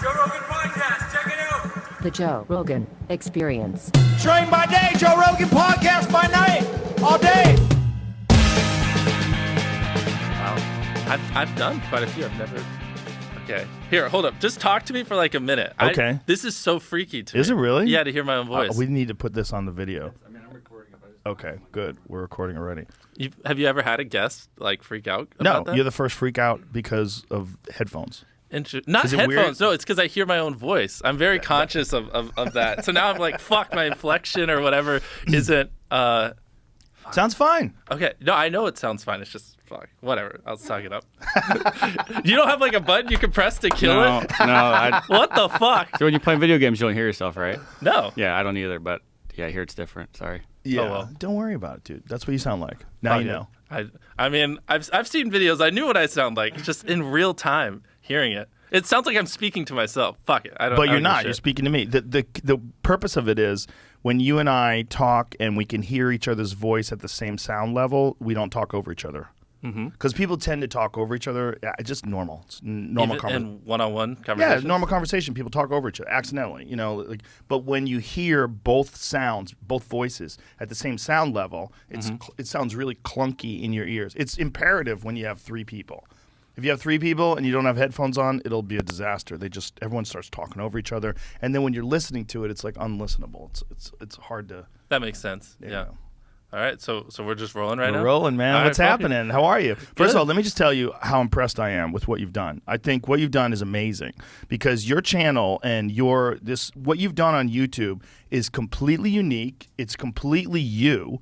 Joe Rogan Podcast. Check it out. The Joe Rogan Experience. Train by day, Joe Rogan Podcast by night, all day. Wow. I've done quite a few. I've never... Okay. Here, hold up. Just talk to me for like a minute. Okay. This is so freaky to me. Is it really? Yeah, to hear my own voice. We need to put this on the video. I mean, I'm recording. Okay, good. We're recording already. Have you ever had a guest like freak out about that? No, you're the first freak out because of headphones. Not Is it headphones. weird? No, it's because I hear my own voice. I'm very conscious of that. So now I'm like, fuck, my inflection or whatever isn't... Sounds fine. Okay. No, I know it sounds fine. It's just, fuck, whatever. I'll suck it up. You don't have like a button you can press to kill it? No. What the fuck? So when you play video games, you don't hear yourself, right? No. Yeah, I don't either, but yeah, I hear it's different. Sorry. Yeah. Oh, well. Don't worry about it, dude. That's what you sound like. Now you know. I mean, I've seen videos. I knew what I sound like just in real time hearing it. It sounds like I'm speaking to myself. Fuck it. But you're not. You're speaking to me. The purpose of it is when you and I talk and we can hear each other's voice at the same sound level, we don't talk over each other. Because people tend to talk over each other. It's just normal. It's normal conversation. In one-on-one conversation? Yeah, normal conversation. People talk over each other accidentally, but when you hear both sounds, both voices at the same sound level, it sounds really clunky in your ears. It's imperative when you have three people. If you have three people and you don't have headphones on, it'll be a disaster. Everyone starts talking over each other, and then when you're listening to it, it's like unlistenable. It's hard to. That makes sense. Yeah. Know. All right, so we're just rolling right now? We're rolling, man. What's happening? How are you? First of all, let me just tell you how impressed I am with what you've done. I think what you've done is amazing because your channel and what you've done on YouTube is completely unique. It's completely you.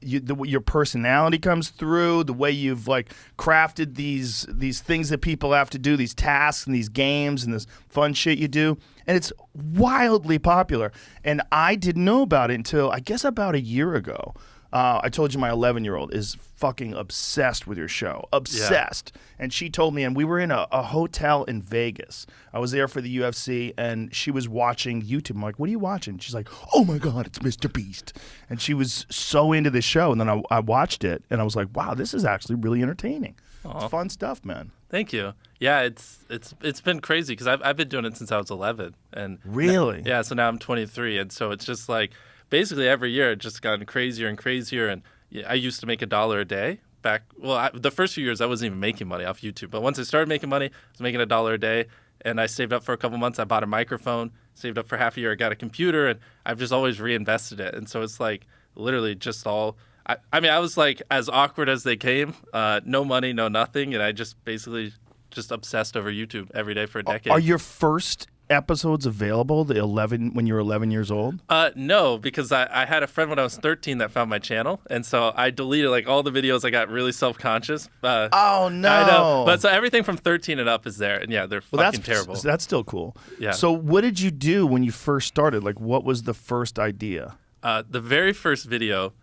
Your personality comes through, the way you've crafted these things that people have to do, these tasks and these games and this fun shit you do, and it's wildly popular. And I didn't know about it until I guess about a year ago. I told you my 11-year-old is fucking obsessed with your show. Obsessed. Yeah. And she told me, and we were in a hotel in Vegas. I was there for the UFC, and she was watching YouTube. I'm like, what are you watching? She's like, oh my God, it's MrBeast. And she was so into this show. And then I watched it, and I was like, wow, this is actually really entertaining. Aww. It's fun stuff, man. Thank you. Yeah, it's been crazy because I've been doing it since I was 11. And really? Yeah, so now I'm 23. And so it's just like, basically every year it's just gotten crazier and crazier. And I used to make $1 a day back. Well, the first few years I wasn't even making money off YouTube. But once I started making money, I was making $1 a day. And I saved up for a couple months. I bought a microphone, saved up for half a year. I got a computer, and I've just always reinvested it. And so it's like literally just all. I mean, I was like as awkward as they came. No money, no nothing. And I just basically just obsessed over YouTube every day for a decade. Are your first episodes available when you were 11 years old? No, because I had a friend when I was 13 that found my channel, and so I deleted like all the videos. I got really self-conscious. Oh no! I know, but so everything from 13 and up is there, and yeah, they're fucking terrible. That's still cool. Yeah. So what did you do when you first started? Like, what was the first idea? The very first video.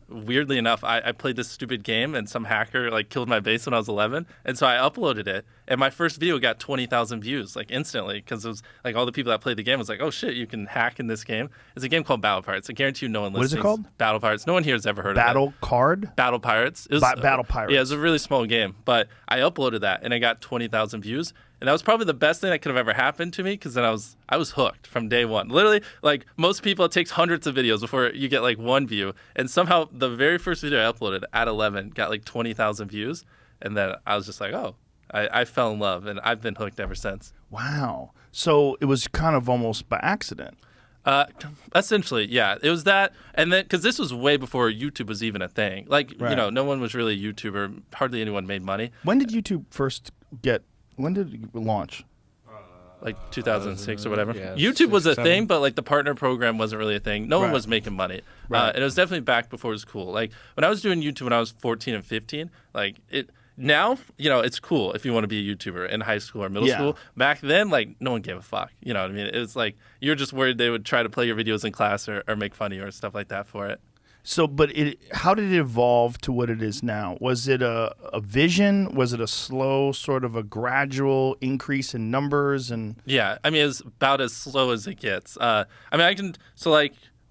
Weirdly enough, I played this stupid game and some hacker killed my base when I was 11, and so I uploaded it, and my first video got 20,000 views instantly because it was like all the people that played the game was like, oh shit, you can hack in this game. It's a game called Battle Pirates. I guarantee you no one listening. What is it called? Battle Pirates. No one here has ever heard of it. Battle Pirates. It was, Battle Pirates. Yeah, it was a really small game, but I uploaded that and I got 20,000 views. And that was probably the best thing that could have ever happened to me because then I was hooked from day one. Literally, like most people, it takes hundreds of videos before you get one view. And somehow the very first video I uploaded at 11 got 20,000 views. And then I was just like, oh, I fell in love. And I've been hooked ever since. Wow. So it was kind of almost by accident. Essentially, yeah. It was that. And then because this was way before YouTube was even a thing. Right. No one was really a YouTuber. Hardly anyone made money. When did YouTube when did it launch? 2006 or whatever. Yeah, YouTube was a thing, but the partner program wasn't really a thing. No one was making money. Right. And it was definitely back before it was cool. When I was doing YouTube when I was 14 and 15, now, it's cool if you want to be a YouTuber in high school or middle school. Back then, no one gave a fuck. You know what I mean? It was you're just worried they would try to play your videos in class or make fun of you or stuff like that for it. So, but how did it evolve to what it is now? Was it a vision? Was it a slow, sort of a gradual increase in numbers? And yeah, I mean, it's about as slow as it gets.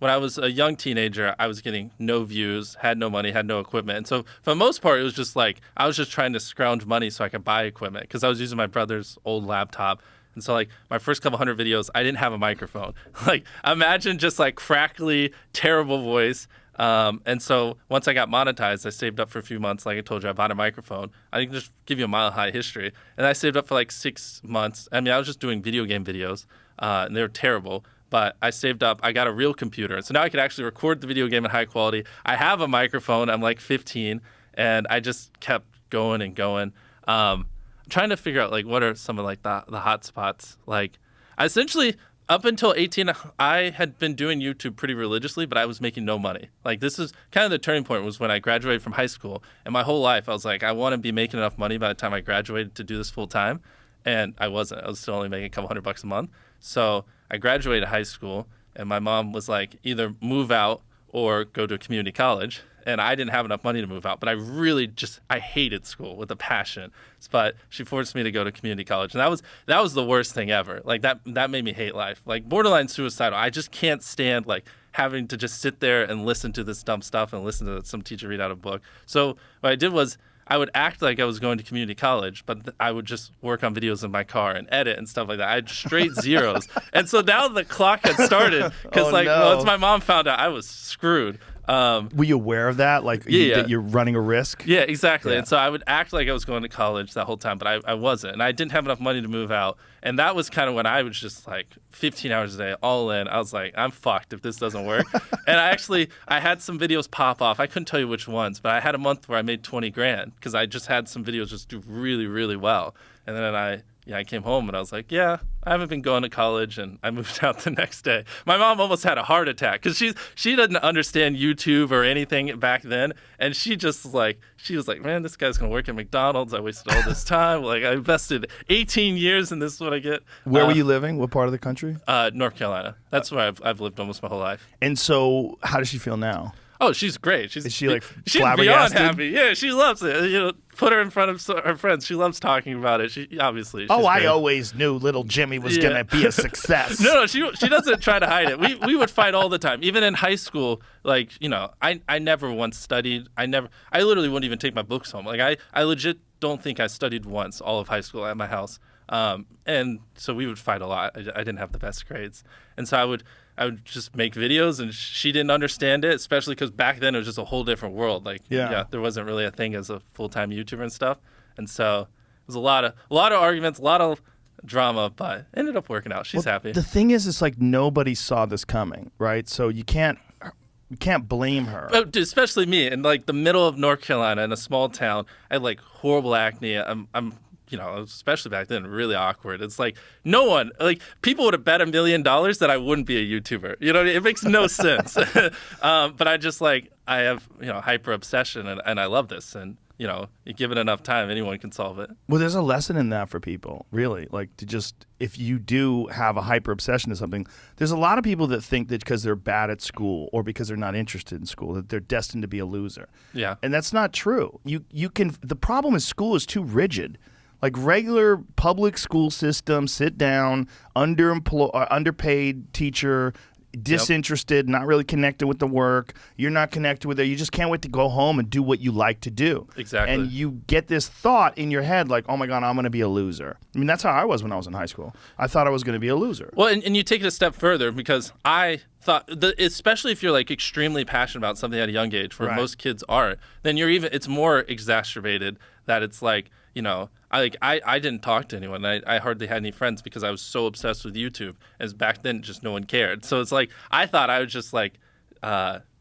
When I was a young teenager, I was getting no views, had no money, had no equipment. And so for the most part, it was just I was just trying to scrounge money so I could buy equipment because I was using my brother's old laptop. And so like my first couple hundred videos, I didn't have a microphone. Like imagine just like crackly, terrible voice. And so once I got monetized, I saved up for a few months. Like I told you, I bought a microphone. I can just give you a mile high history. And I saved up for like 6 months. I mean, I was just doing video game videos, and they were terrible. But I saved up. I got a real computer. So now I could actually record the video game in high quality. I have a microphone. I'm like 15. And I just kept going and going. I'm trying to figure out like what are some of like the hot spots. Like I essentially up until 18, I had been doing YouTube pretty religiously, but I was making no money. Like this is kind of the turning point was when I graduated from high school. And my whole life I was like, I want to be making enough money by the time I graduated to do this full time. And I wasn't. I was still only making a couple $100 a month. So I graduated high school and my mom was like, either move out or go to a community college. And I didn't have enough money to move out, but I hated school with a passion. But she forced me to go to community college, and that was the worst thing ever. Like that made me hate life. Like borderline suicidal. I just can't stand like having to just sit there and listen to this dumb stuff and listen to some teacher read out a book. So what I did was I would act like I was going to community college, but I would just work on videos in my car and edit and stuff like that. I had straight zeros. And so now the clock had started because once my mom found out, I was screwed. Were you aware of that? Like that you're running a risk? Yeah, exactly. Yeah. And so I would act like I was going to college that whole time, but I wasn't. And I didn't have enough money to move out. And that was kind of when I was just like 15 hours a day, all in. I was like, I'm fucked if this doesn't work. And I had some videos pop off. I couldn't tell you which ones, but I had a month where I made 20 grand because I just had some videos just do really, really well. And then I came home and I was like, I haven't been going to college, and I moved out the next day. My mom almost had a heart attack because she doesn't understand YouTube or anything back then, and she was like, man, this guy's gonna work at McDonald's. I wasted all this time. Like I invested 18 years, and this is what I get. Where were you living? What part of the country? North Carolina. That's where I've lived almost my whole life. And so, how does she feel now? Oh, she's great. Is she like she's beyond flabbergasted? happy. Yeah, she loves it. Put her in front of her friends. She loves talking about it. She obviously. She's I great. always knew little Jimmy was gonna be a success. No, she doesn't try to hide it. We would fight all the time. Even in high school, like I never once studied. I literally wouldn't even take my books home. Like I legit don't think I studied once all of high school at my house. And so we would fight a lot. I didn't have the best grades, and so I would just make videos, and she didn't understand it, especially because back then it was just a whole different world. Like, there wasn't really a thing as a full-time YouTuber and stuff. And so it was a lot of arguments, a lot of drama, but it ended up working out. She's happy. The thing is, it's like nobody saw this coming, right? So you can't blame her. Oh, dude, especially me in like the middle of North Carolina in a small town. I had like horrible acne. I'm especially back then, really awkward. It's like no one, like people would have bet $1 million that I wouldn't be a YouTuber. It makes no sense. But I just like, I have, hyper obsession and I love this. And, you give it enough time, anyone can solve it. Well, there's a lesson in that for people, really. Like to just, if you do have a hyper obsession to something, there's a lot of people that think that because they're bad at school or because they're not interested in school, that they're destined to be a loser. Yeah. And that's not true. The problem is school is too rigid. Like regular public school system, sit down, underpaid teacher, disinterested, not really connected with the work. You're not connected with it. You just can't wait to go home and do what you like to do. Exactly. And you get this thought in your head like, oh my God, I'm going to be a loser. I mean, that's how I was when I was in high school. I thought I was going to be a loser. Well, and you take it a step further because I thought, especially if you're like extremely passionate about something at a young age, where most kids aren't, then it's more exacerbated that it's like, I didn't talk to anyone. I hardly had any friends because I was so obsessed with YouTube. As back then, just no one cared. So it's like I thought I was just like,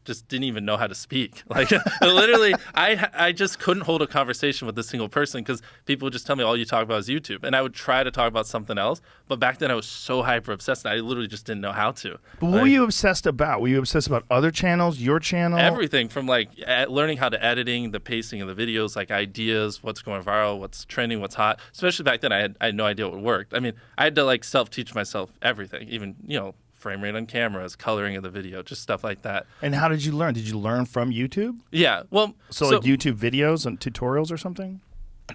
just didn't even know how to speak. Like literally, I just couldn't hold a conversation with a single person because people would just tell me all you talk about is YouTube, and I would try to talk about something else. But back then, I was so hyper obsessed, I literally just didn't know how to. But what were you obsessed about? Were you obsessed about other channels, your channel? Everything from like learning how to editing, the pacing of the videos, like ideas, what's going viral, what's trending, what's hot. Especially back then, I had no idea what worked. I mean, I had to like self-teach myself everything, even frame rate on cameras, coloring of the video, just stuff like that. And how did you learn? Did you learn from YouTube? Yeah, well, so like YouTube videos and tutorials or something?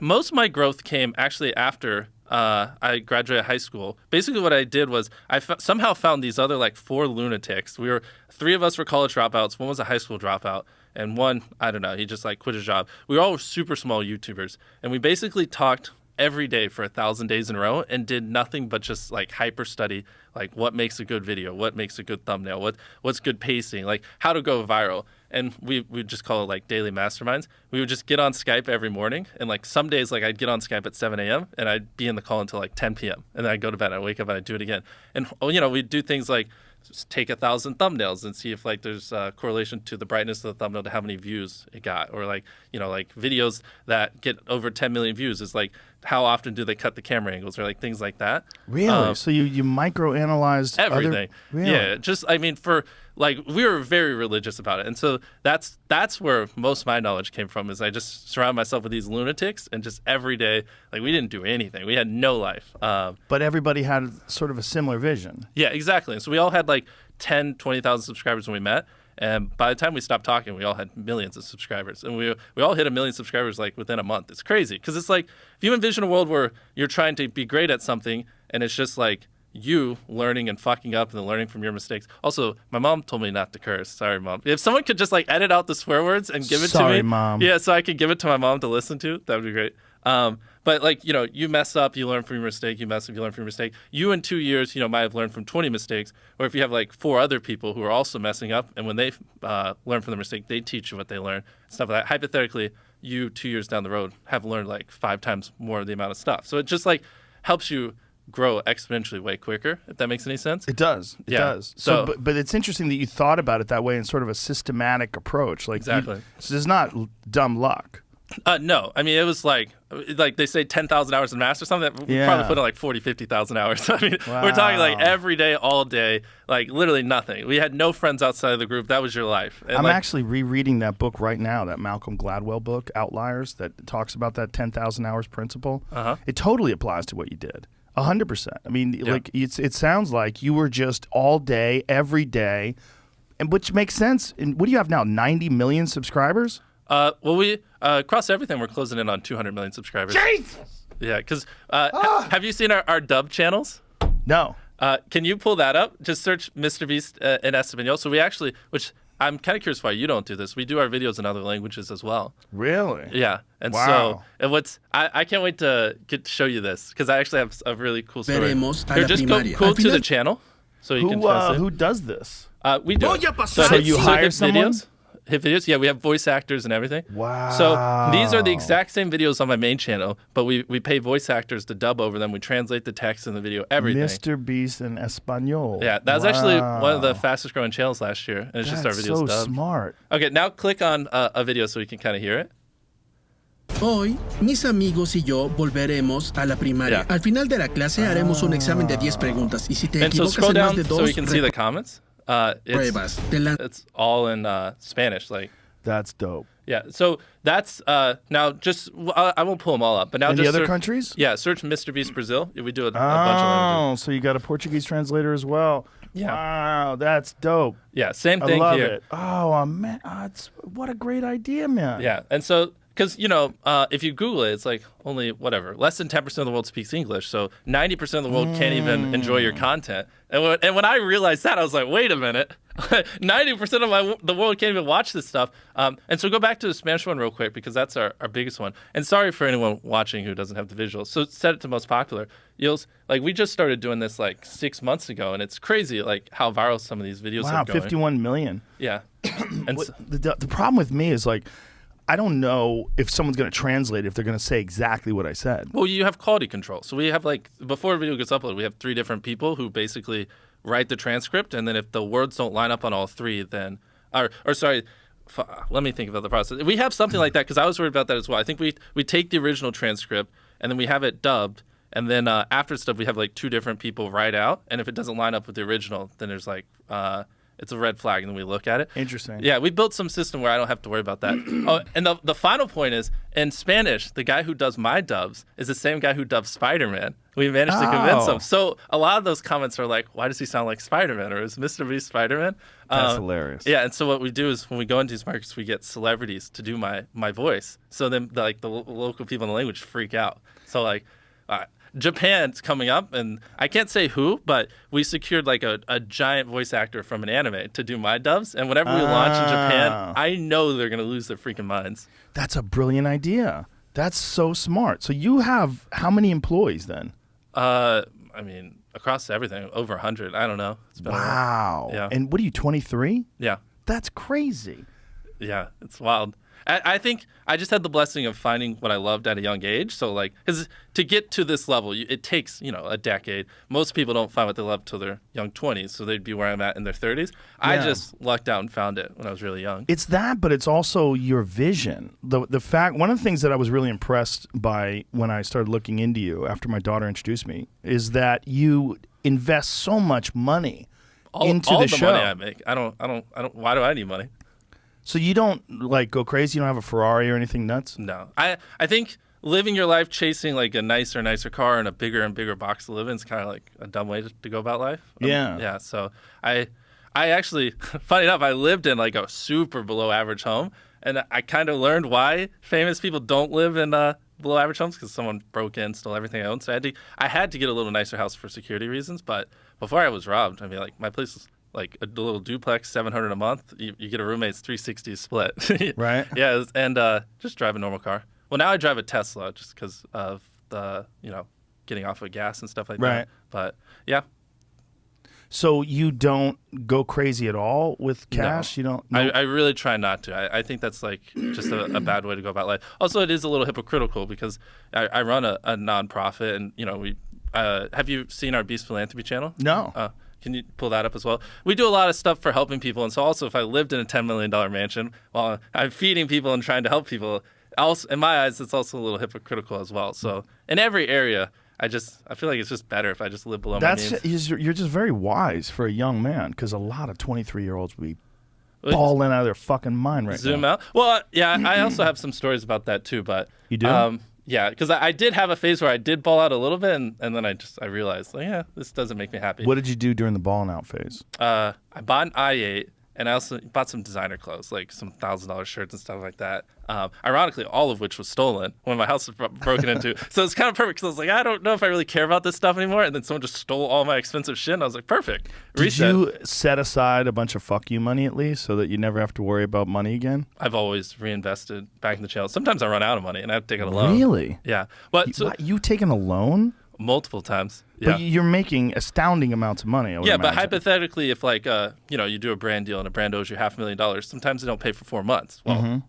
Most of my growth came actually after I graduated high school. Basically what I did was I somehow found these other like 4 lunatics. 3 of us were college dropouts, one was a high school dropout, and one, I don't know, he just like quit his job. We were all super small YouTubers, and we basically talked every day for 1,000 days in a row and did nothing but just like hyper study, like what makes a good video, what makes a good thumbnail, what's good pacing, like how to go viral. And we just call it like daily masterminds. We would just get on Skype every morning, and like some days like I'd get on Skype at 7 a.m. and I'd be in the call until like 10 p.m. and then I'd go to bed, I'd wake up and I'd do it again. And we'd do things like just take 1,000 thumbnails and see if like there's a correlation to the brightness of the thumbnail to how many views it got, or like like videos that get over 10 million views is like how often do they cut the camera angles, or like things like that. Really? So you microanalyzed everything. Really? Yeah, just for like we were very religious about it, and so that's where most of my knowledge came from. Is I just surround myself with these lunatics, and just every day, like we didn't do anything. We had no life. But everybody had sort of a similar vision. Yeah, exactly. And so we all had like 10, 20,000 subscribers when we met. And by the time we stopped talking, we all had millions of subscribers. And we all hit 1 million subscribers like within a month. It's crazy. Because it's like, if you envision a world where you're trying to be great at something and it's just like you learning and fucking up and then learning from your mistakes. Also, my mom told me not to curse. Sorry, Mom. If someone could just like edit out the swear words and give it to me. Sorry, Mom. Yeah, so I could give it to my mom to listen to. That would be great. But like, you mess up, you learn from your mistake, you mess up, you learn from your mistake. You in 2 years, might have learned from 20 mistakes. Or if you have like 4 other people who are also messing up, and when they learn from their mistake, they teach you what they learn, stuff like that. Hypothetically, you 2 years down the road have learned like 5 times more of the amount of stuff. So it just like helps you grow exponentially way quicker, if that makes any sense. It does. It does. So, but it's interesting that you thought about it that way in sort of a systematic approach. Like exactly. So it's not dumb luck. No, I mean, it was like they say 10,000 hours in math or something. We probably put in like 40, 50,000 hours. I mean, we're talking like every day, all day, like literally nothing. We had no friends outside of the group. That was your life. And I'm actually rereading that book right now, that Malcolm Gladwell book, Outliers, that talks about that 10,000 hours principle. It totally applies to what you did. 100%. I mean, like it sounds like you were just all day, every day, and which makes sense. And what do you have now? 90 million subscribers? Well, we across everything, we're closing in on 200 million subscribers. Jesus! Yeah, because have you seen our dub channels? No. Can you pull that up? Just search MrBeast in Espanol. So we actually, which I'm kind of curious why you don't do this. We do our videos in other languages as well. Really? Yeah. And wow. So I can't wait to get to show you this, because I actually have a really cool story. Here, just go to the channel so you can translate. Who does this? We do. So you hire someone? Hit videos. Yeah, we have voice actors and everything. Wow. So these are the exact same videos on my main channel, but we pay voice actors to dub over them. We translate the text in the video, everything. MrBeast in Espanol. Yeah, that was actually one of the fastest growing channels last year. And it's just our videos so dubbed. Smart. Okay, now click on a video so you can kind of hear it. Hoy, mis amigos y yo volveremos a la primaria. Al final de la clase haremos un examen de 10 preguntas. Y si te And so equivocas scroll en más down de dos, so we can see the comments. pruebas. It's all in Spanish. Like that's dope. Yeah, so that's now just I won't pull them all up, but now in just the other countries. Yeah, search MrBeast Brazil. We do a bunch of languages. So you got a Portuguese translator as well. Yeah. Wow, that's dope. Yeah, same thing I love here. It. Oh man, what a great idea, man. Yeah, and so. Because, if you Google it, it's like only, less than 10% of the world speaks English. So 90% of the world can't even enjoy your content. And when I realized that, I was like, wait a minute. 90% of the world can't even watch this stuff. And so go back to the Spanish one real quick, because that's our biggest one. And sorry for anyone watching who doesn't have the visuals. So set it to most popular. We just started doing this like 6 months ago, and it's crazy like how viral some of these videos are going. 51 million. Yeah. And the problem with me is like, I don't know if someone's going to translate if they're going to say exactly what I said. Well, you have quality control. So we have before a video gets uploaded, we have 3 different people who basically write the transcript. And then if the words don't line up on all 3, then, let me think about the process. We have something like that, because I was worried about that as well. I think we take the original transcript and then we have it dubbed. And then after stuff, we have 2 different people write out. And if it doesn't line up with the original, then there's it's a red flag, and then we look at it. Interesting. Yeah, we built some system where I don't have to worry about that. Oh, and the final point is, in Spanish, the guy who does my dubs is the same guy who dubs Spider-Man. We managed to convince him. So a lot of those comments are like, why does he sound like Spider-Man? Or is MrBeast Spider-Man? That's hilarious. Yeah, and so what we do is when we go into these markets, we get celebrities to do my voice. So then the local people in the language freak out. So Japan's coming up, and I can't say who, but we secured a giant voice actor from an anime to do my dubs. And whenever we launch in Japan, I know they're going to lose their freaking minds. That's a brilliant idea. That's so smart. So you have how many employees then? I mean, across everything, over 100. I don't know. It's been a while. Wow. Yeah. And what are you, 23? Yeah. That's crazy. Yeah, it's wild. I think I just had the blessing of finding what I loved at a young age. So, like, 'cause to get to this level, it takes, a decade. Most people don't find what they love till their young 20s, so they'd be where I'm at in their 30s. I just lucked out and found it when I was really young. It's that, but it's also your vision. The fact, one of the things that I was really impressed by when I started looking into you after my daughter introduced me is that you invest so much money into all the the show. money I make. I don't. Why do I need money? So you don't like go crazy? You don't have a Ferrari or anything nuts? No. I think living your life chasing like a nicer and nicer car and a bigger and bigger box to live in is kind of like a dumb way to go about life. Yeah. Yeah. So I actually, funny enough, I lived in like a super below average home, and I kind of learned why famous people don't live in below average homes, because someone broke in, stole everything I owned. So I had to get a little nicer house for security reasons. But before I was robbed, I mean, like my place was like a little duplex, $700 a month. You get a roommate, it's $360 split. Right. Yeah, and just drive a normal car. Well, now I drive a Tesla just because of the getting off of gas and stuff like Right. that. But yeah. So you don't go crazy at all with cash? No. You don't? I really try not to. I think that's like just a bad way to go about life. Also, it is a little hypocritical because I run a nonprofit, and we have you seen our Beast Philanthropy channel? No. Can you pull that up as well? We do a lot of stuff for helping people, and so also if I lived in a $10 million mansion while I'm feeding people and trying to help people, also in my eyes, it's also a little hypocritical as well. So in every area, I feel like it's just better if I just live below my means. You're just very wise for a young man, because a lot of 23-year-olds would be balling out of their fucking mind right Zoom now. out. Well, yeah, I also have some stories about that too, but You do? Yeah, because I did have a phase where I did ball out a little bit, and then I realized, like, yeah, this doesn't make me happy. What did you do during the balling out phase? I bought an i8, and I also bought some designer clothes, like some $1,000 shirts and stuff like that. Ironically, all of which was stolen when my house was broken into. So it's kind of perfect, because I was like, I don't know if I really care about this stuff anymore. And then someone just stole all my expensive shit, and I was like, perfect. Reset. Did you set aside a bunch of fuck you money at least, so that you never have to worry about money again? I've always reinvested back in the channel. Sometimes I run out of money, and I have to take out a loan. Really? Yeah. But so, You taken a loan? multiple times. Yeah. But you're making astounding amounts of money. I would Yeah, but imagine. hypothetically, if like you do a brand deal and a brand owes you $500,000, sometimes they don't pay for 4 months. Well,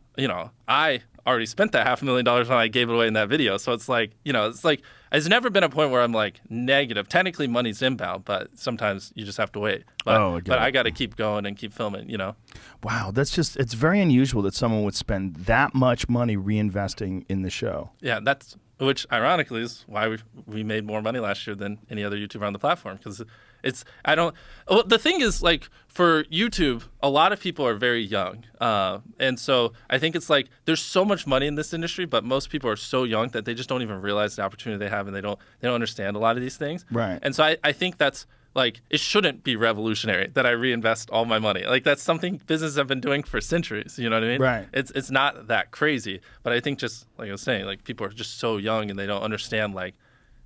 I already spent that $500,000 when I gave it away in that video. So it's like, there's never been a point where I'm like negative. Technically, money's inbound, but sometimes you just have to wait. But, but I got to keep going and keep filming. Wow, it's very unusual that someone would spend that much money reinvesting in the show. Yeah, which ironically is why we made more money last year than any other YouTuber on the platform, because the thing is, like, for YouTube, a lot of people are very young, and so I think it's like there's so much money in this industry, but most people are so young that they just don't even realize the opportunity they have, and they don't understand a lot of these things. Right. And so I think that's like, it shouldn't be revolutionary that I reinvest all my money. Like, that's something businesses have been doing for centuries. You know what I mean? Right. It's not that crazy, but I think, just like I was saying, like, people are just so young and they don't understand, like,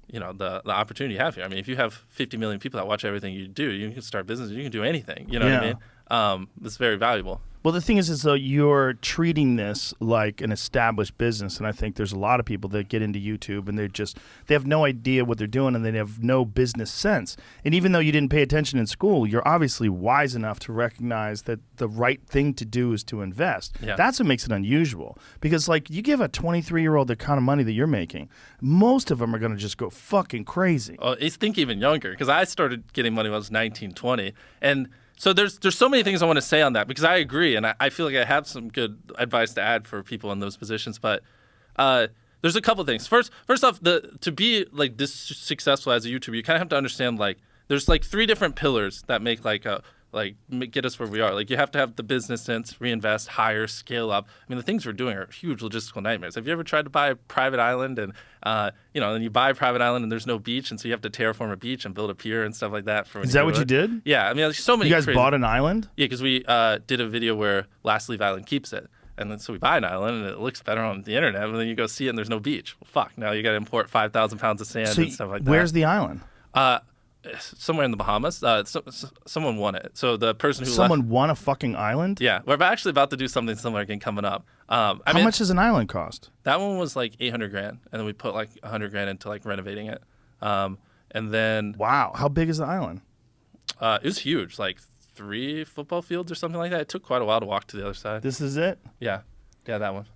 the opportunity you have here. I mean, if you have 50 million people that watch everything you do, you can start business, you can do anything. You know what I mean? It's very valuable. Well, the thing is though, you're treating this like an established business, and I think there's a lot of people that get into YouTube and they have no idea what they're doing, and they have no business sense. And even though you didn't pay attention in school, you're obviously wise enough to recognize that the right thing to do is to invest. Yeah. That's what makes it unusual, because like you give a 23-year-old the kind of money that you're making, most of them are going to just go fucking crazy. I think even younger, because I started getting money when I was 19, 20, and so there's so many things I want to say on that, because I agree, and I feel like I have some good advice to add for people in those positions. But there's a couple things. First off, to be like this successful as a YouTuber, you kind of have to understand, like, there's like 3 different pillars that make get us where we are. Like, you have to have the business sense, reinvest, hire, scale up. I mean, the things we're doing are huge logistical nightmares. Have you ever tried to buy a private island and then you buy a private island and there's no beach, and so you have to terraform a beach and build a pier and stuff like that. Is that what you did? Yeah, I mean, there's so many. You guys crazy... bought an island? Yeah, because we did a video where Last Leaf Island keeps it. And then so we buy an island, and it looks better on the internet, and then you go see it, and there's no beach. Well, fuck, now you got to import 5,000 pounds of sand and stuff like that. Where's the island? somewhere in the Bahamas. Someone won it. So the person who Someone won a fucking island? Yeah, we're actually about to do something similar again coming up. How much does an island cost? That one was like $800,000, and then we put like $100,000 into like renovating it. And then Wow, how big is the island? it was huge, like 3 football fields or something like that. It took quite a while to walk to the other side. This is it? Yeah, that one.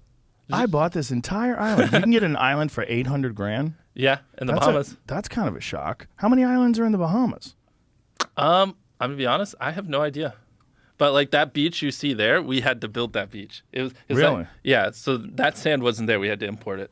I bought this entire island. You can get an island for $800,000. Yeah, in the Bahamas. That's kind of a shock. How many islands are in the Bahamas? I'm gonna be honest, I have no idea. But like that beach you see there, we had to build that beach. It was Really? Like, yeah. So that sand wasn't there. We had to import it.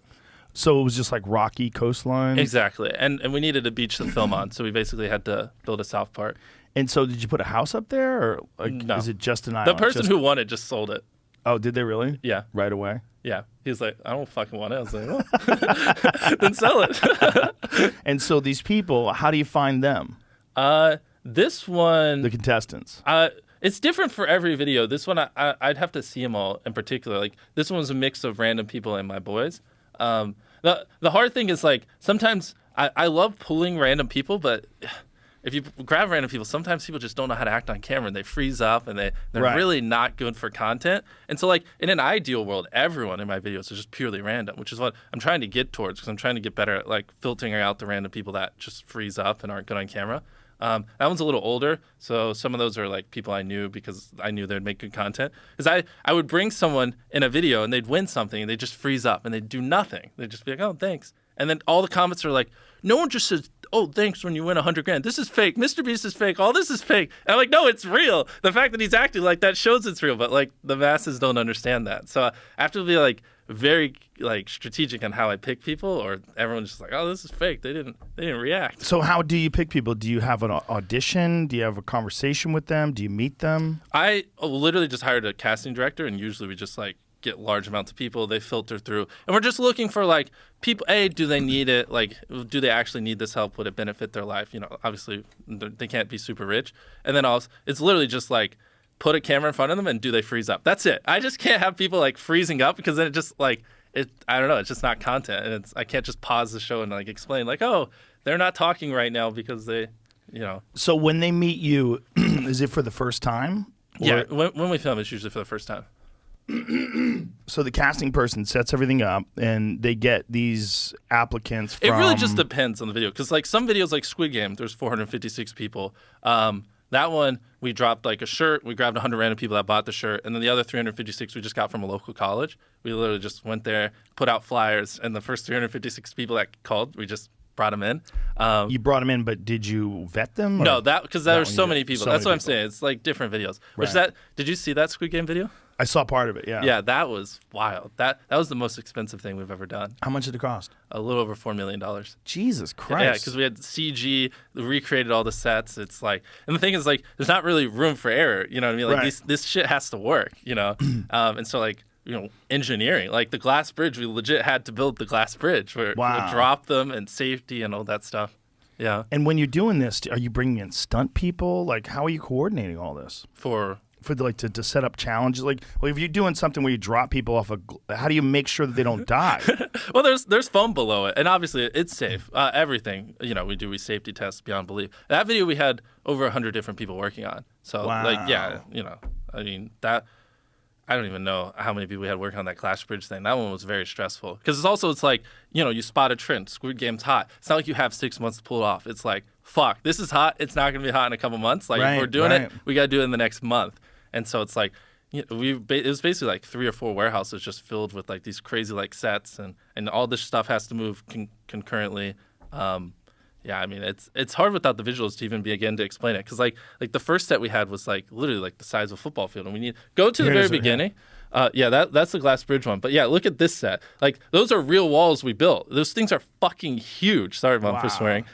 So it was just like rocky coastline? Exactly. And we needed a beach to film on, so we basically had to build a south part. And so did you put a house up there, or like, No. is it just an island? The person who won it just sold it. Oh, did they really? Yeah. Right away? Yeah. He was like, I don't fucking want it. I was like, well, then sell it. And so these people, how do you find them? This one, The contestants. it's different for every video. This one, I'd have to see them all in particular. Like this one was a mix of random people and my boys. The hard thing is like sometimes I love pulling random people, but if you grab random people, sometimes people just don't know how to act on camera and they freeze up and they're Right. really not good for content. And so like in an ideal world, everyone in my videos is just purely random, which is what I'm trying to get towards because I'm trying to get better at like filtering out the random people that just freeze up and aren't good on camera. That one's a little older, so some of those are like people I knew because I knew they'd make good content. Because I would bring someone in a video and they'd win something and they'd just freeze up and they'd do nothing. They'd just be like, oh, thanks. And then all the comments are like, no one just says, oh, thanks when you win $100,000. This is fake. MrBeast is fake. All this is fake. And I'm like, no, it's real. The fact that he's acting like that shows it's real. But like the masses don't understand that. So I have to be like very like strategic on how I pick people, or everyone's just like, oh, this is fake. They didn't react. So how do you pick people? Do you have an audition? Do you have a conversation with them? Do you meet them? I literally just hired a casting director, and usually we just like get large amounts of people. They filter through, and we're just looking for like people. Do they need it? Like, do they actually need this help? Would it benefit their life? You know, obviously they can't be super rich. And then also, it's literally just like put a camera in front of them and do they freeze up? That's it. I just can't have people like freezing up because then it just like I don't know. It's just not content, and I can't just pause the show and like explain like, oh, they're not talking right now because they, you know. So when they meet you, is it for the first time? Or- Yeah, when we film, it's usually for the first time. So the casting person sets everything up, and they get these applicants from... It really just depends on the video, because like some videos like Squid Game, there's 456 people. That one, we dropped like a shirt. We grabbed 100 random people that bought the shirt. And then the other 356 we just got from a local college. We literally just went there, put out flyers, and the first 356 people that called, we just brought them in. You brought them in, but did you vet them? Or? No, because there were one so you many did. people. So That's many what I'm people. saying. It's like different videos. Right. Did you see that Squid Game video? I saw part of it, yeah. Yeah, that was wild. That was the most expensive thing we've ever done. How much did it cost? A little over $4 million. Jesus Christ. Yeah, because we had CG, recreated all the sets. It's like, and the thing is, like, there's not really room for error. You know what I mean? Like, Right. this shit has to work. You know, and so like, you know, engineering, like the glass bridge, we legit had to build the glass bridge where Wow. we drop them and safety and all that stuff. Yeah. And when you're doing this, are you bringing in stunt people? Like, how are you coordinating all this? For To set up challenges? Like, well, if you're doing something where you drop people off how do you make sure that they don't die? well, there's foam below it, and obviously it's safe. Everything, you know, we safety test beyond belief. That video we had over 100 different people working on. So Wow. like, yeah, you know, I mean that. I don't even know how many people we had working on that glass bridge thing. That one was very stressful because it's like, you know, you spot a trend. Squid Game's hot. It's not like you have 6 months to pull it off. It's like, fuck, this is hot. It's not going to be hot in a couple months. Like, Right, if we're doing right. it, we got to do it in the next month. And so it's like, you know, it was basically like 3 or 4 warehouses just filled with like these crazy like sets, and all this stuff has to move concurrently. Yeah, I mean, it's hard without the visuals to even begin to explain it, because like the first set we had was like literally like the size of a football field, and we need go to the Here it very is right here. beginning. Yeah, that's the glass bridge one. But yeah, look at this set. Like those are real walls we built. Those things are fucking huge. Sorry, Mom, for Wow. swearing.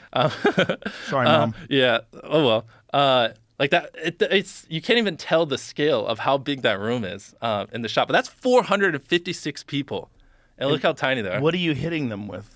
Sorry, Mom. Yeah. Oh well. Like that, it's you can't even tell the scale of how big that room is in the shop. But that's 456 people, and look how tiny they are. What are you hitting them with?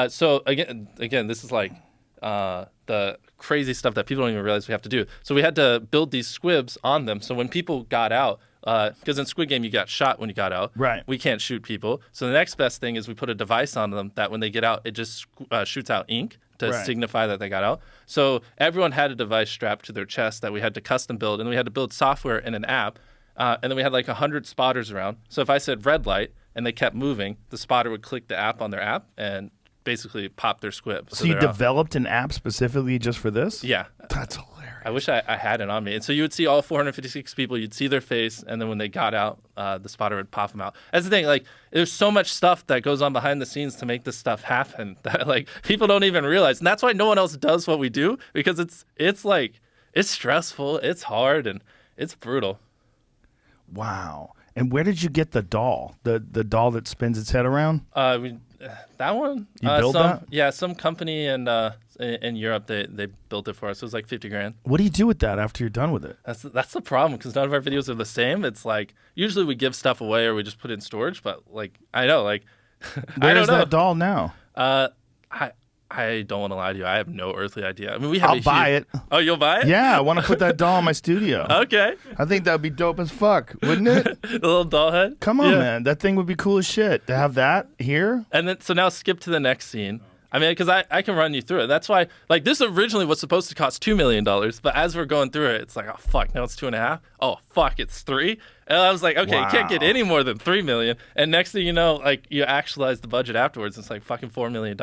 So again, this is like the crazy stuff that people don't even realize we have to do. So we had to build these squibs on them. So when people got out, because in Squid Game you got shot when you got out. Right. We can't shoot people. So the next best thing is we put a device on them that when they get out, it just shoots out ink to Right. signify that they got out. So everyone had a device strapped to their chest that we had to custom build, and we had to build software in an app. And then we had like 100 spotters around. So if I said red light and they kept moving, the spotter would click the app on their app and basically pop their squib. So you developed an app specifically just for this? Yeah. That's hilarious. I wish I had it on me. And so you would see all 456 people, you'd see their face, and then when they got out, the spotter would pop them out. That's the thing, like, there's so much stuff that goes on behind the scenes to make this stuff happen that, like, people don't even realize. And that's why no one else does what we do, because it's like, it's stressful, it's hard, and it's brutal. Wow. And where did you get the doll? The doll that spins its head around? That one? You build that? Yeah, some company in Europe, they built it for us. It was like $50,000. What do you do with that after you're done with it? That's the problem, because none of our videos are the same. It's like, usually we give stuff away or we just put it in storage, but like, I know, like, I don't know. that doll now? I don't want to lie to you. I have no earthly idea. I mean, we have I'll buy it. Oh, you'll buy it? Yeah, I want to put that doll in my studio. Okay. I think that would be dope as fuck, wouldn't it? The little doll head? Come on, Yeah. man. That thing would be cool as shit. To have that here? And then, so now skip to the next scene. I mean, because I can run you through it. That's why, like, this originally was supposed to cost $2 million, but as we're going through it, it's like, oh, fuck, now it's 2.5. Oh, fuck, it's 3. And I was like, okay, you can't get Wow. any more than $3 million. And next thing you know, like, you actualize the budget afterwards. It's like fucking $4 million.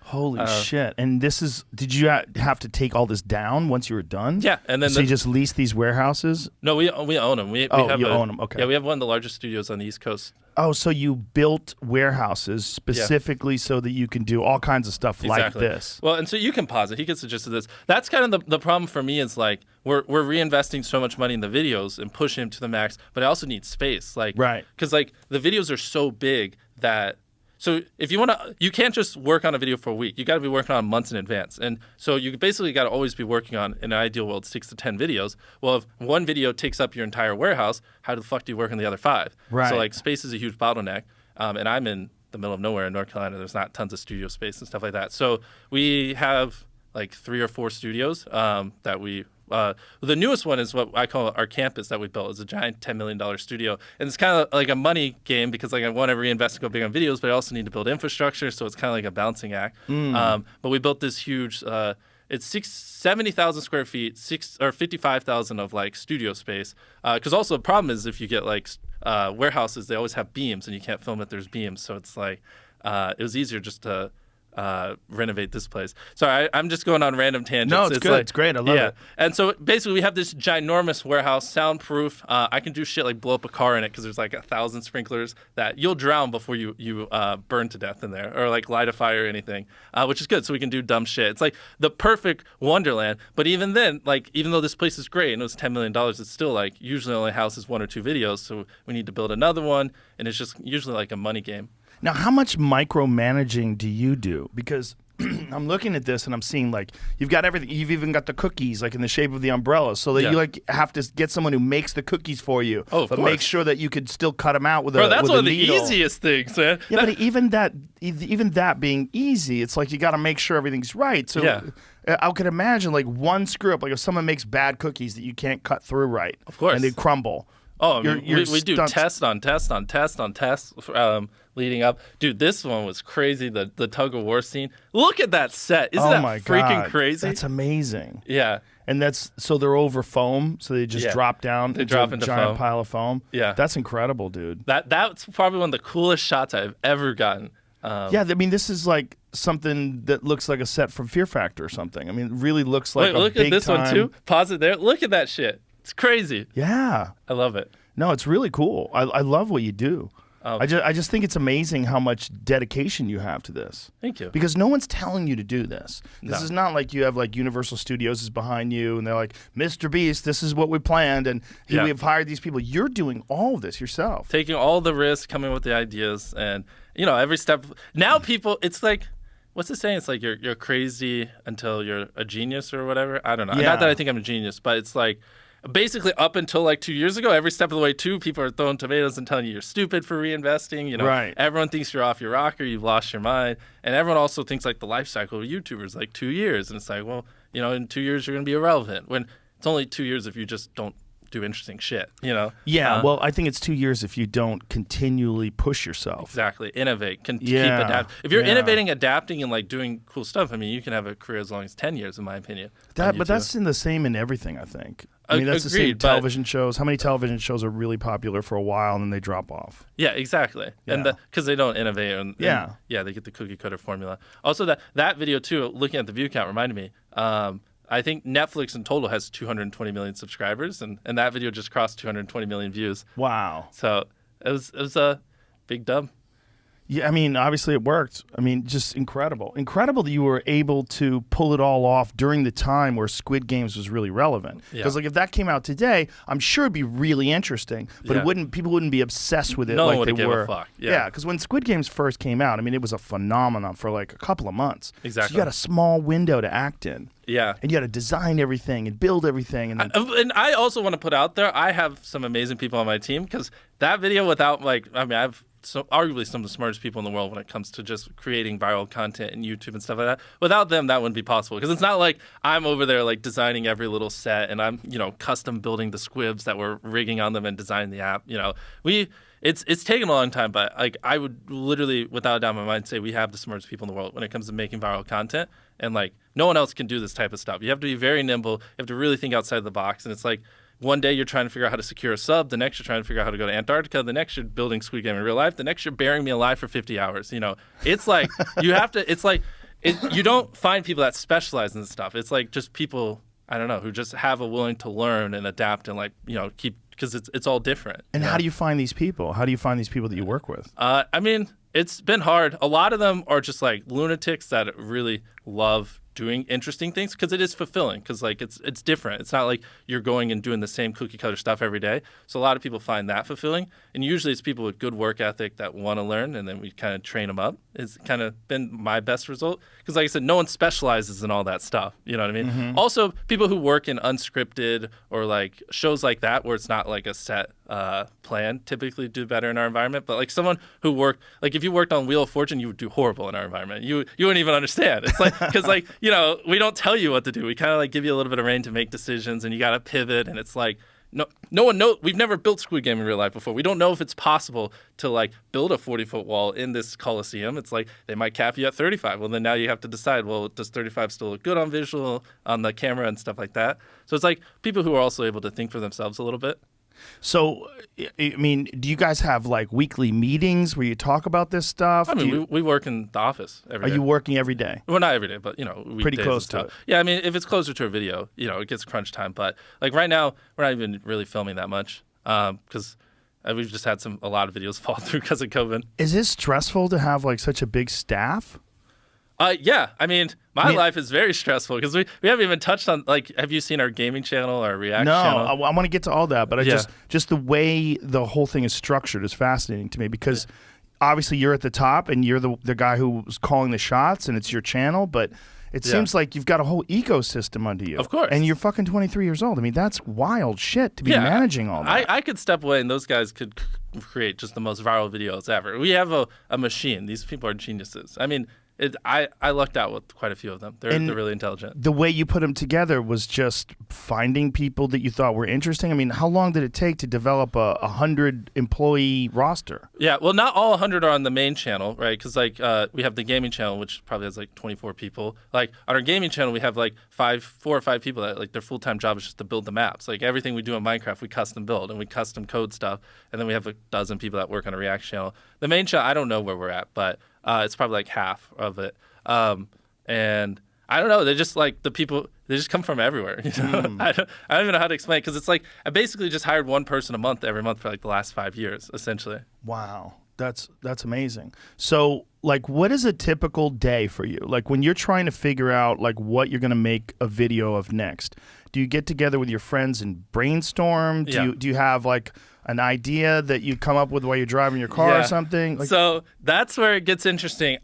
Holy shit. And did you have to take all this down once you were done? Yeah, and then So you just lease these warehouses? No, we own them. We have you own 'em, okay. Yeah, we have one of the largest studios on the East Coast. Oh, so you built warehouses specifically so that you can do all kinds of stuff like this. Well, and so you can pause it. He gets the gist of this. That's kind of the problem for me is like we're reinvesting so much money in the videos and pushing them to the max, but I also need space. Like, Right. Because like the videos are so big that. So if you want to, you can't just work on a video for a week. You got to be working on months in advance. And so you basically got to always be working on, in an ideal world, 6 to 10 videos. Well, if one video takes up your entire warehouse, how the fuck do you work on the other 5? Right. So like space is a huge bottleneck. And I'm in the middle of nowhere in North Carolina. There's not tons of studio space and stuff like that. So we have like 3 or 4 studios that we. The newest one is what I call our campus that we built. It's a giant $10 million studio. And it's kind of like a money game because like I want to reinvest and go big on videos, but I also need to build infrastructure. So it's kind of like a balancing act. But we built this huge, it's 70,000 square feet, 55,000 of like studio space. Because also the problem is if you get like warehouses, they always have beams and you can't film if there's beams. So it's like, it was easier just to renovate this place. Sorry, I'm just going on random tangents. No, it's good. Like, it's great. I love it. And so basically we have this ginormous warehouse, soundproof. I can do shit like blow up a car in it because there's like 1,000 sprinklers that you'll drown before you burn to death in there or like light a fire or anything, which is good. So we can do dumb shit. It's like the perfect wonderland. But even then, like even though this place is great and it was $10 million, it's still like usually only houses 1 or 2 videos. So we need to build another one. And it's just usually like a money game. Now, how much micromanaging do you do? Because I'm looking at this and I'm seeing like you've got everything. You've even got the cookies like in the shape of the umbrella, so that you like have to get someone who makes the cookies for you. Oh, of but course. make sure that you could still cut them out with Bro, a that's with one a of the needle. easiest things, man. Yeah, but even that being easy, it's like you got to make sure everything's right. So Yeah. I could imagine like one screw up, like if someone makes bad cookies that you can't cut through right, Of course. and they crumble. Oh, You're we do stuck- test on test on test on test leading up. Dude, this one was crazy. The tug of war scene. Look at that set. Isn't Oh that my freaking God. crazy? That's amazing. Yeah. And that's so they're over foam, so they just Yeah. drop down They into drop a into giant foam. pile of foam. Yeah. That's incredible, dude. That's probably one of the coolest shots I've ever gotten. Yeah, I mean, this is like something that looks like a set from Fear Factor or something. I mean, it really looks like Wait, a look big at this time... one too. Pause it there. Look at that shit. It's crazy. Yeah. I love it. No, it's really cool. I love what you do. Oh. I just think it's amazing how much dedication you have to this. Thank you. Because no one's telling you to do this. This No. is not like you have like Universal Studios is behind you and they're like, MrBeast, this is what we planned and Yeah. we have hired these people. You're doing all of this yourself. Taking all the risks, coming with the ideas, and every step. Now people, it's like, what's the saying? It's like you're crazy until you're a genius or whatever. I don't know. Yeah. Not that I think I'm a genius, but it's like basically up until like 2 years ago, every step of the way too, people are throwing tomatoes and telling you you're stupid for reinvesting. Right. Everyone thinks you're off your rocker, you've lost your mind, and everyone also thinks like the life cycle of YouTubers like 2 years, and it's like, well, in 2 years you're gonna be irrelevant. When it's only 2 years if you just don't do interesting shit, you know? Yeah, well, I think it's 2 years if you don't continually push yourself. Exactly. Innovate. Keep adapting. If you're innovating, adapting, and like doing cool stuff, I mean, you can have a career as long as 10 years, in my opinion. But that's in the same in everything, I think. I mean, that's the same television shows. How many television shows are really popular for a while and then they drop off? Yeah, exactly. Yeah. And because they don't innovate. And they get the cookie cutter formula. Also, that video, too, looking at the view count, reminded me. I think Netflix in total has 220 million subscribers, and that video just crossed 220 million views. Wow. So it was a big dub. Yeah, I mean, obviously it worked. I mean, just incredible. Incredible that you were able to pull it all off during the time where Squid Games was really relevant. Because like if that came out today, I'm sure it'd be really interesting, but people wouldn't be obsessed with it no like one they would give were. A fuck. Yeah, because when Squid Games first came out, I mean, it was a phenomenon for like a couple of months. Exactly. So you got a small window to act in. Yeah. And you got to design everything and build everything. And I also want to put out there, I have some amazing people on my team, because that video without I've arguably some of the smartest people in the world when it comes to just creating viral content and YouTube and stuff like that. Without them, that wouldn't be possible, because it's not like I'm over there like designing every little set and I'm custom building the squibs that we're rigging on them and designing the app. It's taken a long time, but like I would literally, without a doubt in my mind, say we have the smartest people in the world when it comes to making viral content, and like no one else can do this type of stuff. You have to be very nimble. You have to really think outside the box, and it's like, one day you're trying to figure out how to secure a sub. The next you're trying to figure out how to go to Antarctica. The next you're building Squid Game in real life. The next you're burying me alive for 50 hours. It's like you have to. It's like you don't find people that specialize in this stuff. It's like just people, I don't know, who just have a willing to learn and adapt and keep, because it's all different. And how do you find these people? How do you find these people that you work with? I mean, it's been hard. A lot of them are just like lunatics that really love doing interesting things, because it is fulfilling, because like it's different. It's not like you're going and doing the same cookie cutter stuff every day. So a lot of people find that fulfilling, and usually it's people with good work ethic that want to learn, and then we kind of train them up. It's kind of been my best result, because like I said, no one specializes in all that stuff. You know what I mean? Mm-hmm. Also, people who work in unscripted or like shows like that where it's not like a set plan typically do better in our environment. But like someone who worked, like if you worked on Wheel of Fortune, you would do horrible in our environment. You wouldn't even understand. It's like, because like we don't tell you what to do. We kind of like give you a little bit of rein to make decisions, and you got to pivot. And it's like no one knows. We've never built Squid Game in real life before. We don't know if it's possible to like build a 40-foot wall in this Coliseum. It's like they might cap you at 35. Well, then now you have to decide, well, does 35 still look good on visual, on the camera and stuff like that? So it's like people who are also able to think for themselves a little bit. So, I mean, do you guys have like weekly meetings where you talk about this stuff? I mean, we work in the office every day. Are you working every day? Well, not every day, but pretty close to it. Yeah, I mean, if it's closer to a video, it gets crunch time. But like right now, we're not even really filming that much because we've just had a lot of videos fall through because of COVID. Is it stressful to have like such a big staff? Yeah, I mean, my life is very stressful because we haven't even touched on, like, have you seen our gaming channel, our React channel? No, I want to get to all that, but just the way the whole thing is structured is fascinating to me, because obviously you're at the top and you're the guy who's calling the shots and it's your channel, but it seems like you've got a whole ecosystem under you. Of course. And you're fucking 23 years old. I mean, that's wild shit to be managing all that. I could step away and those guys could create just the most viral videos ever. We have a machine. These people are geniuses. I mean, I lucked out with quite a few of them. They're really intelligent. The way you put them together was just finding people that you thought were interesting. I mean, how long did it take to develop a 100-employee roster? Yeah, well, not all 100 are on the main channel, right? Because like we have the gaming channel, which probably has like 24 people. Like on our gaming channel, we have like 4 or 5 people that like their full-time job is just to build the maps. Like everything we do in Minecraft, we custom build and we custom code stuff. And then we have a dozen people that work on a React channel. The main channel, I don't know where we're at, but it's probably like half of it. And I don't know. They're just like the people, they just come from everywhere. I don't even know how to explain it, because it's like I basically just hired one person a month every month for like the last 5 years, essentially. Wow. That's amazing. So like, what is a typical day for you? Like when you're trying to figure out like what you're going to make a video of next, do you get together with your friends and brainstorm? Do you have like an idea that you come up with while you're driving your car or something? Like, so that's where it gets interesting.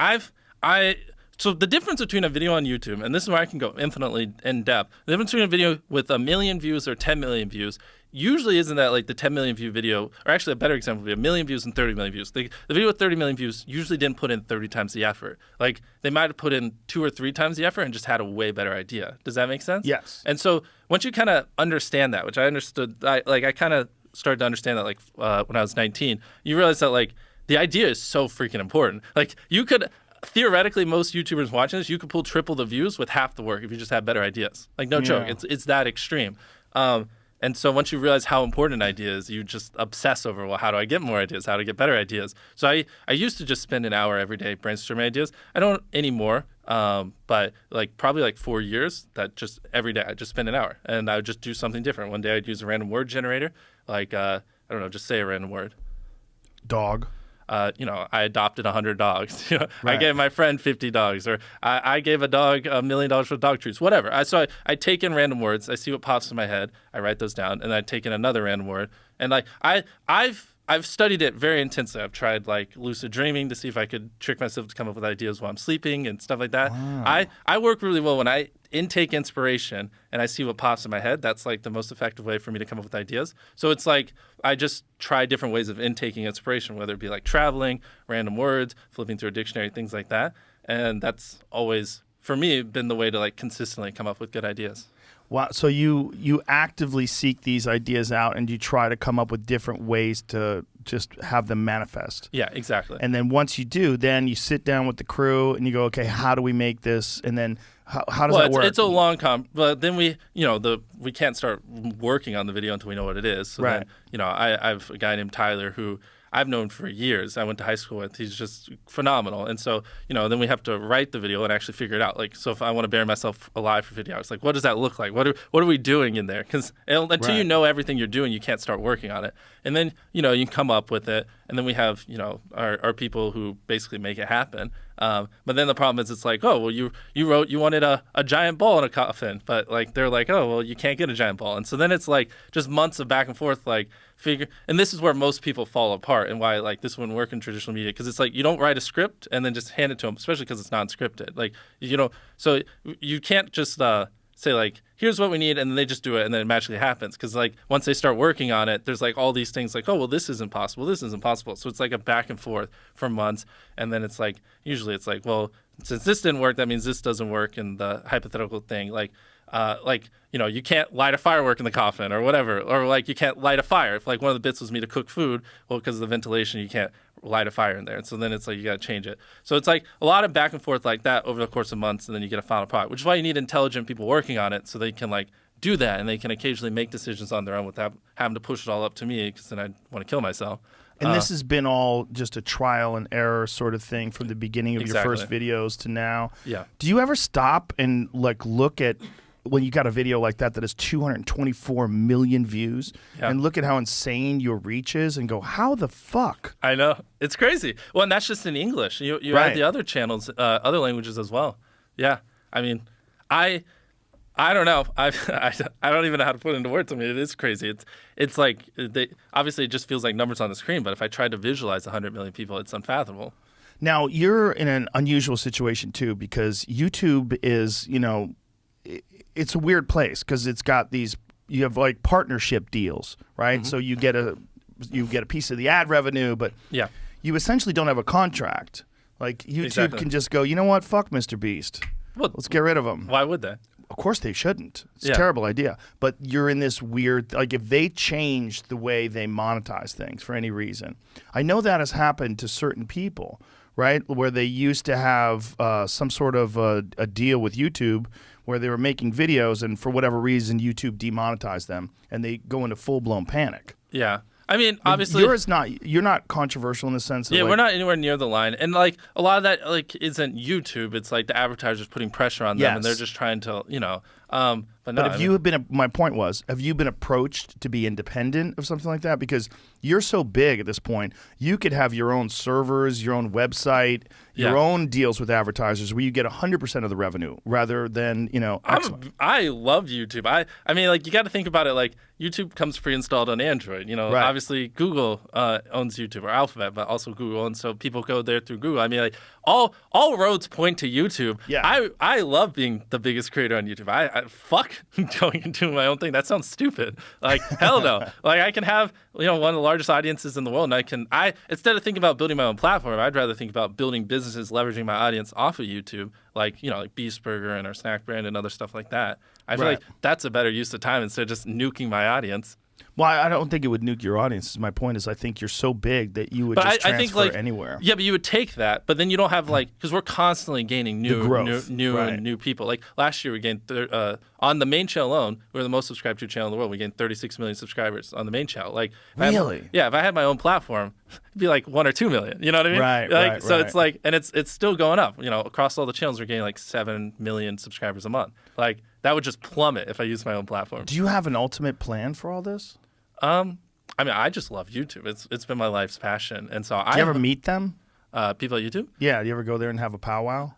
So the difference between a video on YouTube, and this is where I can go infinitely in depth, the difference between a video with 1 million views or 10 million views usually isn't that like the 10 million view video, or actually a better example would be 1 million views and 30 million views. The video with 30 million views usually didn't put in 30 times the effort. Like they might have put in 2 or 3 times the effort and just had a way better idea. Does that make sense? Yes. And so once you kind of understand that, which I understood, I kind of started to understand that like when I was 19, you realize that like the idea is so freaking important. Like you could, theoretically, most YouTubers watching this, you could pull triple the views with half the work if you just had better ideas. Like no joke, it's that extreme. And so once you realize how important an idea is, you just obsess over, well, how do I get more ideas? How to get better ideas? So I used to just spend an hour every day brainstorming ideas. I don't anymore, but like probably like 4 years that just every day I just spend an hour and I would just do something different. One day I'd use a random word generator, like, I don't know, just say a random word. Dog. I adopted 100 dogs. I Right. gave my friend 50 dogs, or I gave a dog $1 million worth of dog treats, whatever. So I take in random words. I see what pops in my head. I write those down, and I take in another random word. And like I've studied it very intensely. I've tried like lucid dreaming to see if I could trick myself to come up with ideas while I'm sleeping and stuff like that. Wow. I work really well when I intake inspiration and I see what pops in my head. That's like the most effective way for me to come up with ideas. So it's like I just try different ways of intaking inspiration, whether it be like traveling, random words, flipping through a dictionary, things like that. And that's always, for me, been the way to like consistently come up with good ideas. Wow. So you actively seek these ideas out and you try to come up with different ways to just have them manifest. Yeah, exactly. And then once you do, then you sit down with the crew and you go, okay, how do we make this? And then how does that work? It's a long but then we can't start working on the video until we know what it is. So right. then, I've a guy named Tyler who I've known for years. I went to high school with. He's just phenomenal. And so, then we have to write the video and actually figure it out. Like, so if I want to bury myself alive for 50 hours, like, what does that look like? What are we doing in there? Because until you know everything you're doing, you can't start working on it. And then, you can come up with it. And then we have, our people who basically make it happen. But then the problem is it's like, oh, well, you wrote you wanted a giant ball in a coffin. But, like, they're like, oh, well, you can't get a giant ball. And so then it's, like, just months of back and forth, like, and this is where most people fall apart and why like this wouldn't work in traditional media, because it's like you don't write a script and then just hand it to them, especially because it's non-scripted. Like so you can't just say like, here's what we need, and then they just do it and then it magically happens, because like once they start working on it, there's like all these things like, oh well, this isn't possible, so it's like a back and forth for months. And then it's like usually it's like, well, since this didn't work, that means this doesn't work, and the hypothetical thing like you can't light a firework in the coffin or whatever, or like you can't light a fire. If like one of the bits was me to cook food, well, because of the ventilation, you can't light a fire in there. And so then it's like you got to change it. So it's like a lot of back and forth like that over the course of months, and then you get a final product, which is why you need intelligent people working on it so they can like do that, and they can occasionally make decisions on their own without having to push it all up to me, because then I'd want to kill myself. And this has been all just a trial and error sort of thing from the beginning of your first videos to now. Yeah. Do you ever stop and like look at when you got a video like that has 224 million views and look at how insane your reach is and go, how the fuck? I know. It's crazy. Well, and that's just in English. You add the other channels, other languages as well. Yeah. I mean, I don't know. I don't even know how to put it into words. I mean, it is crazy. It's like, obviously it just feels like numbers on the screen, but if I tried to visualize 100 million people, it's unfathomable. Now, you're in an unusual situation too, because YouTube is, it's a weird place because it's got you have like partnership deals, right? Mm-hmm. So you get a piece of the ad revenue, but you essentially don't have a contract. Like YouTube can just go, you know what, fuck MrBeast. Well, let's get rid of him. Why would they? Of course they shouldn't. It's a terrible idea. But you're in this weird, like if they change the way they monetize things for any reason. I know that has happened to certain people, right? Where they used to have some sort of a deal with YouTube where they were making videos, and for whatever reason, YouTube demonetized them, and they go into full-blown panic. Yeah. I mean, obviously, you're not controversial in the sense that we're not anywhere near the line, and like a lot of that like isn't YouTube. It's like the advertisers putting pressure on them, and they're just trying to my point was, have you been approached to be independent of something like that? Because you're so big at this point, you could have your own servers, your own website, your own deals with advertisers where you get 100% of the revenue rather than I love YouTube. I mean, like you got to think about it. Like YouTube comes pre-installed on Android. Obviously Google owns YouTube, or Alphabet, but also Google, and so people go there through Google. I mean, like all roads point to YouTube. Yeah. I love being the biggest creator on YouTube. I fuck going and doing my own thing. That sounds stupid. Like hell no. Like I can have one of the largest audiences in the world, and I instead of thinking about building my own platform, I'd rather think about building businesses, leveraging my audience off of YouTube, like Beast Burger and our snack brand and other stuff like that. I feel like that's a better use of time instead of just nuking my audience. Well, I don't think it would nuke your audience. My point is, I think you're so big that you would just transfer anywhere. Yeah, but you would take that, but then you don't have because we're constantly gaining new people. Like last year, we gained on the main channel alone, we're the most subscribed to channel in the world. We gained 36 million subscribers on the main channel. Like really? If I had my own platform, it'd be like 1 or 2 million. You know what I mean? Right. So it's like, and it's still going up. Across all the channels, we're getting like 7 million subscribers a month. Like that would just plummet if I used my own platform. Do you have an ultimate plan for all this? I mean, I just love YouTube. It's been my life's passion, and so Do you ever meet them? People at YouTube? Yeah. Do you ever go there and have a powwow?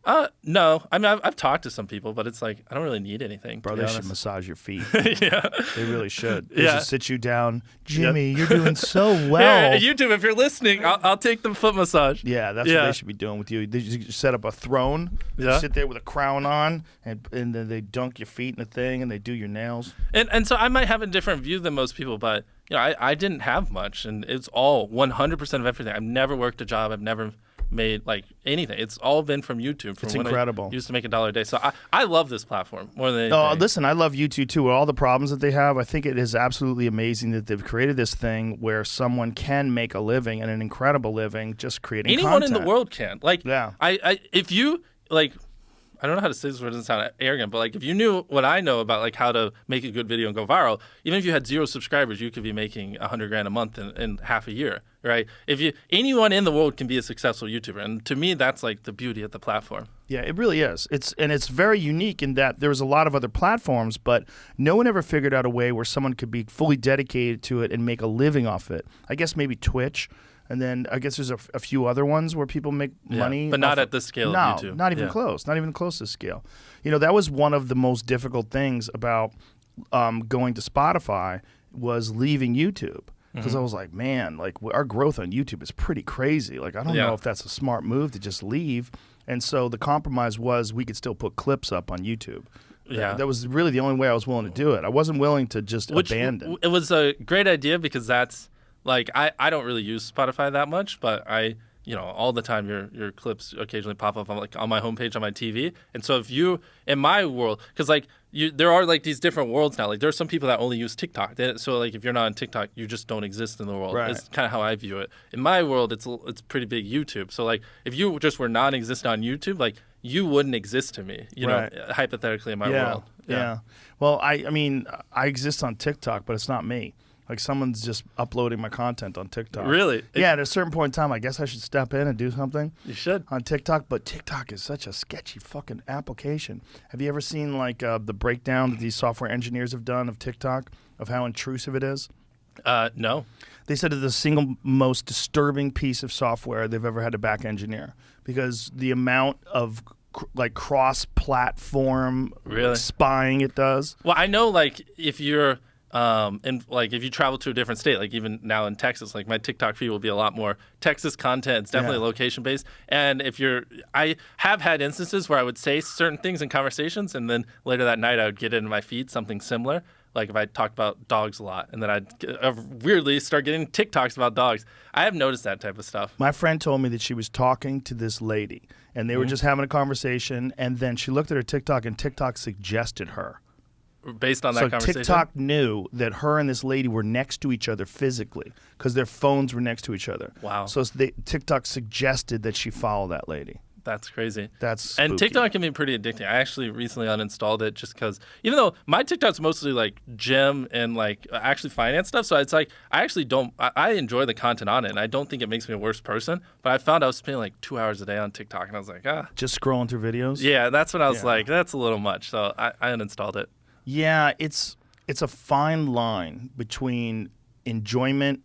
No. I mean, I've talked to some people, but it's like I don't really need anything. Bro, they should massage your feet. Yeah, they really should. They should sit you down. Jimmy, you're doing so well. Yeah, YouTube, if you're listening, I'll take the foot massage. Yeah, that's what they should be doing with you. They just set up a throne. You sit there with a crown on, and then they dunk your feet in the thing, and they do your nails. And so I might have a different view than most people, but I didn't have much, and it's all 100% of everything. I've never worked a job. I've never made like anything. It's all been from YouTube. From it's when incredible. I used to make $1 a day. So I love this platform more than anything. Oh, listen, I love YouTube too. With all the problems that they have, I think it is absolutely amazing that they've created this thing where someone can make a living, and an incredible living, just creating Anyone content. in the world can. Like, yeah. If you like. I don't know how to say this word, it doesn't sound arrogant, but like if you knew what I know about like how to make a good video and go viral, even if you had 0 subscribers, you could be making $100,000 a month in half a year, right? Anyone in the world can be a successful YouTuber, and to me, that's like the beauty of the platform. Yeah, it really is. It's very unique in that there's a lot of other platforms, but no one ever figured out a way where someone could be fully dedicated to it and make a living off it. I guess maybe Twitch. And then I guess there's a few other ones where people make money. But not at the scale of YouTube. Not even close. Not even close to scale. That was one of the most difficult things about going to Spotify was leaving YouTube. Because I was like, man, like our growth on YouTube is pretty crazy. Like I don't know if that's a smart move to just leave. And so the compromise was we could still put clips up on YouTube. Yeah, that was really the only way I was willing to do it. I wasn't willing to just abandon. It was a great idea because that's like I don't really use Spotify that much, but all the time your clips occasionally pop up on my homepage on my TV. And so if you in my world, because there are like these different worlds now. Like there are some people that only use TikTok. So like if you're not on TikTok, you just don't exist in the world. Right. It's kind of how I view it. In my world, it's pretty big YouTube. So like if you just were non-existent on YouTube, like you wouldn't exist to me. Hypothetically in my world. Yeah. Well, I mean I exist on TikTok, but it's not me. Like someone's just uploading my content on TikTok. Really? Yeah, at a certain point in time, I guess I should step in and do something. You should. On TikTok, but TikTok is such a sketchy fucking application. Have you ever seen like the breakdown that these software engineers have done of TikTok, of how intrusive it is? No. They said it's the single most disturbing piece of software they've ever had to back engineer because the amount of cross-platform spying it does. Well, I know like if you're and like if you travel to a different state, like even now in Texas, like my TikTok feed will be a lot more Texas content. It's definitely location based. And I have had instances where I would say certain things in conversations, and then later that night I would get into my feed something similar. Like if I talked about dogs a lot, and then I'd weirdly start getting TikToks about dogs. I have noticed that type of stuff. My friend told me that she was talking to this lady, and they were just having a conversation, and then she looked at her TikTok, and TikTok suggested her. Based on that conversation? So TikTok knew that her and this lady were next to each other physically because their phones were next to each other. Wow. So TikTok suggested that she follow that lady. That's crazy. That's spooky. And TikTok can be pretty addicting. I actually recently uninstalled it just because, even though my TikTok's mostly like gym and like actually finance stuff, so it's like I actually don't. I enjoy the content on it, and I don't think it makes me a worse person. But I found I was spending like 2 hours a day on TikTok, and I was like, just scrolling through videos. Yeah, that's when I was like, that's a little much. So I uninstalled it. Yeah, it's a fine line between enjoyment,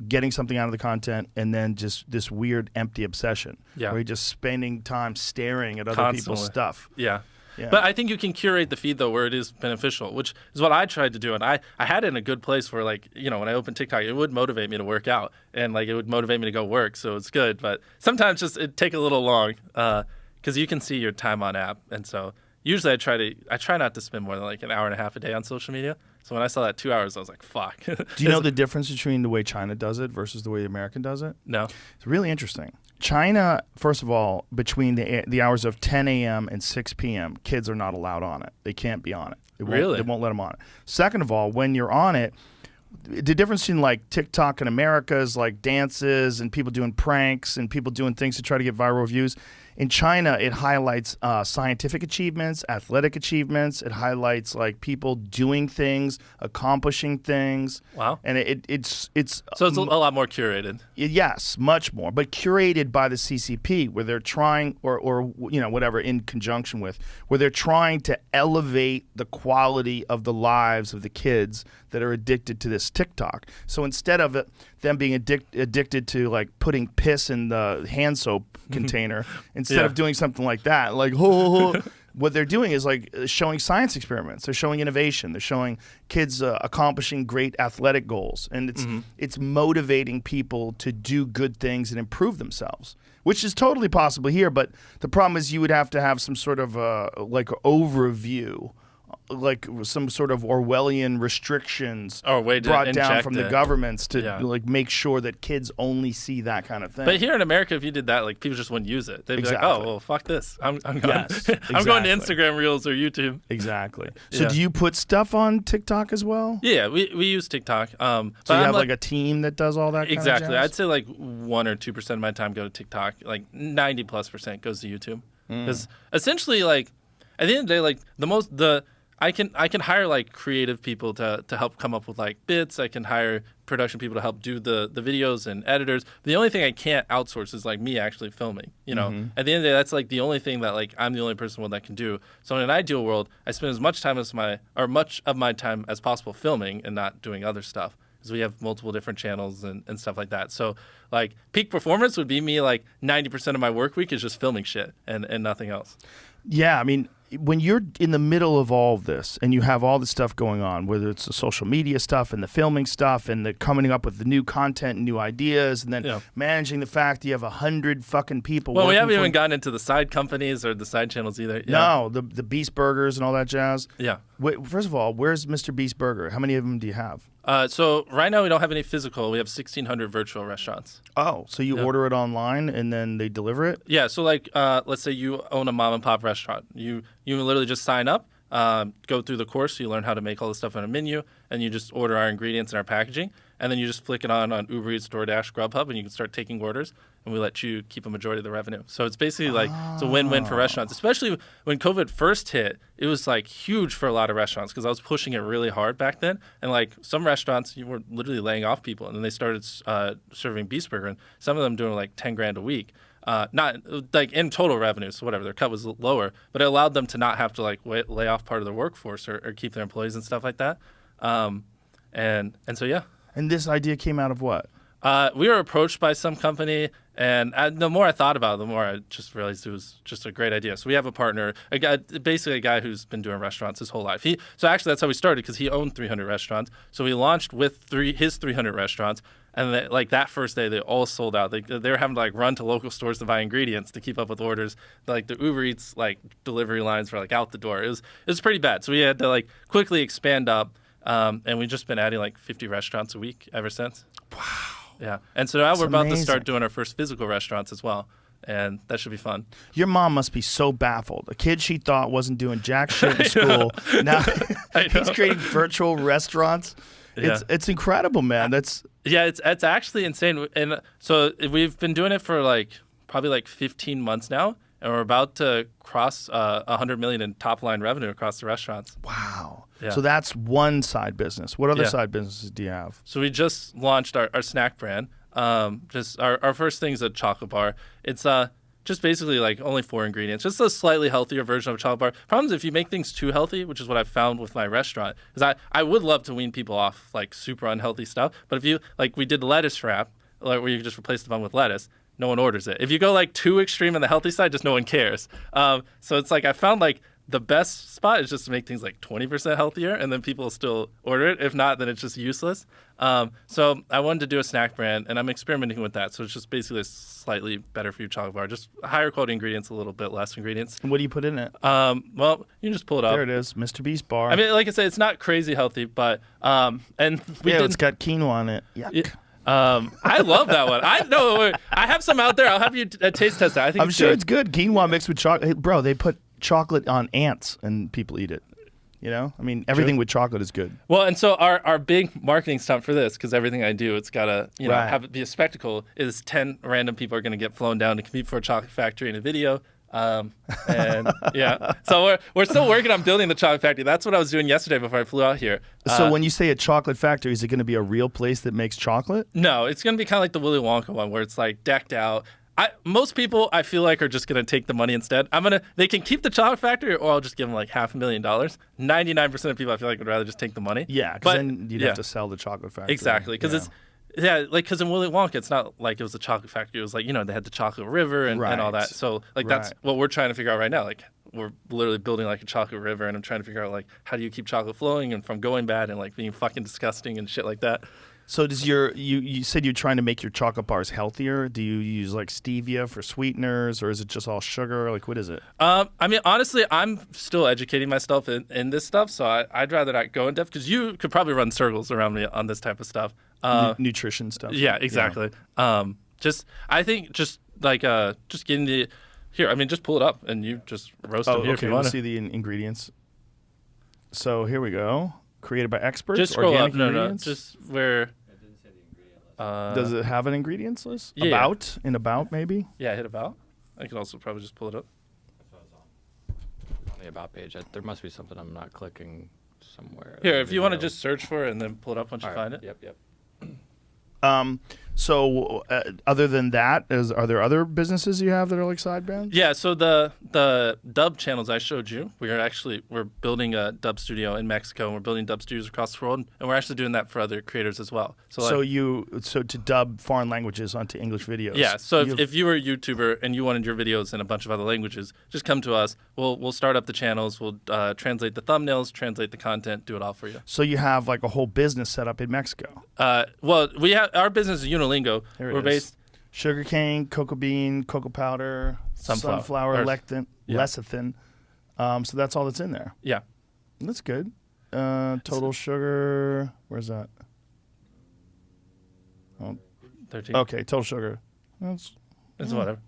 getting something out of the content, and then just this weird empty obsession. Yeah. Where you're just spending time staring at other people's stuff. Yeah. Yeah. But I think you can curate the feed though where it is beneficial, which is what I tried to do. And I had it in a good place where like, you know, when I opened TikTok, it would motivate me to work out and like it would motivate me to go work. So it's good. But sometimes just it take a little long because you can see your time on app. And so usually I try not to spend more than like an hour and a half a day on social media. So when I saw that 2 hours, I was like, fuck. Do you know the difference between the way China does it versus the way the American does it? No. It's really interesting. China, first of all, between the hours of 10 a.m. and 6 p.m., kids are not allowed on it. They can't be on it. Really? They won't let them on it. Second of all, when you're on it, the difference between like TikTok in America is like dances and people doing pranks and people doing things to try to get viral views. In China, it highlights scientific achievements, athletic achievements. It highlights like people doing things, accomplishing things. Wow. And it's So it's a lot more curated. yes, much more, but curated by the CCP, where they're trying, or you know, whatever, in conjunction with, where they're trying to elevate the quality of the lives of the kids that are addicted to this TikTok. So instead of them being addicted to like putting piss in the hand soap container, instead of doing something like that, like what they're doing is like showing science experiments. They're showing innovation. They're showing kids accomplishing great athletic goals, and it's motivating people to do good things and improve themselves, which is totally possible here. But the problem is you would have to have some sort of like overview, like some sort of Orwellian restrictions brought down from the governments to like make sure that kids only see that kind of thing. But here in America, if you did that, like people just wouldn't use it. They'd be like, "Oh, well, fuck this. I'm going. Yes, I'm going to Instagram Reels or YouTube." Exactly. So do you put stuff on TikTok as well? Yeah, we use TikTok. So you have like a team that does all that. Exactly. Kind of I'd say like 1 or 2% of my time go to TikTok. Like 90+% goes to YouTube. Because essentially, like at the end of the day, like I can hire like creative people to help come up with like bits. I can hire production people to help do the videos and editors. The only thing I can't outsource is like me actually filming. You know, at the end of the day, that's like the only thing that like I'm the only person that can do. So in an ideal world, I spend as much time much of my time as possible filming and not doing other stuff. Because we have multiple different channels and stuff like that. So like peak performance would be me like 90% of my work week is just filming shit and nothing else. Yeah, I mean, when you're in the middle of all of this and you have all this stuff going on, whether it's the social media stuff and the filming stuff and the coming up with the new content and new ideas, and then managing the fact that you have 100 fucking people. Well, we haven't even gotten into the side companies or the side channels either. No, the Beast Burgers and all that jazz. Yeah. Wait, first of all, where's MrBeast Burger? How many of them do you have? So right now we don't have any physical. We have 1,600 virtual restaurants. Oh, so you order it online and then they deliver it? Yeah. So like, let's say you own a mom and pop restaurant. You literally just sign up, go through the course. You learn how to make all the stuff on a menu, and you just order our ingredients and our packaging, and then you just flick it on Uber Eats, DoorDash, Grubhub, and you can start taking orders. And we let you keep a majority of the revenue. So it's basically like it's a win-win for restaurants, especially when COVID first hit. It was like huge for a lot of restaurants because I was pushing it really hard back then. And like some restaurants, you were literally laying off people, and then they started serving Beast Burger, and some of them doing like $10,000 a week. Not like in total revenue, so whatever, their cut was lower, but it allowed them to not have to like lay off part of their workforce or keep their employees and stuff like that. And so yeah. And this idea came out of what? We were approached by some company, and the more I thought about it, the more I just realized it was just a great idea. So we have a partner, basically a guy who's been doing restaurants his whole life. So actually that's how we started, because he owned 300 restaurants. So we launched with his 300 restaurants, and like that first day, they all sold out. They were having to like run to local stores to buy ingredients to keep up with orders. Like the Uber Eats like delivery lines were like out the door. It was pretty bad. So we had to like quickly expand up, and we've just been adding like 50 restaurants a week ever since. Wow. Yeah, and so now we're about amazing. to start doing our first physical restaurants as well, and that should be fun. Your mom must be so baffled. A kid she thought wasn't doing jack shit in school. Now he's creating virtual restaurants. Yeah. It's incredible, man. It's actually insane. And so we've been doing it for like probably like 15 months now, and we're about to cross 100 million in top line revenue across the restaurants. Wow. Yeah. So that's one side business. What other side businesses do you have? So we just launched our snack brand. Just our first thing is a chocolate bar. It's just basically like only 4 ingredients, just a slightly healthier version of a chocolate bar. Problem is if you make things too healthy, which is what I've found with my restaurant, is I would love to wean people off like super unhealthy stuff. But if you, like we did the lettuce wrap, like where you just replace the bun with lettuce, no one orders it. If you go like too extreme on the healthy side, just no one cares. So it's like I found like the best spot is just to make things like 20% healthier, and then people still order it. If not, then it's just useless. So I wanted to do a snack brand, and I'm experimenting with that. So it's just basically a slightly better for you chocolate bar, just higher quality ingredients, a little bit less ingredients. And what do you put in it? Well, you can just pull it up. There it is, MrBeast Bar. I mean, like I said, it's not crazy healthy, but it's got quinoa in it. Yuck. I love that one. I have some out there. I'll have you taste test it. I think I'm sure it's good. Quinoa mixed with chocolate. Hey, bro, they put chocolate on ants and people eat it. You know? I mean, everything with chocolate is good. Well, and so our big marketing stunt for this, because everything I do, it's got to Right. have it be a spectacle, is 10 random people are going to get flown down to compete for a chocolate factory in a video. And yeah, so we're still working on building the chocolate factory. That's what I was doing yesterday before I flew out here. So when you say a chocolate factory, is it going to be a real place that makes chocolate? No, it's going to be kind of like the Willy Wonka one, where it's like decked out. Most people, I feel like, are just going to take the money instead. They can keep the chocolate factory, or I'll just give them like $500,000. 99% of people, I feel like, would rather just take the money. Yeah, because then you'd have to sell the chocolate factory. Exactly, because because in Willy Wonka, it's not like it was a chocolate factory. It was like, they had the chocolate river and all that. So like that's what we're trying to figure out right now. Like we're literally building like a chocolate river, and I'm trying to figure out like how do you keep chocolate flowing and from going bad and like being fucking disgusting and shit like that. So does you said you're trying to make your chocolate bars healthier? Do you use like stevia for sweeteners, or is it just all sugar? Like what is it? I mean, honestly, I'm still educating myself in this stuff, so I'd rather not go in depth because you could probably run circles around me on this type of stuff. Nutrition stuff. Yeah, exactly. I think just getting the here. I mean, just pull it up and you just roast it here if you want Let's to. see the ingredients. So here we go. Created by experts. Just scroll organic up. No, ingredients? just where. Does it have an ingredients list? Yeah. About maybe? Yeah, hit about. I can also probably just pull it up. On the about page, there must be something I'm not clicking somewhere. Here, if you want to just search for it and then pull it up once you All right. find it. Yep. So other than that, are there other businesses you have that are like side brands? Yeah, so the dub channels I showed you, we're building a dub studio in Mexico, and we're building dub studios across the world, and we're actually doing that for other creators as well. So to dub foreign languages onto English videos. yeah, so if you were a YouTuber and you wanted your videos in a bunch of other languages, just come to us. We'll start up the channels, we'll translate the thumbnails, translate the content, do it all for you. So you have like a whole business set up in Mexico. Well, we have our business is Unilingo. Here it We're is. based. Sugarcane, cocoa bean, cocoa powder, sunflower Or- lecithin, yeah. lecithin. So that's all that's in there. Yeah. That's good. Total sugar. Where's that? 13. Okay, total sugar. That's It's whatever.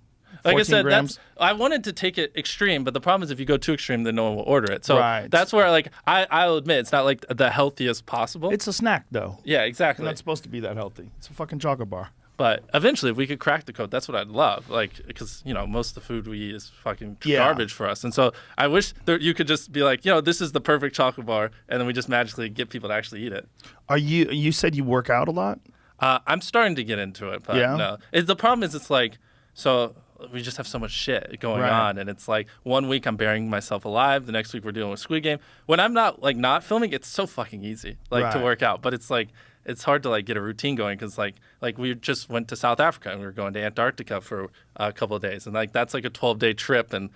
Like I 14 said, grams. I wanted to take it extreme, but the problem is if you go too extreme, then no one will order it. So Right. that's where I'll admit it's not like the healthiest possible. It's a snack though. yeah, exactly. It's not supposed to be that healthy. It's a fucking chocolate bar. But eventually, if we could crack the code, that's what I'd love. Like, because most of the food we eat is fucking Yeah. garbage for us, and so I wish you could just be like, this is the perfect chocolate bar, and then we just magically get people to actually eat it. You said you work out a lot? I'm starting to get into it, but Yeah? no. The problem is it's like, so we just have so much shit going Right. on, and it's like 1 week I'm burying myself alive, the next week we're dealing with Squid Game. When I'm not filming, it's so fucking easy to Right. work out, but it's like it's hard to get a routine going because like we just went to South Africa and we were going to Antarctica for a couple of days, and that's like a 12-day trip, and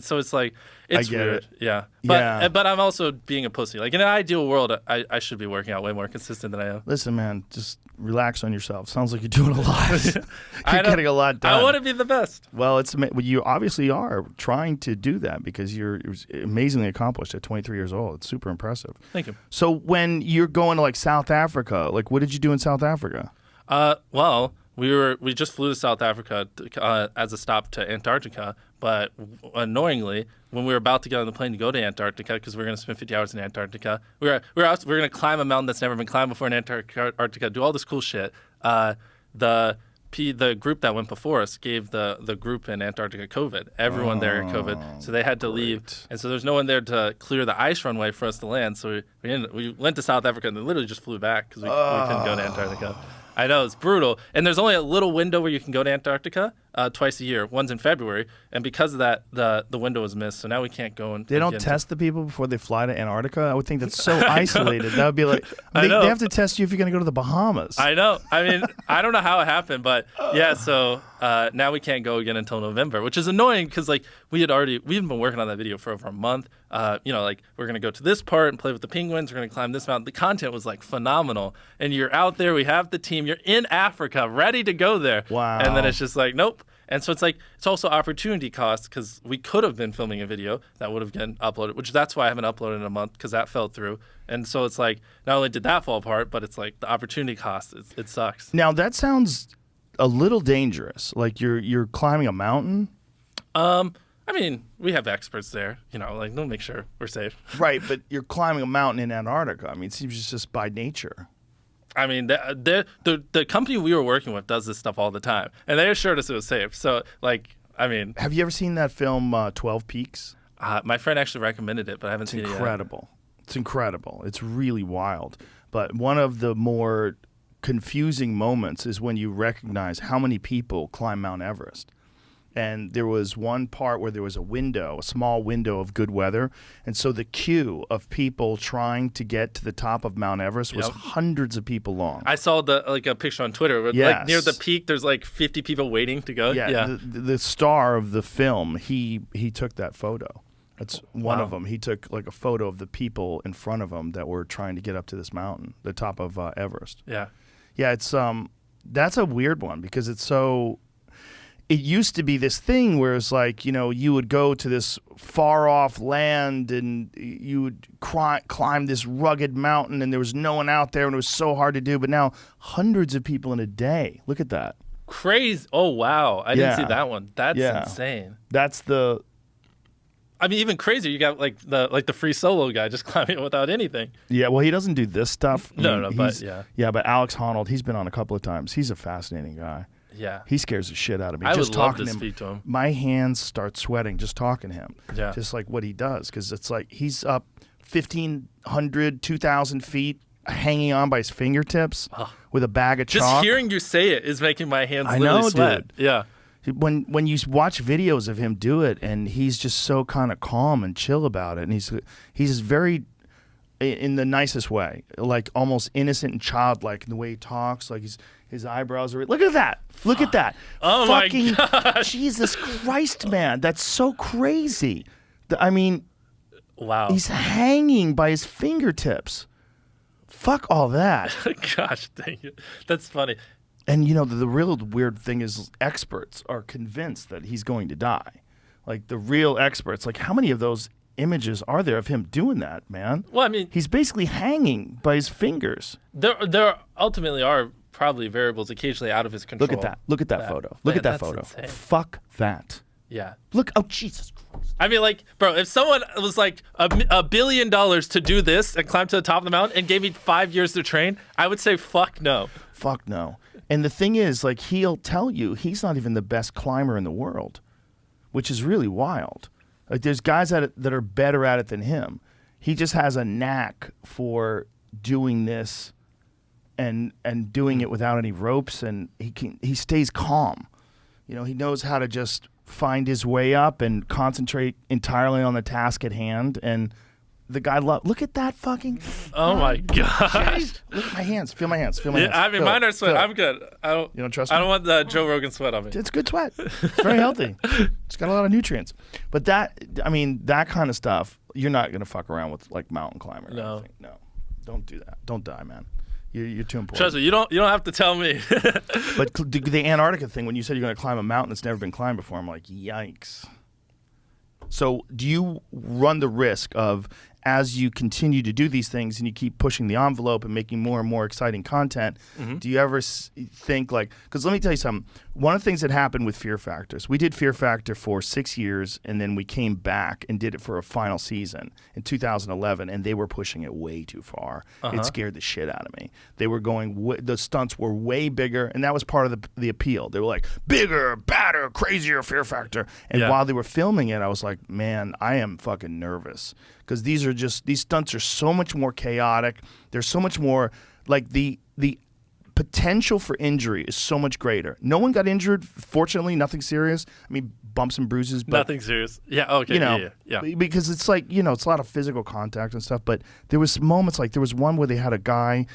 so it's like it's get weird. it. Yeah. Yeah. But I'm also being a pussy. Like in an ideal world, I should be working out way more consistent than I am. Listen, man, just relax on yourself. Sounds like you're doing a lot. You're I know. getting a lot done. I want to be the best. Well, you obviously are trying to do that because you're amazingly accomplished at 23 years old. It's super impressive. Thank you. So when you're going to like South Africa, like what did you do in South Africa? Well, we just flew to South Africa as a stop to Antarctica, but annoyingly, when we were about to get on the plane to go to Antarctica, because we were going to spend 50 hours in Antarctica, we were going to climb a mountain that's never been climbed before in Antarctica, do all this cool shit. The group that went before us gave the group in Antarctica COVID. Everyone there had COVID, so they had to leave, and so there's no one there to clear the ice runway for us to land. So we went to South Africa and then literally just flew back because we couldn't go to Antarctica. I know, it's brutal. And there's only a little window where you can go to Antarctica twice a year. One's in February, and because of that, the window was missed. So now we can't go and They don't get into- test the people before they fly to Antarctica? I would think that's so isolated. That would be like, I they know. have to test you if you're going to go to the Bahamas. I know. I mean, I don't know how it happened, but yeah. So now we can't go again until November, which is annoying because like we've been working on that video for over a month. Like we're gonna go to this part and play with the penguins. We're gonna climb this mountain. The content was like phenomenal, and you're out there. We have the team. You're in Africa, ready to go there. Wow. And then it's just like nope. And so it's also opportunity cost because we could have been filming a video that would have gotten uploaded, which that's why I haven't uploaded in a month because that fell through. And so it's like not only did that fall apart, but it's like the opportunity cost. It sucks. Now, that sounds a little dangerous. Like you're climbing a mountain. I mean, we have experts there, like they'll make sure we're safe. Right, but you're climbing a mountain in Antarctica. I mean, it seems just by nature. I mean, the company we were working with does this stuff all the time, and they assured us it was safe. So, Have you ever seen that film 12 Peaks? My friend actually recommended it, but I haven't seen it yet. Incredible. It's incredible. It's really wild. But one of the more confusing moments is when you recognize how many people climb Mount Everest. And there was one part where there was a small window of good weather. And so the queue of people trying to get to the top of Mount Everest was hundreds of people long. I saw a picture on Twitter where Yes. near the peak, there's 50 people waiting to go. Yeah. The star of the film, he took that photo. That's one of them. He took a photo of the people in front of him that were trying to get up to this mountain, the top of Everest. Yeah. Yeah, it's that's a weird one because it's so. It used to be this thing where it's like, you would go to this far off land and you would climb this rugged mountain and there was no one out there and it was so hard to do. But now hundreds of people in a day. Look at that. Crazy. Oh, wow. I didn't see Yeah. that one. That's Yeah. insane. That's the. I mean, even crazier, you got the free solo guy just climbing without anything. Yeah, well, he doesn't do this stuff. But yeah. Yeah, but Alex Honnold, he's been on a couple of times. He's a fascinating guy. Yeah. He scares the shit out of me. I Just would love talking to him, speak to him. My hands start sweating just talking to him. Yeah. Just like what he does. Because it's like he's up 1,500, 2,000 feet hanging on by his fingertips with a bag of Just chalk. hearing you say it is making my hands I literally know, sweat. dude. Yeah. When you watch videos of him do it, and he's just so kind of calm and chill about it, and he's very, in the nicest way, like almost innocent and childlike in the way he talks, like his eyebrows are. Look at that! Look at that! Oh Fucking my God! Jesus Christ, man! That's so crazy. I mean, Wow. he's hanging by his fingertips. Fuck all that. Gosh dang it. That's funny. And the real weird thing is experts are convinced that he's going to die. Like the real experts, like how many of those images are there of him doing that, man? Well, I mean, He's basically hanging by his fingers. there ultimately are probably variables occasionally out of his control. Look at that. Look at that photo. Look at that that's photo. insane. Fuck that. Yeah. Look. Oh, Jesus Christ. I mean, bro, if someone was like $1 billion to do this and climb to the top of the mountain and gave me 5 years to train, I would say fuck no. Fuck no. And the thing is, he'll tell you he's not even the best climber in the world, which is really wild. Like, there's guys at it that are better at it than him. He just has a knack for doing this and doing it without any ropes, and he stays calm. He knows how to just find his way up and concentrate entirely on the task at hand. And the guy look at that fucking. Oh my gosh. Look at my hands. Feel my hands. Feel my hands. I mean, Feel mine it. are sweat. Feel it. I'm good. You don't trust me? I don't want the Joe Rogan sweat on me. It's good sweat. It's very healthy. It's got a lot of nutrients. But that kind of stuff, you're not going to fuck around with mountain climber. Or No. anything. No. Don't do that. Don't die, man. You're too important. Trust me, you don't have to tell me. But the Antarctica thing, when you said you're going to climb a mountain that's never been climbed before, I'm like, yikes. So do you run the risk of, as you continue to do these things and you keep pushing the envelope and making more and more exciting content, do you ever think because let me tell you something. One of the things that happened with Fear Factors, we did Fear Factor for 6 years and then we came back and did it for a final season in 2011, and they were pushing it way too far. It scared the shit out of me. They were going, the stunts were way bigger, and that was part of the appeal. They were like, bigger, badder, crazier Fear Factor. And while they were filming it, I was like, man, I am fucking nervous. Because these stunts are so much more chaotic. They're so much more like the potential for injury is so much greater. No one got injured, fortunately, nothing serious. I mean, bumps and bruises, but Nothing serious. Yeah. Okay. you know, Yeah. because it's like, it's a lot of physical contact and stuff. But there was moments like there was one where they had a guy,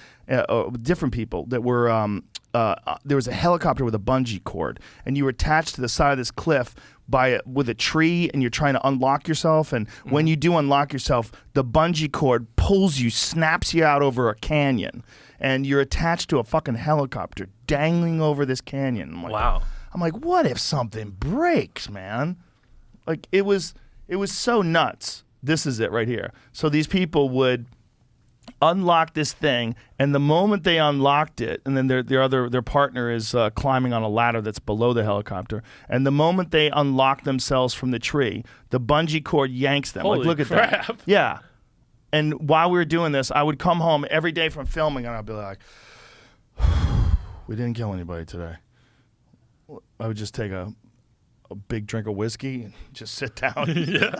different people that were. There was a helicopter with a bungee cord, and you were attached to the side of this cliff with a tree, and you're trying to unlock yourself. And when you do unlock yourself, the bungee cord pulls you, snaps you out over a canyon, and you're attached to a fucking helicopter dangling over this canyon. Wow. I'm like, what if something breaks, man? Like it was so nuts. This is it right here. So these people would unlock this thing, and the moment they unlocked it, and then their partner is climbing on a ladder that's below the helicopter, and the moment they unlock themselves from the tree, the bungee cord yanks them. Holy like, look crap. at that. Yeah. And while we were doing this, I would come home every day from filming, and I'd be like, we didn't kill anybody today. I would just take a big drink of whiskey and just sit down. Yeah.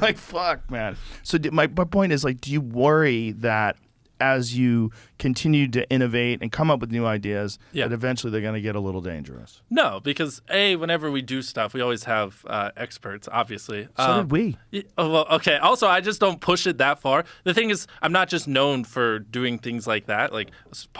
Like, fuck, man. So my point is, like, do you worry that as you continue to innovate and come up with new ideas, that eventually they're going to get a little dangerous? No, because whenever we do stuff, we always have experts, obviously. So did we. Well, okay. Also, I just don't push it that far. The thing is, I'm not just known for doing things like that. Like,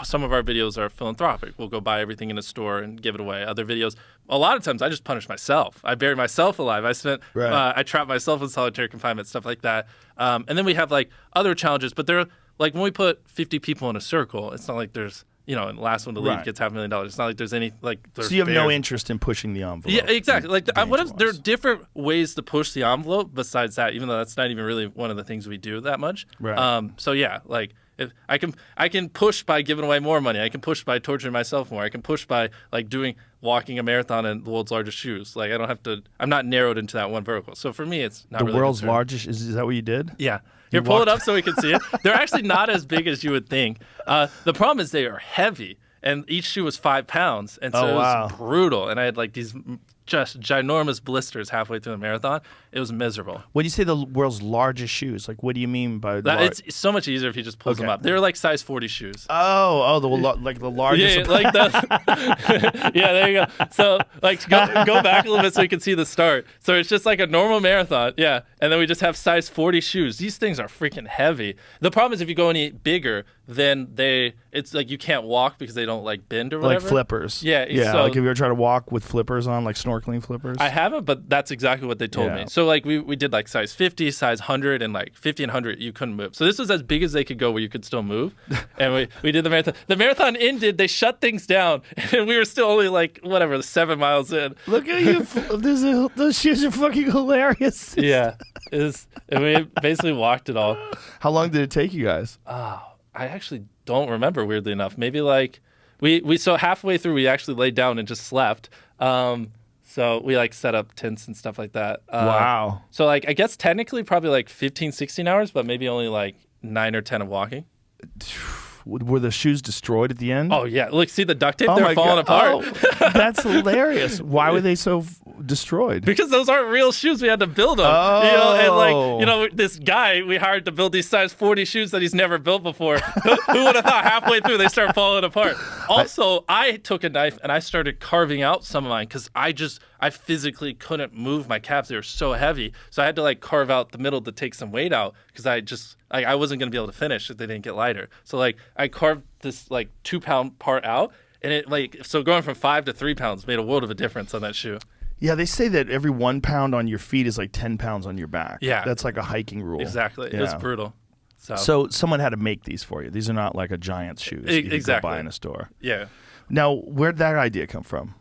some of our videos are philanthropic. We'll go buy everything in a store and give it away. Other videos, a lot of times, I just punish myself. I bury myself alive. I trap myself in solitary confinement, stuff like that. And then we have, like, other challenges, but they're like when we put 50 people in a circle, it's not like there's, and the last one to leave gets $500,000. It's not like there's any, like, so you have no interest in pushing the envelope. Yeah, exactly. Like, there are different ways to push the envelope besides that, even though that's not even really one of the things we do that much. Right. So yeah, like, if I can push by giving away more money. I can push by torturing myself more. I can push by, like, walking a marathon in the world's largest shoes. Like, I'm not narrowed into that one vertical. So for me, it's not the really world's concerned. largest. Is that what you did? Yeah. Here, pull it up so we can see it. They're actually not as big as you would think. The problem is they are heavy, and each shoe was 5 pounds, and so it was brutal. And I had, like, these just ginormous blisters halfway through the marathon. It was miserable. When you say the world's largest shoes, like, what do you mean by that? It's so much easier if you just pull them up. They're like size 40 shoes. Like the largest. Yeah, like the. Yeah, there you go. So, like, go back a little bit so you can see the start. So it's just like a normal marathon, yeah. And then we just have size 40 shoes. These things are freaking heavy. The problem is if you go any bigger, then it's like you can't walk because they don't, like, bend or whatever. Like flippers. Yeah. Yeah. So, like, have you ever tried to walk with flippers on, like snorkeling flippers? I haven't, but that's exactly what they told me. So, like, we did, like, size 50, size 100, and, like, 50 and 100, you couldn't move. So this was as big as they could go where you could still move. And we did the marathon. The marathon ended, they shut things down, and we were still only, like, 7 miles in. Look at you. Those shoes are fucking hilarious. Yeah. And we basically walked it all. How long did it take you guys? I actually don't remember, weirdly enough. Maybe, like, so halfway through, we actually laid down and just slept. So we, like, set up tents and stuff like that. Wow. So, like, I guess technically probably like 15, 16 hours, but maybe only like 9 or 10 of walking. Were the shoes destroyed at the end? Oh, yeah. Look, see the duct tape? They're falling apart. Oh, that's hilarious. Why were they so destroyed? Because those aren't real shoes. We had to build them. Oh. And, like, this guy we hired to build these size 40 shoes that he's never built before. Who would have thought halfway through they start falling apart? Also, I took a knife and I started carving out some of mine because I physically couldn't move my calves. They were so heavy. So I had to, like, carve out the middle to take some weight out because I wasn't going to be able to finish if they didn't get lighter. So, like, I carved this, like, 2-pound part out, and it, like, so going from 5 to 3 pounds made a world of a difference on that shoe. Yeah, they say that every 1 pound on your feet is like 10 pounds on your back. Yeah. That's like a hiking rule. Exactly. Yeah. It was brutal. So someone had to make these for you. These are not like a Giant's shoes you can go buy in a store. Yeah. Now, where'd that idea come from?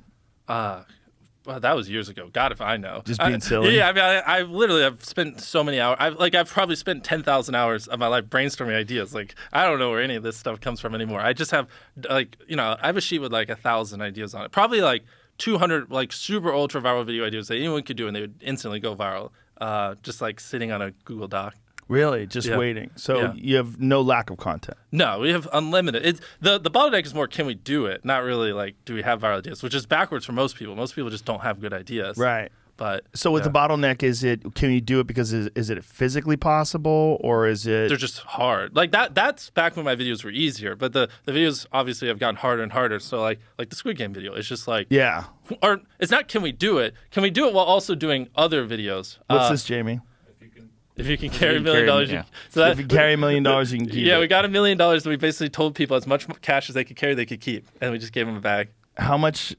Well, that was years ago. God, if I know. Just being silly? Yeah, I mean, I literally have spent so many hours. I've probably spent 10,000 hours of my life brainstorming ideas. Like, I don't know where any of this stuff comes from anymore. I just have, like, I have a sheet with, like, 1,000 ideas on it. Probably, like, 200, like, super ultra viral video ideas that anyone could do, and they would instantly go viral. Just, like, sitting on a Google Doc. Really? Just waiting. So you have no lack of content. No, we have unlimited. The bottleneck is more, can we do it? Not really, like, do we have viral ideas, which is backwards for most people. Most people just don't have good ideas. Right. But So with the bottleneck, can you do it because is it physically possible, or is it? they're just hard. Like that's back when my videos were easier, but the videos obviously have gotten harder and harder. So like the Squid Game video, it's just like Yeah. or it's not can we do it? Can we do it while also doing other videos? What's this, Jamie? If you can carry $1 million, yeah. so If you carry $1 million, you can keep yeah, it. we got $1 million. And we basically told people as much cash as they could carry, they could keep, and we just gave them a bag. How much,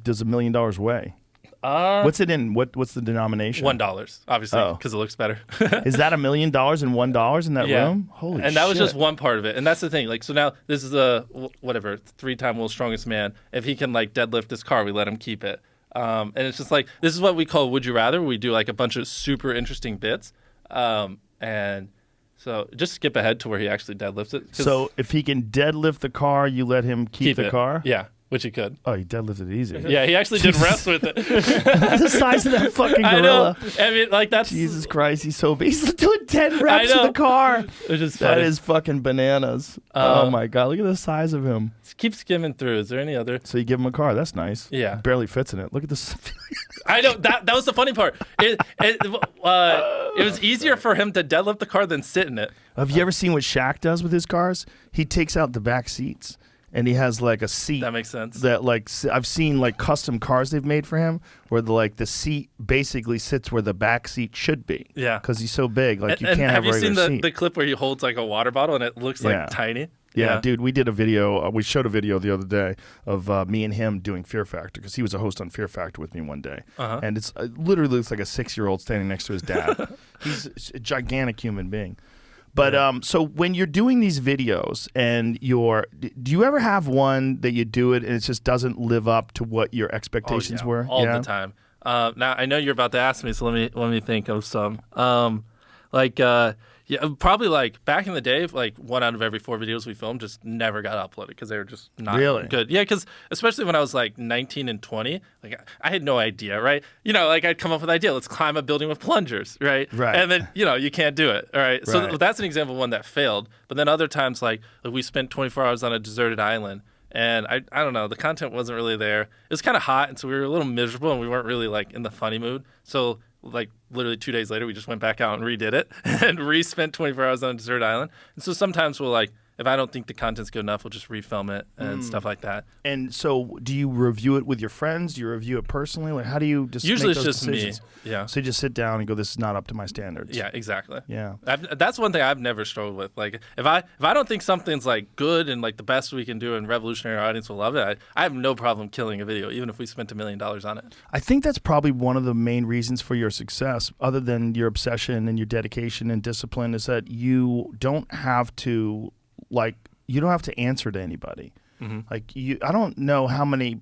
does $1 million weigh? What's it in? What's the denomination? $1, obviously, because it looks better. Is that $1 million and $1 in that room? Holy shit! And that was just one part of it. And that's the thing. Like, so now this is a whatever 3-time world's strongest man. If he can like deadlift his car, we let him keep it. And it's just like this is what we call Would You Rather. We do like a bunch of super interesting bits. And so just skip ahead to where he actually deadlifts it. So if he can deadlift the car, you let him keep the it. car? Yeah, which he could. Oh, he deadlifted easy. Yeah, he actually did rest with it. The size of that fucking I know. gorilla. I mean, like that's Jesus Christ, he's so big. He's doing 10 reps I know. in the car. It's just That funny. is fucking bananas. Oh my God, look at the size of him. Keep skimming through. Is there any other? So you give him a car. That's nice. Yeah. Barely fits in it. Look at this. I know that was the funny part. It was easier for him to deadlift the car than sit in it. Have you ever seen what Shaq does with his cars? He takes out the back seats and he has like a seat. That makes sense. That like I've seen like custom cars they've made for him where the seat basically sits where the back seat should be. Yeah. Because he's so big. Like you And can't have a have you regular seen seat. the clip where he holds like a water bottle and it looks Yeah. like tiny? Yeah, dude, we did a video. We showed a video the other day of me and him doing Fear Factor because he was a host on Fear Factor with me one day, and it's literally looks like a 6-year-old standing next to his dad. He's a gigantic human being. But so when you're doing these videos and do you ever have one that you do it and it just doesn't live up to what your expectations were? All the time. Now I know you're about to ask me, so let me think of some. Yeah, probably like back in the day, like 1 out of every 4 videos we filmed just never got uploaded because they were just not Really? good. Yeah, because especially when I was like 19 and 20, like I had no idea, right? You know, like I'd come up with an idea, let's climb a building with plungers, right? Right. And then, you can't do it, all right? So Right. that's an example of one that failed. But then other times, like we spent 24 hours on a deserted island. And I don't know, the content wasn't really there. It was kind of hot, and so we were a little miserable, and we weren't really like in the funny mood. So like literally 2 days later, we just went back out and redid it and re-spent 24 hours on a desert island. And so sometimes we'll like, if I don't think the content's good enough, we'll just refilm it and stuff like that. And so, do you review it with your friends? Do you review it personally? Like, how do you just Usually make it's those just decisions? me. Yeah. So you just sit down and go, "This is not up to my standards." Yeah, exactly. Yeah. That's one thing I've never struggled with. Like, if I don't think something's like good and like the best we can do and revolutionary, our audience will love it, I have no problem killing a video, even if we spent $1 million on it. I think that's probably one of the main reasons for your success, other than your obsession and your dedication and discipline, is that you don't have to answer to anybody. Like I don't know how many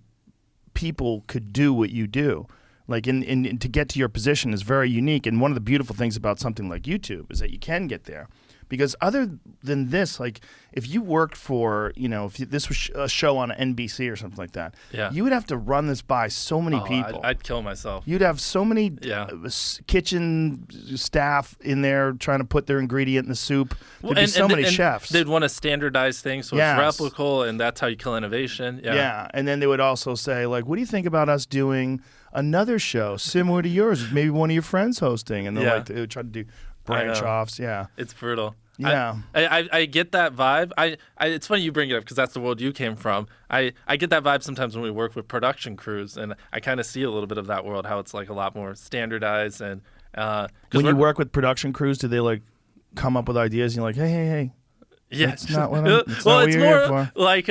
people could do what you do. Like in to get to your position is very unique. And one of the beautiful things about something like YouTube is that you can get there. Because other than this, like if you worked for, this was a show on NBC or something like that, Yeah. you would have to run this by so many people. I'd kill myself. You'd have so many Yeah. kitchen staff in there trying to put their ingredient in the soup. There'd be so many chefs. They'd want to standardize things so Yes. it's replicable, and that's how you kill innovation. Yeah, and then they would also say, like, what do you think about us doing another show similar to yours, maybe one of your friends hosting? And Yeah. they would try to do branch know. offs. Yeah. It's brutal. Yeah. I get that vibe. It's funny you bring it up because that's the world you came from. I get that vibe sometimes when we work with production crews, and I kind of see a little bit of that world, how it's like a lot more standardized. And When you work with production crews, do they like come up with ideas and you're like, hey, yeah, that's not what it's what you're more here for. like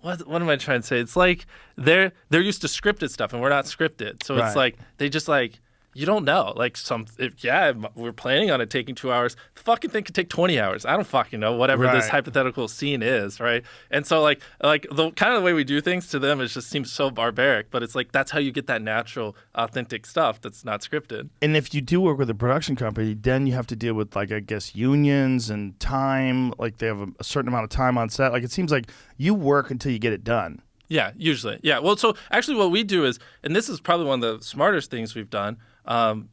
what am I trying to say? It's like they're used to scripted stuff, and we're not scripted. So Right. it's like they just like. You don't know. Like we're planning on it taking 2 hours. The fucking thing could take 20 hours. I don't fucking know. Whatever this Right. hypothetical scene is, right? And so like the kind of the way we do things to them, it just seems so barbaric. But it's like that's how you get that natural, authentic stuff that's not scripted. And if you do work with a production company, then you have to deal with, like, I guess, unions and time. Like, they have a certain amount of time on set. Like, it seems like you work until you get it done. Yeah, usually. Yeah. Well, so actually what we do is, and this is probably one of the smartest things we've done,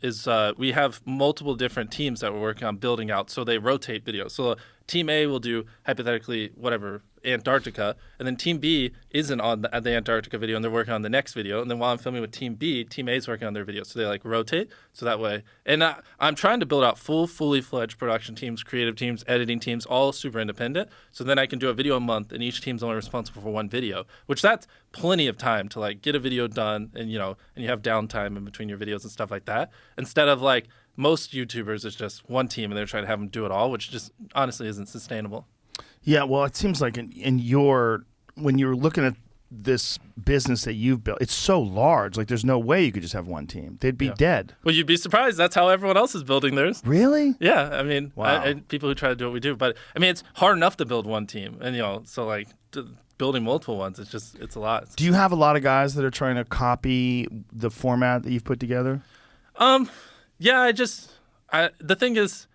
is we have multiple different teams that we're working on building out. So they rotate videos. So team A will do hypothetically whatever Antarctica, and then Team B isn't on the Antarctica video, and they're working on the next video. And then while I'm filming with Team B, Team A is working on their video, so they like rotate. So that way, and I'm trying to build out fully fledged production teams, creative teams, editing teams, all super independent. So then I can do a video a month, and each team's only responsible for one video, which that's plenty of time to like get a video done, and you have downtime in between your videos and stuff like that. Instead of like most YouTubers, it's just one team, and they're trying to have them do it all, which just honestly isn't sustainable. Yeah, well, it seems like when you're looking at this business that you've built, it's so large. Like, there's no way you could just have one team. They'd be dead. Well, you'd be surprised. That's how everyone else is building theirs. Really? Yeah, I mean, wow. People who try to do what we do. But, I mean, it's hard enough to build one team. And, so, like, building multiple ones, it's a lot. Do you have a lot of guys that are trying to copy the format that you've put together? Yeah, the thing is,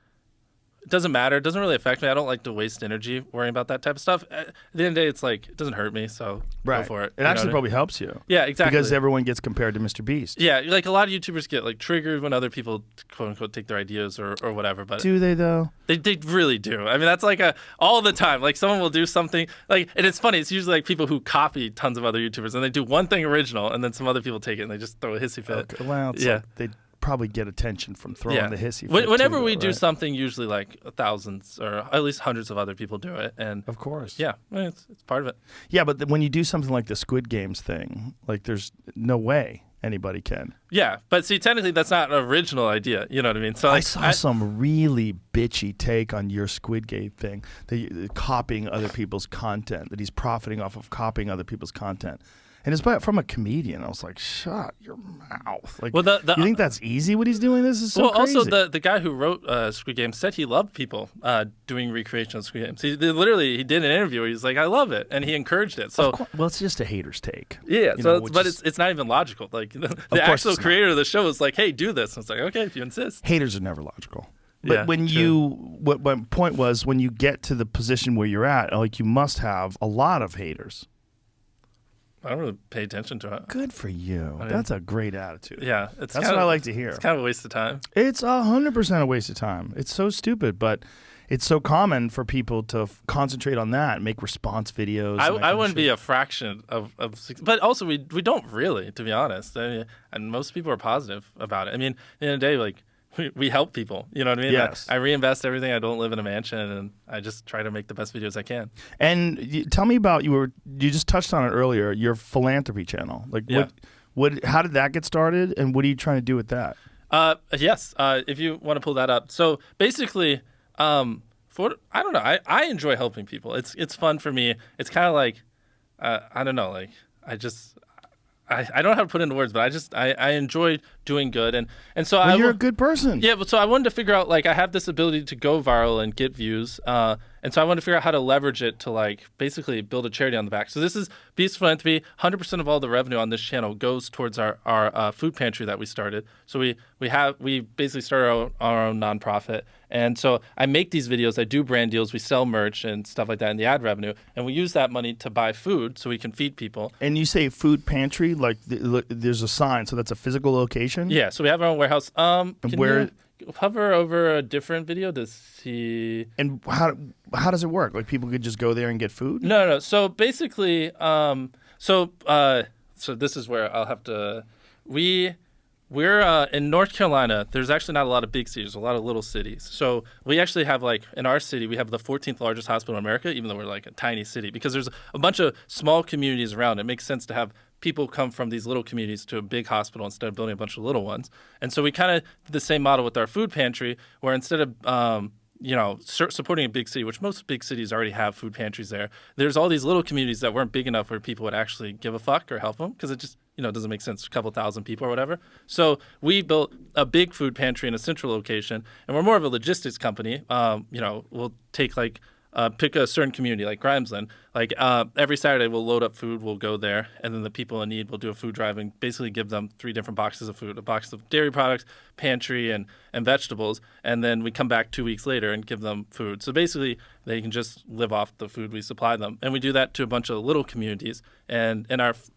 it doesn't matter. It doesn't really affect me. I don't like to waste energy worrying about that type of stuff. At the end of the day, it's like, it doesn't hurt me, so go for it. It actually probably helps you. Yeah, exactly. Because everyone gets compared to MrBeast. Yeah, like a lot of YouTubers get like triggered when other people quote unquote take their ideas or whatever. But do they though? They really do. I mean, that's like all the time. Like someone will do something like, and it's funny. It's usually like people who copy tons of other YouTubers and they do one thing original, and then some other people take it and they just throw a hissy fit. Okay. Well, it's like they probably get attention from throwing the hissy fit. Whenever we do something, usually like thousands or at least hundreds of other people do it, and of course, yeah, it's part of it. Yeah, but when you do something like the Squid Games thing, like there's no way anybody can. Yeah, but see, technically that's not an original idea. You know what I mean? So I saw some really bitchy take on your Squid Game thing, copying other people's content, that he's profiting off of copying other people's content. And it's from a comedian. I was like, shut your mouth. Like, well, you think that's easy what he's doing? This is so crazy. Also, the guy who wrote Squid Game said he loved people doing recreation of Squid Games. He did an interview where he's like, I love it. And he encouraged it. So, well, it's just a hater's take. Yeah, it's not even logical. Like, the actual creator of the show is like, hey, do this. And it's like, okay, if you insist. Haters are never logical. But what my point was, when you get to the position where you're at, like, you must have a lot of haters. I don't really pay attention to it. Good for you. That's a great attitude. Yeah. That's what I like to hear. It's kind of a waste of time. It's 100% a waste of time. It's so stupid, but it's so common for people to concentrate on that and make response videos. I wouldn't be a fraction of but also we don't really, to be honest. I mean, and most people are positive about it. I mean, at the end of the day, like, we help people, you know what I mean? Yes. I reinvest everything. I don't live in a mansion, and I just try to make the best videos I can. And tell me about, you just touched on it earlier, your philanthropy channel. Like, how did that get started, and what are you trying to do with that? Yes, if you want to pull that up. So basically, I don't know. I enjoy helping people. It's fun for me. It's kind of like, I don't know, like I don't know how to put it into words, but I enjoy doing good, and so you're a good person. Yeah, but so I wanted to figure out, like, I have this ability to go viral and get views, and so I wanted to figure out how to leverage it to, like, basically build a charity on the back. So this is Beast Philanthropy. 100% of all the revenue on this channel goes towards our food pantry that we started. So we basically started our own nonprofit. And so I make these videos, I do brand deals, we sell merch and stuff like that in the ad revenue, and we use that money to buy food so we can feed people. And you say food pantry, like there's a sign, so that's a physical location? Yeah, so we have our own warehouse. Can you hover over a different video to see? And how does it work? Like, people could just go there and get food? No. So basically, so this is where I'll have to, We're in North Carolina. There's actually not a lot of big cities, a lot of little cities. So we actually have, like, in our city, we have the 14th largest hospital in America, even though we're like a tiny city, because there's a bunch of small communities around. It makes sense to have people come from these little communities to a big hospital instead of building a bunch of little ones. And so we kind of did the same model with our food pantry, where instead of supporting a big city, which most big cities already have food pantries there, there's all these little communities that weren't big enough where people would actually give a fuck or help them, because it just doesn't make sense, a couple thousand people or whatever. So we built a big food pantry in a central location, and we're more of a logistics company. We'll take, like, pick a certain community like Grimesland. Like, every Saturday we'll load up food, we'll go there, and then the people in need will do a food drive and basically give them 3 different boxes of food: a box of dairy products, pantry, and vegetables. And then we come back 2 weeks later and give them food. So basically they can just live off the food we supply them. And we do that to a bunch of little communities. And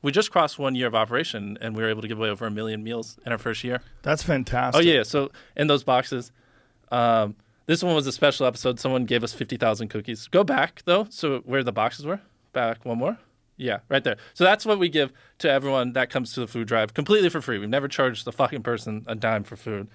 we just crossed 1 year of operation, and we were able to give away over 1 million meals in our first year. That's fantastic. Oh yeah. So in those boxes, This one was a special episode. Someone gave us 50,000 cookies. Go back, though, so where the boxes were. Back one more. Yeah, right there. So that's what we give to everyone that comes to the food drive completely for free. We've never charged the fucking person a dime for food.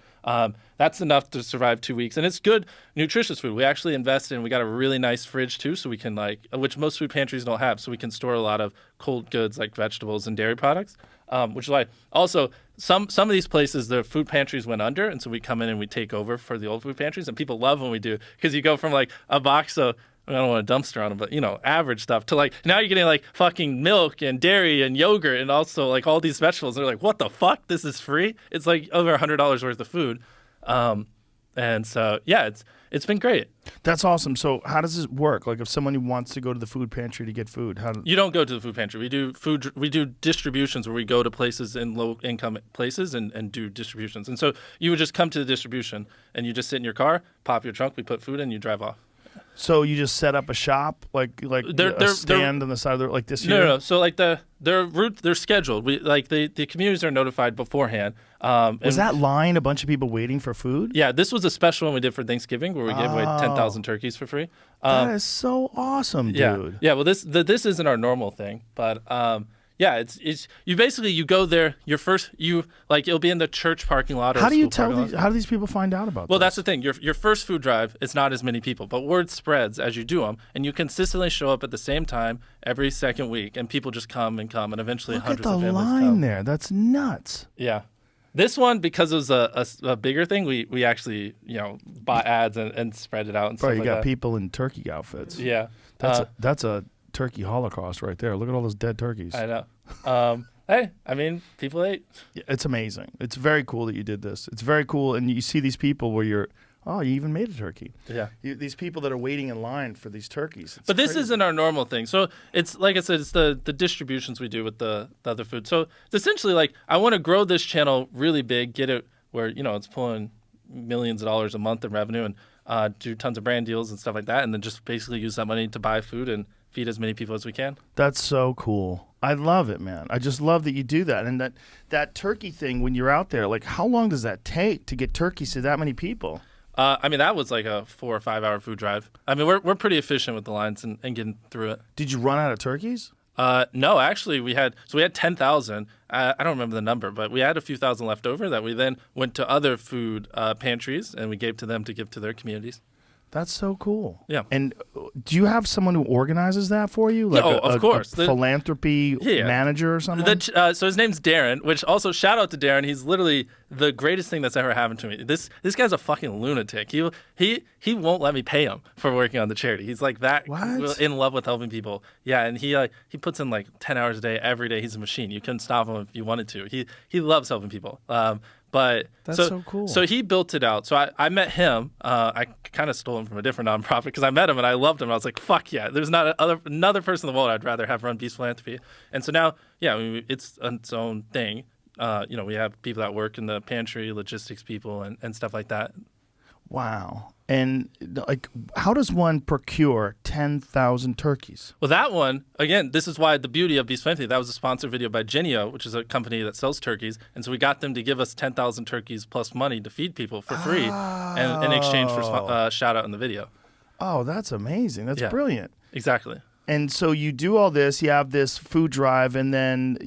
That's enough to survive 2 weeks. And it's good, nutritious food. We actually invested in, we got a really nice fridge too, so we can which most food pantries don't have, so we can store a lot of cold goods like vegetables and dairy products, which is why also some of these places, the food pantries went under, and so we come in and we take over for the old food pantries, and people love when we do, because you go from like a box of, I don't want a dumpster on them, but, average stuff to like, now you're getting like fucking milk and dairy and yogurt and also like all these vegetables. They're like, what the fuck? This is free? It's like over $100 worth of food. And so, yeah, it's been great. That's awesome. So how does this work? Like if someone wants to go to the food pantry to get food, You don't go to the food pantry. We do distributions where we go to places in low income places and do distributions. And so you would just come to the distribution and you just sit in your car, pop your trunk, we put food in, you drive off. So you just set up a shop, like a stand on the side of the, like this here? No. So like they're scheduled. We like the communities are notified beforehand. Was that line a bunch of people waiting for food? Yeah, this was a special one we did for Thanksgiving where we gave away 10,000 turkeys for free. That is so awesome, dude. Yeah. Well, this isn't our normal thing, but yeah, it's you go there. It'll be in the church parking lot. Or how do you tell tell these? How do these people find out about? Well, this? that's the thing. Your first food drive, it's not as many people, but word spreads as you do them, and you consistently show up at the same time every second week, and people just come, and eventually hundreds of families come. Look at the line there. That's nuts. Yeah. This one, because it was a bigger thing, we actually bought ads and spread it out and stuff like that. You got people in turkey outfits. Yeah. That's a turkey holocaust right there. Look at all those dead turkeys. I know. Hey, I mean, people ate. Yeah, it's amazing. It's very cool that you did this. It's very cool, and you see these people where you even made a turkey. Yeah. These people that are waiting in line for these turkeys. But this isn't our normal thing. So it's, like I said, it's the distributions we do with the other food. So it's essentially like, I want to grow this channel really big, get it where, it's pulling millions of dollars a month in revenue, and do tons of brand deals and stuff like that, and then just basically use that money to buy food and feed as many people as we can. That's so cool. I love it, man. I just love that you do that. And that turkey thing, when you're out there, like how long does that take to get turkeys to that many people? I mean, that was like a 4 or 5 hour food drive. I mean, we're pretty efficient with the lines and getting through it. Did you run out of turkeys? No, actually, we had 10,000. I don't remember the number, but we had a few thousand left over that we then went to other food pantries and we gave to them to give to their communities. That's so cool. Yeah. And do you have someone who organizes that for you? Like of course. A philanthropy manager or something? So his name's Darren, which also shout out to Darren. He's literally the greatest thing that's ever happened to me. This guy's a fucking lunatic. He won't let me pay him for working on the charity. He's like that in love with helping people. Yeah, and he puts in like 10 hours a day every day. He's a machine. You couldn't stop him if you wanted to. He loves helping people. But that's so cool. So he built it out. So I met him. I kind of stole him from a different nonprofit because I met him and I loved him. I was like, fuck yeah. There's not another person in the world I'd rather have run Beast Philanthropy. And so now, yeah, I mean, it's its own thing. We have people that work in the pantry, logistics people, and stuff like that. Wow. And like, how does one procure 10,000 turkeys? Well, that one, again, this is why the beauty of Beast Philanthropy, that was a sponsored video by Genio, which is a company that sells turkeys. And so we got them to give us 10,000 turkeys plus money to feed people for free and in exchange for shout out in the video. Oh, that's amazing. That's brilliant. Exactly. And so you do all this, you have this food drive, and then,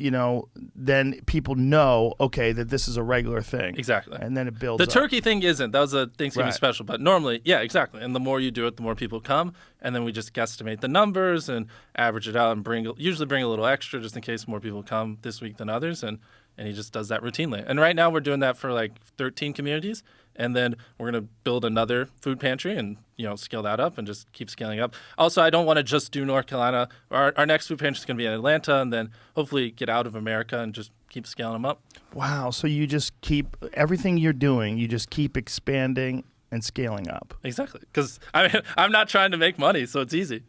then people know, okay, that this is a regular thing. Exactly. And then it builds The up. Turkey thing isn't. That was a Thanksgiving special. But normally, yeah, exactly. And the more you do it, the more people come. And then we just guesstimate the numbers and average it out and usually bring a little extra just in case more people come this week than others. And he just does that routinely. And right now we're doing that for like 13 communities. And then we're going to build another food pantry and, scale that up and just keep scaling up. Also, I don't want to just do North Carolina. Our next food pantry is going to be in Atlanta and then hopefully get out of America and just keep scaling them up. Wow. So you just keep everything you're doing, you just keep expanding and scaling up. Exactly. Because I'm not trying to make money, so it's easy.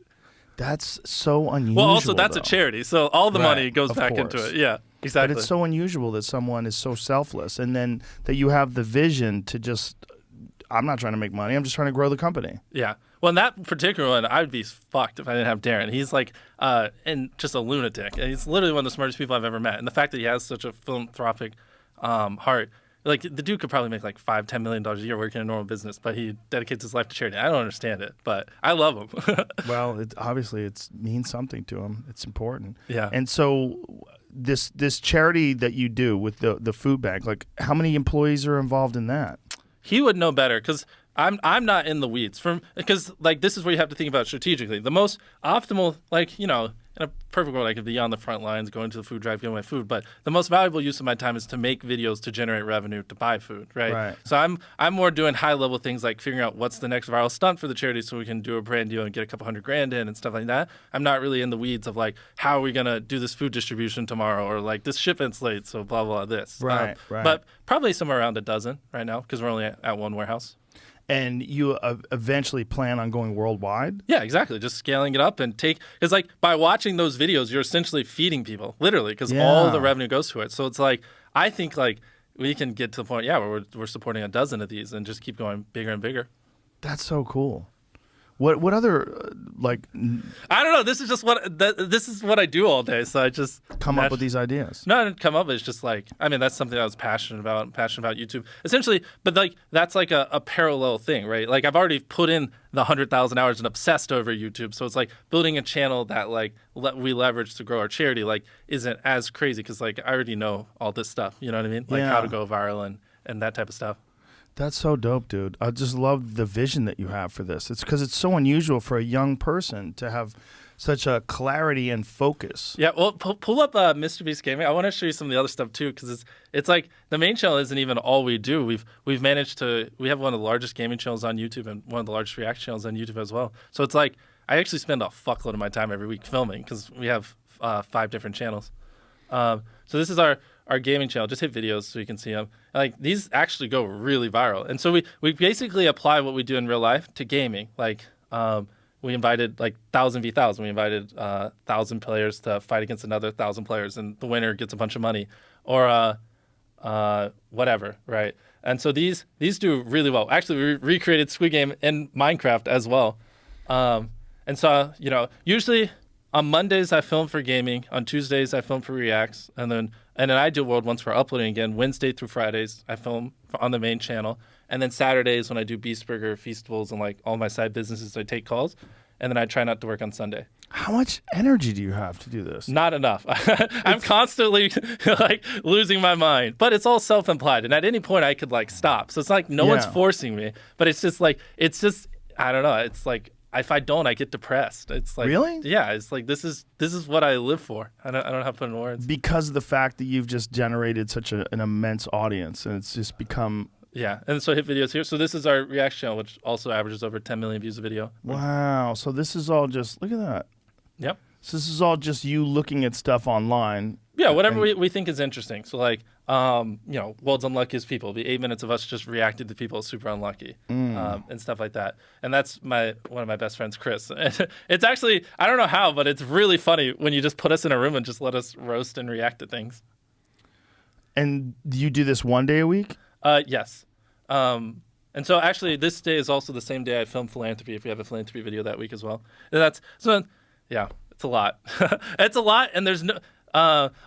That's so unusual. Well, also, that's a charity. So all the money goes back into it. Yeah. Exactly. But it's so unusual that someone is so selfless and then that you have the vision to just, I'm not trying to make money. I'm just trying to grow the company. Yeah. Well, in that particular one, I'd be fucked if I didn't have Darren. He's like, and just a lunatic. And he's literally one of the smartest people I've ever met. And the fact that he has such a philanthropic heart like the dude could probably make like $5-10 million a year working in a normal business, but he dedicates his life to charity. I don't understand it, but I love him. Well, obviously it means something to him. It's important. Yeah. And so this charity that you do with the food bank, like how many employees are involved in that? He would know better because I'm not in the weeds. Because like this is where you have to think about strategically. The most optimal, like, you know, in a perfect world, I could be on the front lines, going to the food drive, getting my food. But the most valuable use of my time is to make videos to generate revenue to buy food, right? So I'm more doing high level things like figuring out what's the next viral stunt for the charity so we can do a brand deal and get a couple $100,000 in and stuff like that. I'm not really in the weeds of like how are we gonna do this food distribution tomorrow or like this shipment's late, so blah blah this. Right. But probably somewhere around a dozen right now because we're only at one warehouse. And you eventually plan on going worldwide? Yeah, exactly. Just scaling it up and it's like by watching those videos, you're essentially feeding people, literally, because all the revenue goes to it. So it's like, I think like we can get to the point, where we're supporting a dozen of these and just keep going bigger and bigger. That's so cool. What other like? I don't know. This is just this is what I do all day. So I just come up with these ideas. No, I didn't come up with. It's just like, I mean, that's something I was passionate about. I'm passionate about YouTube, essentially. But like that's like a parallel thing, right? Like I've already put in the 100,000 hours and obsessed over YouTube. So it's like building a channel that like we leverage to grow our charity like isn't as crazy because like I already know all this stuff. You know what I mean? Like how to go viral and that type of stuff. That's so dope, dude. I just love the vision that you have for this. It's because it's so unusual for a young person to have such a clarity and focus. Yeah, well, pull up MrBeast Gaming. I want to show you some of the other stuff too, because it's like the main channel isn't even all we do. We've managed to have one of the largest gaming channels on YouTube and one of the largest reaction channels on YouTube as well. So it's like I actually spend a fuckload of my time every week filming because we have 5 different channels. So this is our gaming channel. Just hit videos so you can see them. Like these actually go really viral. And so we basically apply what we do in real life to gaming. Like we invited like 1,000 v 1,000. We invited 1,000 players to fight against another 1,000 players, and the winner gets a bunch of money, or whatever, right? And so these do really well. Actually, we recreated Squid Game in Minecraft as well. And so usually on Mondays I film for gaming. On Tuesdays I film for reacts, and then I do World once for uploading again. Wednesday through Fridays I film on the main channel, and then Saturdays when I do Beast Burger festivals and like all my side businesses, I take calls, and then I try not to work on Sunday. How much energy do you have to do this? Not enough. I'm constantly like losing my mind, but it's all self-implied, and at any point I could like stop. So it's like no one's forcing me, but it's just I don't know. It's like if I don't, I get depressed. It's like really, yeah. It's like this is what I live for. I don't know how to put it in words. Because of the fact that you've just generated such an immense audience, and it's just become. Yeah, and so hit videos here. So this is our reaction channel, which also averages over 10 million views a video. Wow. So this is all just look at that. Yep. So this is all just you looking at stuff online. Yeah, whatever we think is interesting. So like, world's unluckiest people. It'll be 8 minutes of us just reacting to people super unlucky, and stuff like that. And that's one of my best friends, Chris. It's actually, I don't know how, but it's really funny when you just put us in a room and just let us roast and react to things. And you do this one day a week? Yes. And so actually this day is also the same day I filmed Philanthropy, if we have a Philanthropy video that week as well. And yeah, it's a lot. It's a lot, and there's no...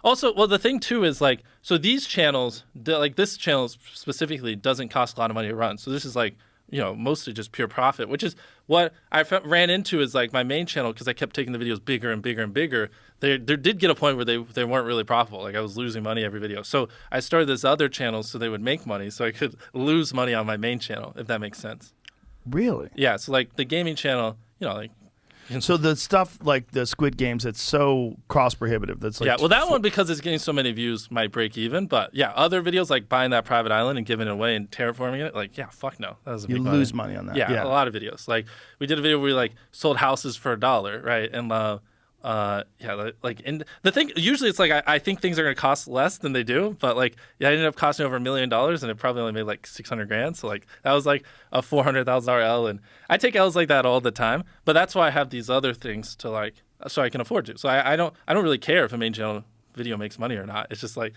also, well, the thing too is like, so these channels, like this channel specifically doesn't cost a lot of money to run. So this is like, mostly just pure profit, which is what I ran into is like my main channel, because I kept taking the videos bigger and bigger and bigger. There did get a point where they weren't really profitable. Like I was losing money every video. So I started this other channel so they would make money, so I could lose money on my main channel, if that makes sense. Really? Yeah. So like the gaming channel, like. So the stuff like the Squid Games, it's so cost prohibitive. That's like that one, because it's getting so many views, might break even. But yeah, other videos like buying that private island and giving it away and terraforming it, like fuck no, that was a big money. Lose money on that. Yeah, a lot of videos. Like we did a video where we like sold houses for $1, right? And and the thing usually it's like I think things are gonna cost less than they do, but like it ended up costing over $1 million, and it probably only made like $600,000. So like that was like a $400,000 L, and I take L's like that all the time. But that's why I have these other things to like, so I can afford to. So I don't really care if a main channel video makes money or not. It's just like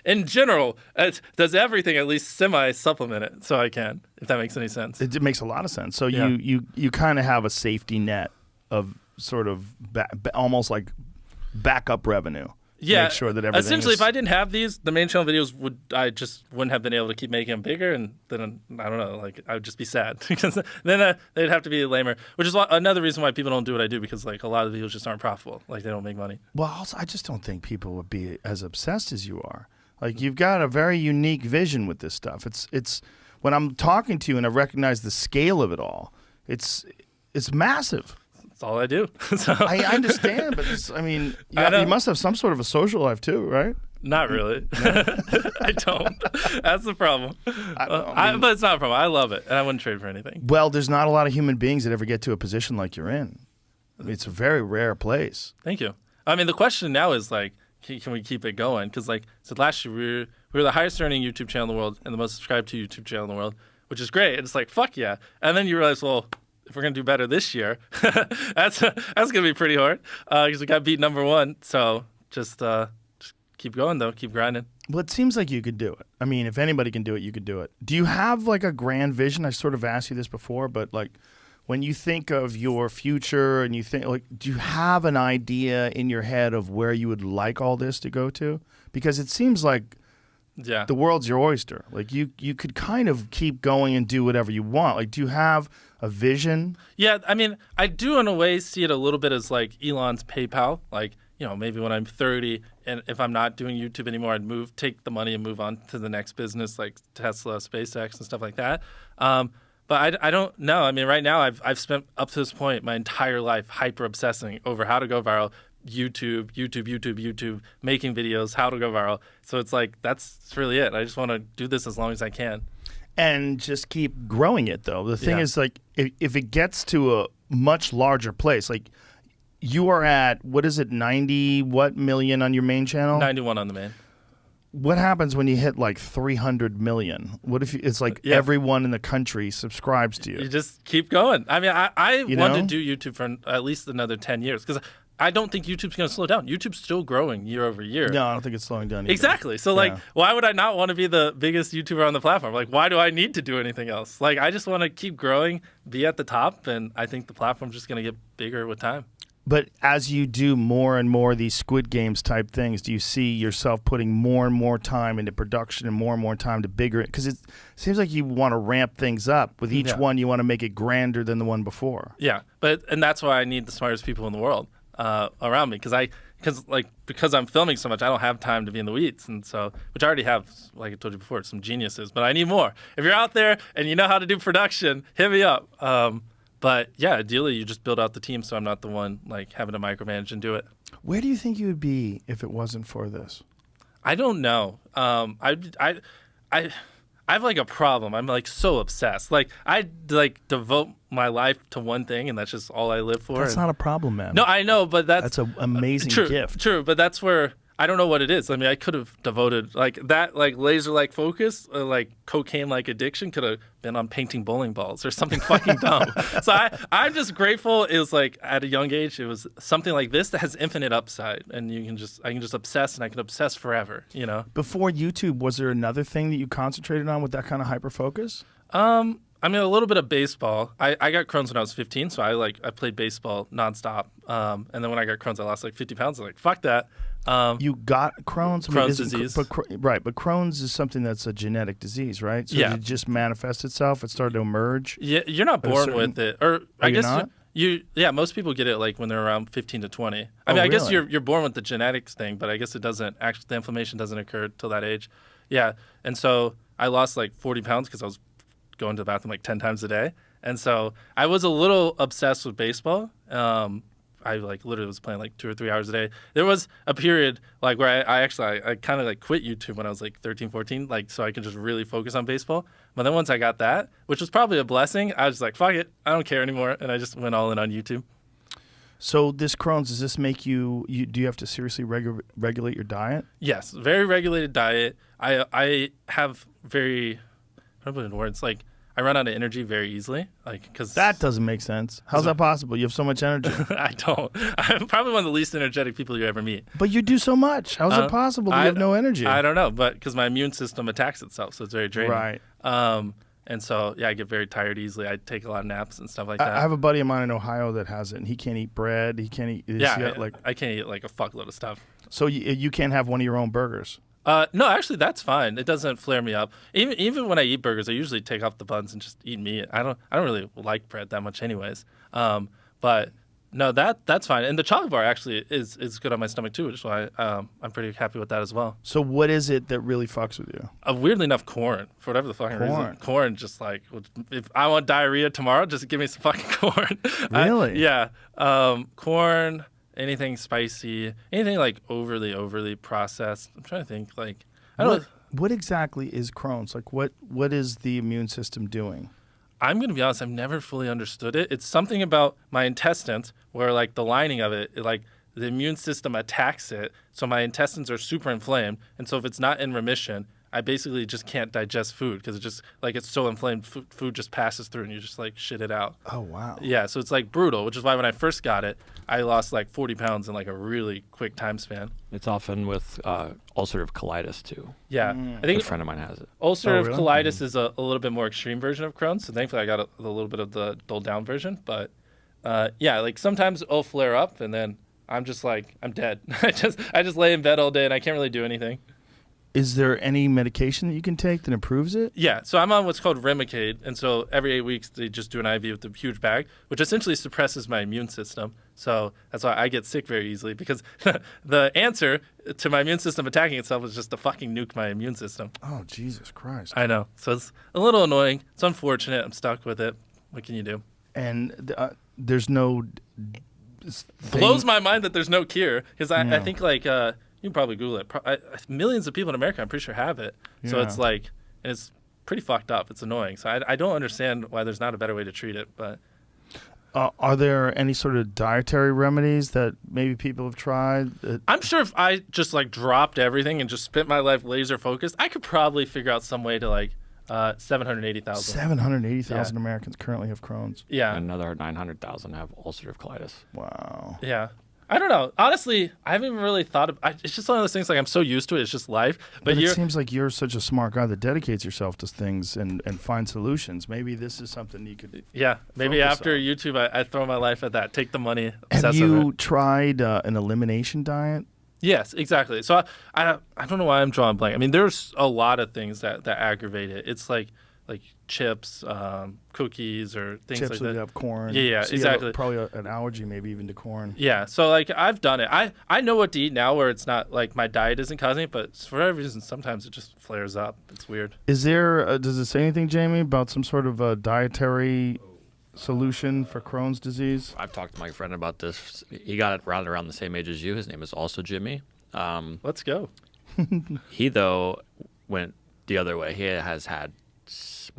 in general, it does everything at least semi supplement it, so I can, if that makes any sense. It makes a lot of sense. So yeah. you kind of have a safety net of sort of almost like backup revenue make sure that everything essentially, is... if I didn't have these, the main channel videos I just wouldn't have been able to keep making them bigger, and then I don't know, like I would just be sad because then they'd have to be lamer. Which is another reason why people don't do what I do, because like a lot of the videos just aren't profitable, like they don't make money. Well, also, I just don't think people would be as obsessed as you are. Like you've got a very unique vision with this stuff. It's when I'm talking to you and I recognize the scale of it all, it's massive. That's all I do. So. I understand, but you must have some sort of a social life too, right? Not really. I don't. That's the problem. But it's not a problem. I love it, and I wouldn't trade for anything. Well, there's not a lot of human beings that ever get to a position like you're in. It's a very rare place. Thank you. I mean, the question now is like, can we keep it going? Because like, so last year we were the highest earning YouTube channel in the world and the most subscribed to YouTube channel in the world, which is great. And it's like, fuck yeah. And then you realize, well, if we're gonna do better this year, that's gonna be pretty hard because we got beat number one. So just keep going though, keep grinding. Well, it seems like you could do it. I mean, if anybody can do it, you could do it. Do you have like a grand vision? I sort of asked you this before, but like when you think of your future and you think like, do you have an idea in your head of where you would like all this to go to? Because it seems like the world's your oyster. Like you could kind of keep going and do whatever you want. Like, do you have a vision? Yeah, I mean, I do in a way see it a little bit as like Elon's PayPal. Like, you know, maybe when I'm 30 and if I'm not doing YouTube anymore, I'd take the money and move on to the next business like Tesla, SpaceX, and stuff like that. But I don't know. I mean, right now I've spent up to this point my entire life hyper obsessing over how to go viral. YouTube, making videos, how to go viral. So it's like, that's really it. I just want to do this as long as I can. And just keep growing it, though. The thing is, like, if it gets to a much larger place, like, you are at, 90 million on your main channel? 91 on the main. What happens when you hit like 300 million? What if it's like everyone in the country subscribes to you? You just keep going. I mean, I want to do YouTube for at least another 10 years because I don't think YouTube's going to slow down. YouTube's still growing year over year. No, I don't think it's slowing down either. Exactly. So, like, why would I not want to be the biggest YouTuber on the platform? Like, why do I need to do anything else? Like, I just want to keep growing, be at the top, and I think the platform's just going to get bigger with time. But as you do more and more of these Squid Games type things, do you see yourself putting more and more time into production and more time to bigger it? Because it seems like you want to ramp things up. With each one, you want to make it grander than the one before. Yeah, and that's why I need the smartest people in the world around me. Because I'm filming so much, I don't have time to be in the weeds. And so, which I already have, like I told you before, some geniuses. But I need more. If you're out there and you know how to do production, hit me up. But yeah, ideally you just build out the team so I'm not the one like having to micromanage and do it. Where do you think you would be if it wasn't for this? I don't know. I have like a problem. I'm like so obsessed. Like I like devote my life to one thing and that's just all I live for. That's not a problem, man. No, I know, but that's an amazing gift. True, but that's where I don't know what it is. I mean, I could have devoted like that, like laser-like focus, like cocaine-like addiction could have been on painting bowling balls or something fucking dumb. So I'm just grateful. It was like at a young age, it was something like this that has infinite upside, and I can just obsess, and I can obsess forever. You know. Before YouTube, was there another thing that you concentrated on with that kind of hyper focus? I mean, a little bit of baseball. I got Crohn's when I was 15, so I played baseball nonstop. And then when I got Crohn's, I lost like 50 pounds. I was like, fuck that. You got Crohn's? Crohn's disease. But Crohn's is something that's a genetic disease, right? So it just manifests itself? It started to emerge? Yeah, you're not born with it. Or I guess not? Most people get it like when they're around 15 to 20. I mean, I guess you're born with the genetics thing, but I guess the inflammation doesn't occur till that age. Yeah, and so I lost like 40 pounds because I was going to the bathroom like 10 times a day. And so I was a little obsessed with baseball. I like literally was playing like 2 or 3 hours a day. There was a period like where I kind of like quit YouTube when I was like 13, 14, like so I could just really focus on baseball. But then once I got that, which was probably a blessing, I was just like, fuck it, I don't care anymore. And I just went all in on YouTube. So this Crohn's, does this make do you have to seriously regulate your diet? Yes, very regulated diet. I have very, I don't put it in words, like I run out of energy very easily, because that doesn't make sense. How's that possible? You have so much energy. I don't. I'm probably one of the least energetic people you ever meet. But you do so much. How's it possible that you have no energy? I don't know, but because my immune system attacks itself, so it's very draining. Right. And so I get very tired easily. I take a lot of naps and stuff like that. I have a buddy of mine in Ohio that has it, and he can't eat bread. He can't eat. I can't eat like a fuckload of stuff. So you can't have one of your own burgers. No, actually, that's fine. It doesn't flare me up. Even when I eat burgers, I usually take off the buns and just eat meat. I don't really like bread that much, anyways. But no, that's fine. And the chocolate bar actually is good on my stomach too, which is why I'm pretty happy with that as well. So what is it that really fucks with you? Weirdly enough, corn for whatever the fucking reason. Corn, just like if I want diarrhea tomorrow, just give me some fucking corn. Really? Yeah. Corn. Anything spicy, anything like overly processed. I'm trying to think. Like, I don't know. What exactly is Crohn's? Like, what is the immune system doing? I'm gonna be honest. I've never fully understood it. It's something about my intestines where, like, the lining of it, like the immune system attacks it, so my intestines are super inflamed, and so if it's not in remission, I basically just can't digest food because it's so inflamed. Food just passes through and you just like shit it out. Oh wow. Yeah, so it's like brutal, which is why when I first got it, I lost like 40 pounds in like a really quick time span. It's often with ulcerative colitis too. Yeah, I think A friend of mine has it. ulcerative really? colitis is a little bit more extreme version of Crohn's. So thankfully, I got a little bit of the dulled down version. But yeah, like sometimes it'll flare up and then I'm just like I'm dead. I just lay in bed all day and I can't really do anything. Is there any medication that you can take that improves it? Yeah, so I'm on what's called Remicade, and so every 8 weeks they just do an IV with a huge bag, which essentially suppresses my immune system. So that's why I get sick very easily, because the answer to my immune system attacking itself is just to fucking nuke my immune system. Oh, Jesus Christ. I know. So it's a little annoying. It's unfortunate. I'm stuck with it. What can you do? And there's no Blows my mind that there's no cure, because I think like you can probably Google it. Millions of people in America, I'm pretty sure, have it. So it's like, and it's pretty fucked up. It's annoying. So I don't understand why there's not a better way to treat it. But are there any sort of dietary remedies that maybe people have tried? I'm sure if I just like dropped everything and just spent my life laser focused, I could probably figure out some way to like 780,000. 780,000 Americans currently have Crohn's. Yeah. Another 900,000 have ulcerative colitis. Wow. Yeah. I don't know. Honestly, I haven't even really thought of it's just one of those things, like I'm so used to it. It's just life. But it seems like you're such a smart guy that dedicates yourself to things and find solutions. Maybe this is something you could maybe focus after on. YouTube, I throw my life at that. Take the money. Have obsess you over it. tried an elimination diet? Yes, exactly. So I don't know why I'm drawing blank. I mean, there's a lot of things that aggravate it. It's like chips, cookies, or things Chips like would that. have corn. Yeah, So you have exactly. probably an allergy maybe even to corn. Yeah, so like I've done it. I know what to eat now, where it's not like my diet isn't causing it, but for whatever reason, sometimes it just flares up. It's weird. Is there, does it say anything, Jamie, about some sort of a dietary solution for Crohn's disease? I've talked to my friend about this. He got it around the same age as you. His name is also Jimmy. Let's go. He, though, went the other way. He has had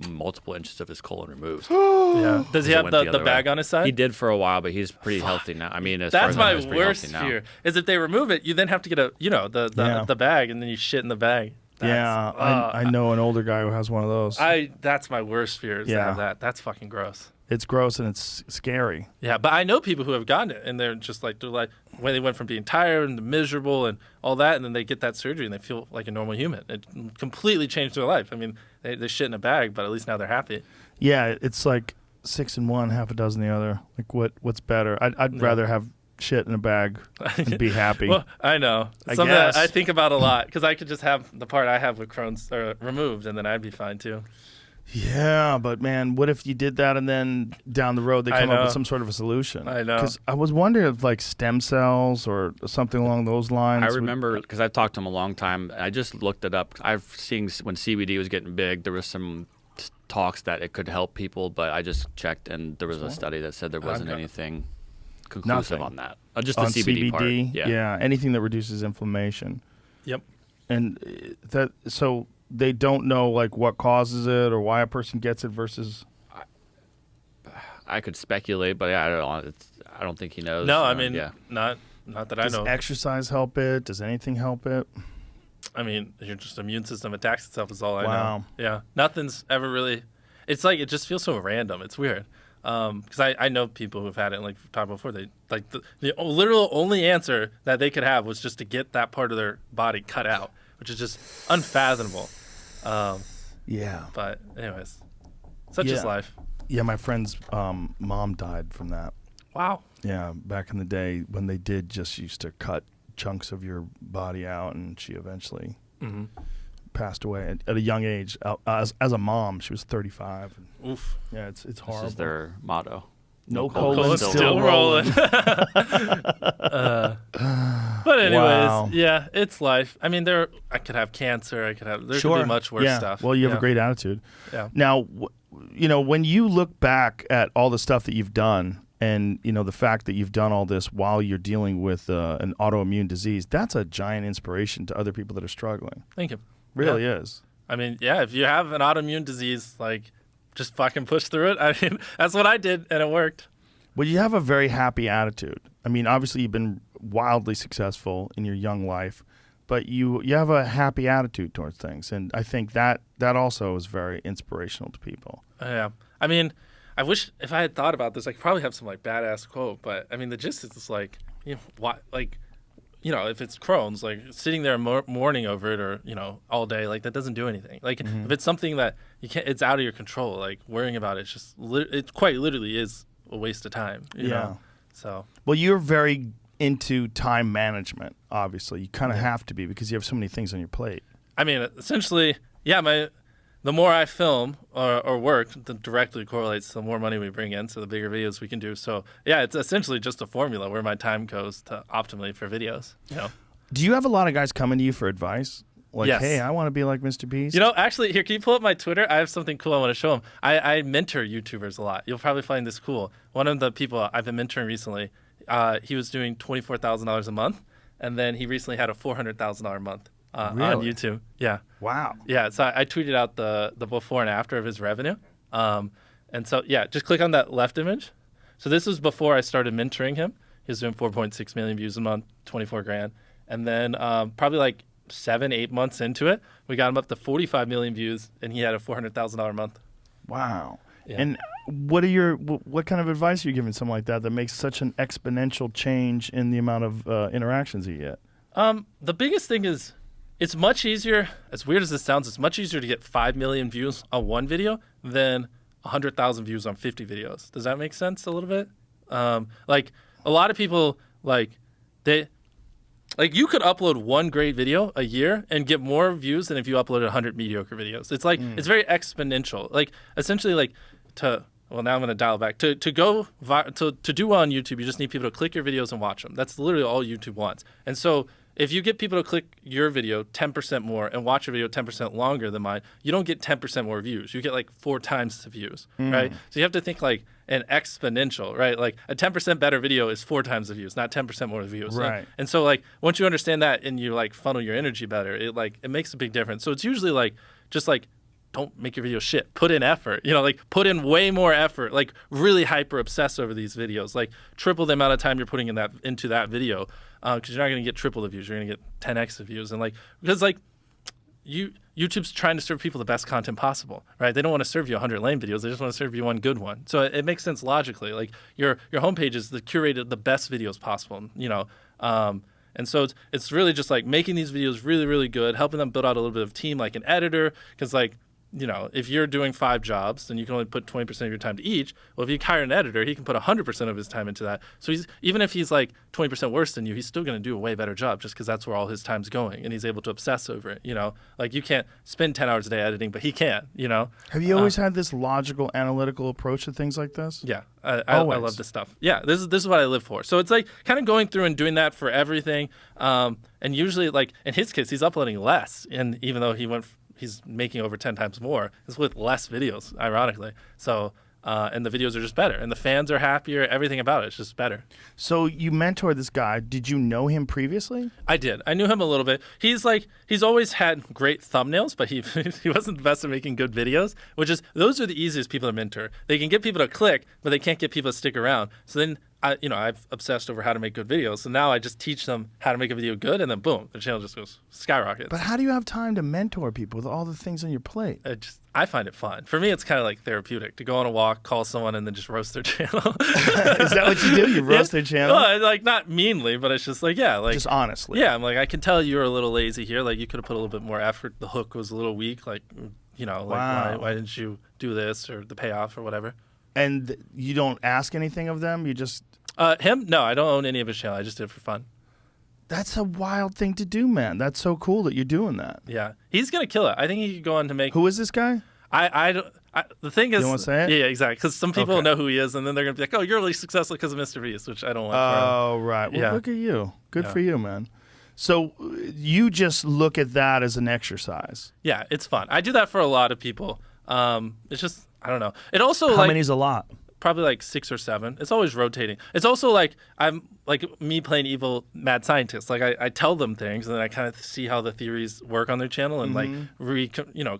multiple inches of his colon removed. Yeah. Does he It have went the other bag way. on his side? He did for a while, but he's pretty healthy now. I mean, as far That's as I know, my he's pretty worst healthy now. fear. Is if they remove it, you then have to get the bag, and then you shit in the bag. I know an older guy who has one of those. That's my worst fear. Is to have that. That's fucking gross. It's gross and it's scary. Yeah, but I know people who have gotten it, and they're like when they went from being tired and miserable and all that, and then they get that surgery and they feel like a normal human. It completely changed their life. I mean, they shit in a bag, but at least now they're happy. Yeah, it's like 6 in one, half a dozen the other. Like what's better? I'd rather have shit in a bag and be happy. Well, I know. I Something guess. that I think about a lot, because I could just have the part I have with Crohn's removed, and then I'd be fine too. Yeah, but man, what if you did that and then down the road they I come up know. with some sort of a solution? I know. Because I was wondering if like stem cells or something along those lines. I remember because I've talked to him a long time. I just looked it up. I've seen when CBD was getting big, there was some talks that it could help people, but I just checked and there was a study that said there wasn't anything conclusive Nothing. on that. Just the on CBD, part. Yeah, anything that reduces inflammation. Yep. And so they don't know like what causes it or why a person gets it versus. I could speculate, but I don't know. I don't think he knows. No, I mean, yeah. not that I Does know. exercise help it? Does anything help it? I mean, your just immune system attacks itself is all I Wow. know. Yeah, nothing's ever really. It's like it just feels so random. It's weird. Because I know people who've had it, and like we talked about before, they like the literal only answer that they could have was just to get that part of their body cut out, which is just unfathomable. Yeah. But anyways, such is life. Yeah, my friend's mom died from that. Wow. Yeah, back in the day when they did just used to cut chunks of your body out, and she eventually passed away at a young age. As a mom, she was 35. Oof. Yeah, it's horrible. This is their motto. No colon, colon, Still rolling. But anyways, Wow. yeah, it's life. I mean, I could have cancer. There could be much worse stuff. Well, you have Yeah. a great attitude. Yeah. Now, when you look back at all the stuff that you've done, and the fact that you've done all this while you're dealing with an autoimmune disease, that's a giant inspiration to other people that are struggling. Thank you. Really is. I mean, yeah, if you have an autoimmune disease, like, just fucking push through it. I mean, that's what I did, and it worked. Well, you have a very happy attitude. I mean, obviously you've been wildly successful in your young life, but you have a happy attitude towards things, and I think that also is very inspirational to people. Yeah. I mean, I wish if I had thought about this, I could probably have some like badass quote, but I mean, the gist is just like, why, like, if it's Crohn's, like sitting there mourning over it or, all day, like that doesn't do anything. Like if it's something that you can't, it's out of your control, like worrying about it, it's just, it quite literally is a waste of time, you know? So. Well, you're very into time management, obviously. You kind of have to be because you have so many things on your plate. I mean, essentially, the more I film or work, that directly correlates to the more money we bring in, so the bigger videos we can do. So, yeah, it's essentially just a formula where my time goes to optimally for videos. Do you have a lot of guys coming to you for advice? Like, yes. Hey, I want to be like MrBeast? Actually, here, can you pull up my Twitter? I have something cool I want to show them. I mentor YouTubers a lot. You'll probably find this cool. One of the people I've been mentoring recently, he was doing $24,000 a month, and then he recently had a $400,000 a month. On YouTube. Yeah. Wow. Yeah. So I tweeted out the before and after of his revenue. And so, yeah, just click on that left image. So this was before I started mentoring him. He was doing 4.6 million views a month, 24 grand. And then probably like 7-8 months into it, we got him up to 45 million views, and he had a $400,000 a month. Wow. Yeah. And what kind of advice are you giving someone like that makes such an exponential change in the amount of interactions you get? The biggest thing is, it's much easier, as weird as this sounds, it's much easier to get 5 million views on one video than 100,000 views on 50 videos. Does that make sense a little bit? Like, a lot of people, you could upload one great video a year and get more views than if you uploaded 100 mediocre videos. It's like, it's very exponential. Like, essentially, now I'm going to dial back. To do well on YouTube, you just need people to click your videos and watch them. That's literally all YouTube wants. And so, if you get people to click your video 10% more and watch your video 10% longer than mine, you don't get 10% more views. You get like 4 times the views, right? So you have to think like an exponential, right? Like a 10% better video is 4 times the views, not 10% more views. Right. And so like once you understand that and you like funnel your energy better, it makes a big difference. So it's usually like just like don't make your video shit. Put in effort. Put in way more effort. Like really hyper obsess over these videos. Like triple the amount of time you're putting into that video, because you're not going to get triple the views. You're going to get 10x the views. And because YouTube's trying to serve people the best content possible, right? They don't want to serve you 100 lame videos. They just want to serve you one good one. So it makes sense logically. Like your homepage is curated the best videos possible. And so it's really just like making these videos really, really good, helping them build out a little bit of team, like an editor, because if you're doing 5 jobs, then you can only put 20% of your time to each. Well, if you hire an editor, he can put 100% of his time into that. So even if he's like 20% worse than you, he's still going to do a way better job just because that's where all his time's going, and he's able to obsess over it. Like you can't spend 10 hours a day editing, but he can. Have you always had this logical, analytical approach to things like this? Yeah, I love this stuff. Yeah, this is what I live for. So it's like kind of going through and doing that for everything. And usually, like in his case, he's uploading less, and even though he's making over 10 times more. It's with less videos, ironically. So, and the videos are just better, and the fans are happier. Everything about it's just better. So you mentored this guy. Did you know him previously? I did. I knew him a little bit. He's always had great thumbnails, but he wasn't the best at making good videos. Those are the easiest people to mentor. They can get people to click, but they can't get people to stick around. So then I've obsessed over how to make good videos. So now I just teach them how to make a video good, and then boom, the channel just goes skyrockets. But how do you have time to mentor people with all the things on your plate? I find it fun. For me, it's kind of like therapeutic to go on a walk, call someone, and then just roast their channel. Is that what you do? You roast their channel? Well, not meanly, but it's just just honestly. Yeah, I'm like, I can tell you were a little lazy here. Like you could have put a little bit more effort. The hook was a little weak. Like, Wow. why didn't you do this or the payoff or whatever? And you don't ask anything of them? You just... Him? No, I don't own any of his channel. I just did it for fun. That's a wild thing to do, man. That's so cool that you're doing that. Yeah, he's gonna kill it. I think he could go on to make. Who is this guy? The thing is, You want to say it? Yeah, exactly. Because some people Okay. know who he is, and then they're gonna be like, "Oh, you're really successful because of MrBeast," which I don't want. Oh, right. Well, Yeah. look at you. Good Yeah. for you, man. So you just look at that as an exercise. Yeah, it's fun. I do that for a lot of people. It's just I don't know. It also How like many's a lot? probably like 6 or 7. It's always rotating. It's also like I'm like me playing evil mad scientist. Like I tell them things and then I kind of see how the theories work on their channel and like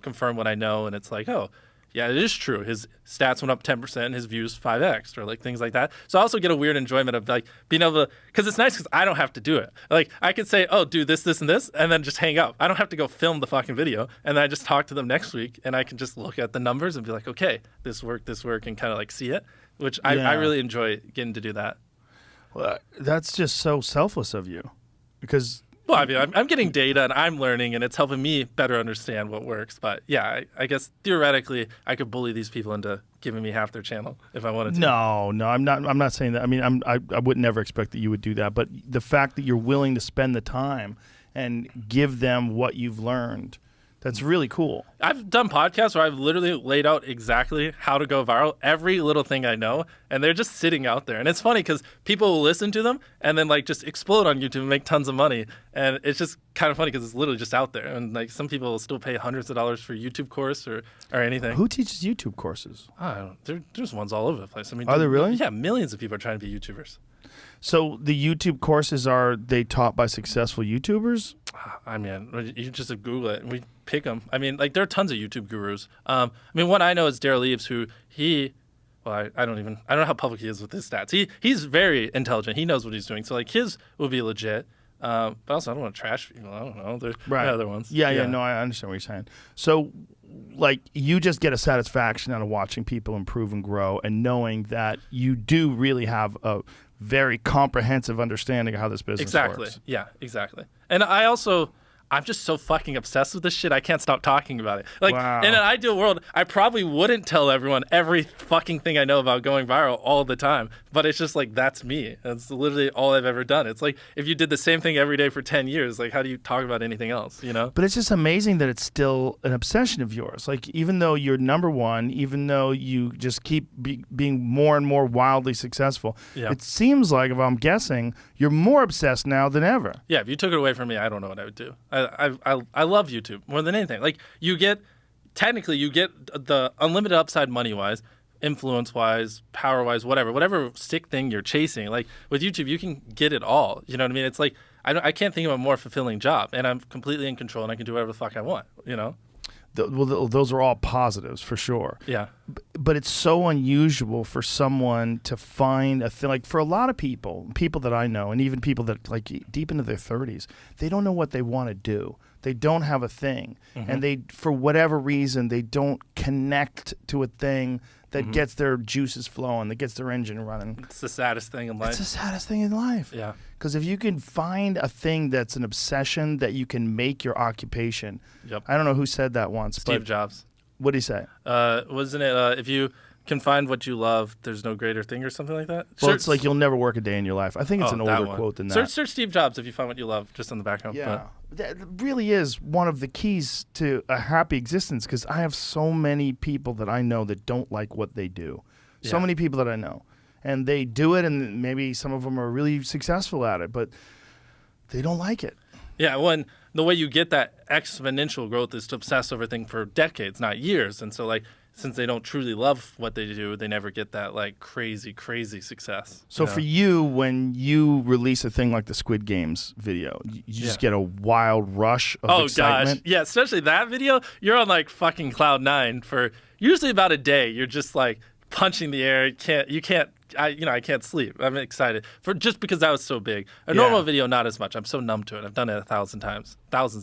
confirm what I know. And it's like, oh, yeah, it is true. His stats went up 10%, his views 5x, or like things like that. So I also get a weird enjoyment of like being able to, because it's nice because I don't have to do it. Like I could say, oh, do this, this, and this, and then just hang up. I don't have to go film the fucking video, and then I just talk to them next week, and I can just look at the numbers and be like, okay, this worked, and kind of like see it, which I Yeah. really enjoy getting to do that. Well, that's just so selfless of you, because Well, I mean, I'm getting data and I'm learning, and it's helping me better understand what works. But yeah, I guess theoretically, I could bully these people into giving me half their channel if I wanted to. no, I'm not saying that. I mean, I would never expect that you would do that. But the fact that you're willing to spend the time and give them what you've learned, that's really cool. I've done podcasts where I've literally laid out exactly how to go viral, every little thing I know, and they're just sitting out there. And it's funny because people will listen to them and then like just explode on YouTube and make tons of money. And it's just kind of funny because it's literally just out there. And like some people will still pay hundreds of dollars for a YouTube course or anything. Who teaches YouTube courses? I don't know. There's ones all over the place. I mean, Are there really? Yeah, millions of people are trying to be YouTubers. So the YouTube courses, are they taught by successful YouTubers? I mean, you just Google it and we pick them. I mean, like there are tons of YouTube gurus. I mean, one I know is Daryl Eves, who I don't know how public he is with his stats. He's very intelligent. He knows what he's doing. So like his will be legit. But also I don't want to trash people. I don't know. There are other ones. Yeah. No, I understand what you're saying. So, like, you just get a satisfaction out of watching people improve and grow, and knowing that you do really have a very comprehensive understanding of how this business works. Yeah, exactly. And I'm just so fucking obsessed with this shit. I can't stop talking about it. Like Wow. in an ideal world, I probably wouldn't tell everyone every fucking thing I know about going viral all the time. But it's just like that's me. That's literally all I've ever done. It's like if you did the same thing every day for 10 years, like how do you talk about anything else? You know? But it's just amazing that it's still an obsession of yours. Like, even though you're number one, even though you just keep being more and more wildly successful, Yeah. it seems like, if I'm guessing, you're more obsessed now than ever. Yeah, if you took it away from me, I don't know what I would do. I love YouTube more than anything. Like you get the unlimited upside money wise, influence wise, power wise, whatever sick thing you're chasing. Like with YouTube, you can get it all. You know what I mean? It's like I can't think of a more fulfilling job, and I'm completely in control, and I can do whatever the fuck I want. You know? Those are all positives for sure. Yeah. But it's so unusual for someone to find a thing. Like, for a lot of people that I know, and even people that like deep into their 30s, they don't know what they want to do. They don't have a thing, and they, for whatever reason, they don't connect to a thing that gets their juices flowing, that gets their engine running. It's the saddest thing in life. It's the saddest thing in life. Yeah. Because if you can find a thing that's an obsession that you can make your occupation. Yep. I don't know who said that once. Steve but Jobs. What did he say? Wasn't it if you can find what you love, there's no greater thing or something like that? Well, it's like you'll never work a day in your life. I think it's an that older one. quote than that. Search Steve Jobs if you find what you love, just in the background. Yeah. That really is one of the keys to a happy existence, because I have so many people that I know that don't like what they do. So Yeah. many people that I know. And they do it, and maybe some of them are really successful at it, but they don't like it. Yeah, when the way you get that exponential growth is to obsess over things for decades, not years. And so, like, since they don't truly love what they do, they never get that, like, crazy success. So for you, when you release a thing like the Squid Games video, you just get a wild rush of excitement? Gosh. Yeah, especially that video, you're on, like, fucking cloud 9 for usually about a day. You're just, like, punching the air. I can't sleep. I'm excited just because that was so big. A normal video, not as much. I'm so numb to it. I've done it thousands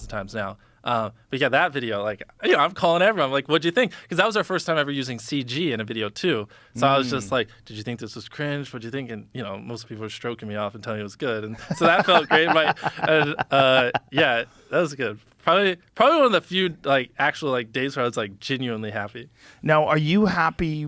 of times now. But yeah, that video, like, I'm calling everyone. I'm like, what'd you think? Because that was our first time ever using CG in a video too. So I was just like, did you think this was cringe? What'd you think? And most people were stroking me off and telling me it was good, and so that felt great. Yeah, that was good. Probably one of the few like actual like days where I was like genuinely happy. Now, are you happy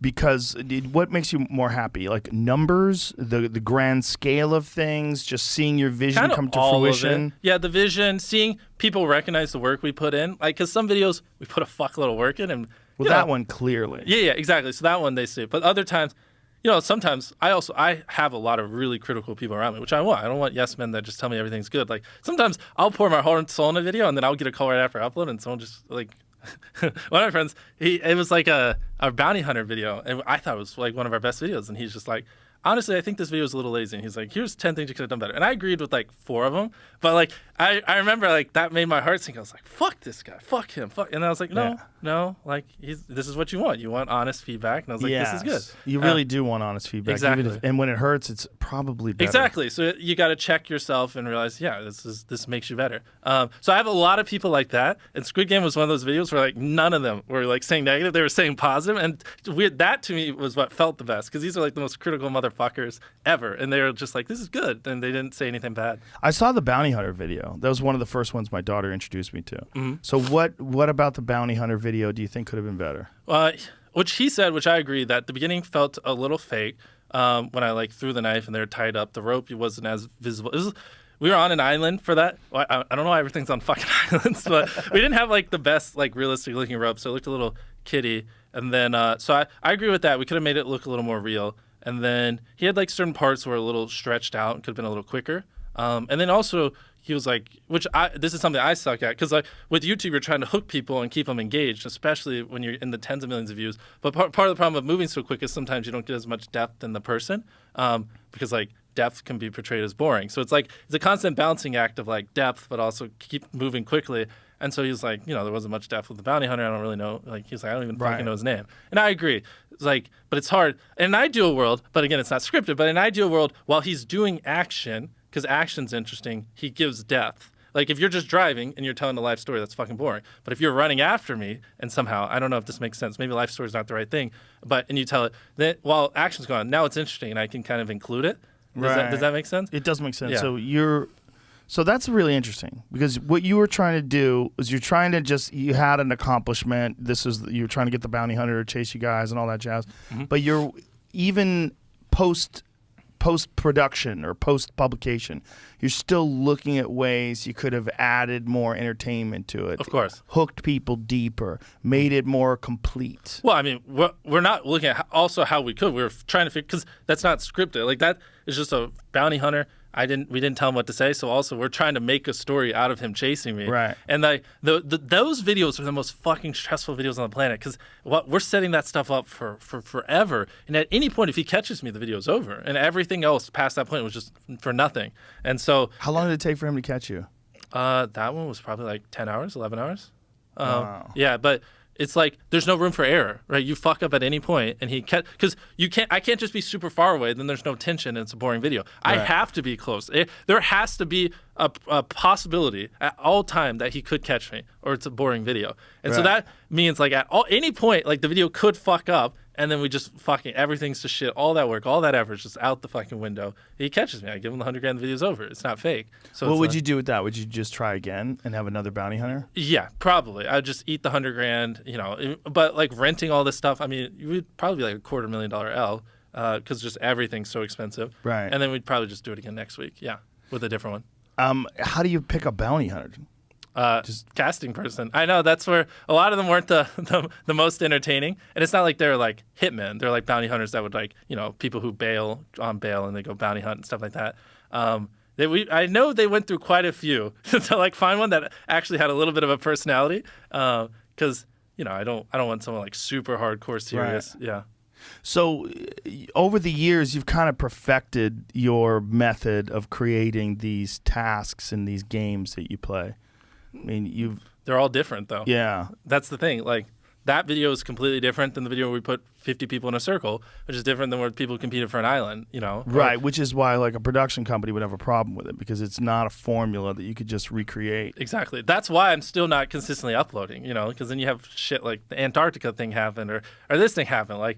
because what makes you more happy? Like numbers, the grand scale of things, just seeing your vision Kind of come to all fruition. of it. Yeah, the vision, seeing people recognize the work we put in. Like, because some videos we put a fuckload of work in, and Well, that one clearly. Yeah, exactly. So that one they see. But other times, sometimes I have a lot of really critical people around me, which I want. I don't want yes men that just tell me everything's good. Like sometimes I'll pour my heart and soul in a video, and then I'll get a call right after I upload, and someone just like. One of my friends, it was like a bounty hunter video, and I thought it was like one of our best videos, and he's just like, honestly, I think this video is a little lazy. And he's like, here's 10 things you could have done better. And I agreed with like 4 of them. But like, I remember like that made my heart sink. I was like, fuck this guy. Fuck him. Fuck. And I was like, no, like this is what you want. You want honest feedback. And I was like, this is good. You really do want honest feedback. Exactly. And when it hurts, it's probably better. Exactly. So you got to check yourself and realize, this makes you better. So I have a lot of people like that. And Squid Game was one of those videos where like none of them were like saying negative. They were saying positive. And that to me was what felt the best, because these are like the most critical motherfuckers ever. And they were just like, this is good. And they didn't say anything bad. I saw the bounty hunter video. That was one of the first ones my daughter introduced me to. Mm-hmm. So what about the bounty hunter video do you think could have been better? Which he said, which I agree, that the beginning felt a little fake when I like threw the knife and they were tied up. The rope wasn't as visible. We were on an island for that. I don't know why everything's on fucking islands, but we didn't have like the best like realistic looking rope, so it looked a little kiddie. And then so I agree with that. We could have made it look a little more real. And then he had like certain parts were a little stretched out and could have been a little quicker. And then also he was like, this is something I suck at, because like with YouTube you're trying to hook people and keep them engaged, especially when you're in the tens of millions of views. But part of the problem of moving so quick is sometimes you don't get as much depth in the person, because like depth can be portrayed as boring. So it's a constant balancing act of like depth, but also keep moving quickly. And so he's like, there wasn't much depth with the bounty hunter. I don't really know. Like he's like, I don't even fucking know his name. And I agree. It's like, but it's hard. In an ideal world, but again, it's not scripted. But in an ideal world, while he's doing action, because action's interesting, he gives depth. Like if you're just driving and you're telling a life story, that's fucking boring. But if you're running after me and somehow, I don't know if this makes sense, maybe life story is not the right thing, and you tell it, then while action's going on, now it's interesting and I can kind of include it. Does that make sense? It does make sense. Yeah. So that's really interesting, because what you were trying to do was you had an accomplishment. You're trying to get the bounty hunter to chase you guys and all that jazz. Mm-hmm. But you're even post-production or post-publication, you're still looking at ways you could have added more entertainment to it. Of course. Hooked people deeper, made it more complete. Well, I mean, we're not looking at also how we could. We're trying to figure, because that's not scripted. Like that is just a bounty hunter. We didn't tell him what to say, so also we're trying to make a story out of him chasing me. Right. And those videos are the most fucking stressful videos on the planet, because we're setting that stuff up for forever. And at any point, if he catches me, the video's over, and everything else past that point was just for nothing. And so, how long did it take for him to catch you? That one was probably like 10 hours, 11 hours. Wow. Yeah, but it's like there's no room for error, right? You fuck up at any point, and because I can't just be super far away. Then there's no tension, and it's a boring video. Right. I have to be close. There has to be a possibility at all time that he could catch me, or it's a boring video. And so that means like at any point, like the video could fuck up, and then we just fucking everything's to shit. All that work, all that effort is just out the fucking window. He catches me. I give him the $100,000. The video's over. It's not fake. So what would you do with that? Would you just try again and have another bounty hunter? Yeah, probably. I'd just eat the $100,000. But like renting all this stuff, I mean, it would probably be like $250,000 L, because just everything's so expensive. Right. And then we'd probably just do it again next week. Yeah, with a different one. How do you pick a bounty hunter? Just casting person. I know that's where a lot of them weren't the most entertaining, and it's not like they're like hitmen. They're like bounty hunters that would like people who bail on bail and they go bounty hunt and stuff like that. I know they went through quite a few to like find one that actually had a little bit of a personality, because I don't want someone like super hardcore serious. Right. Yeah. So over the years, you've kind of perfected your method of creating these tasks and these games that you play. I mean, they're all different, though. Yeah. That's the thing. Like, that video is completely different than the video where we put 50 people in a circle, which is different than where people competed for an island, Right, which is why, like, a production company would have a problem with it, because it's not a formula that you could just recreate. Exactly. That's why I'm still not consistently uploading, because then you have shit like the Antarctica thing happen or this thing happen. Like,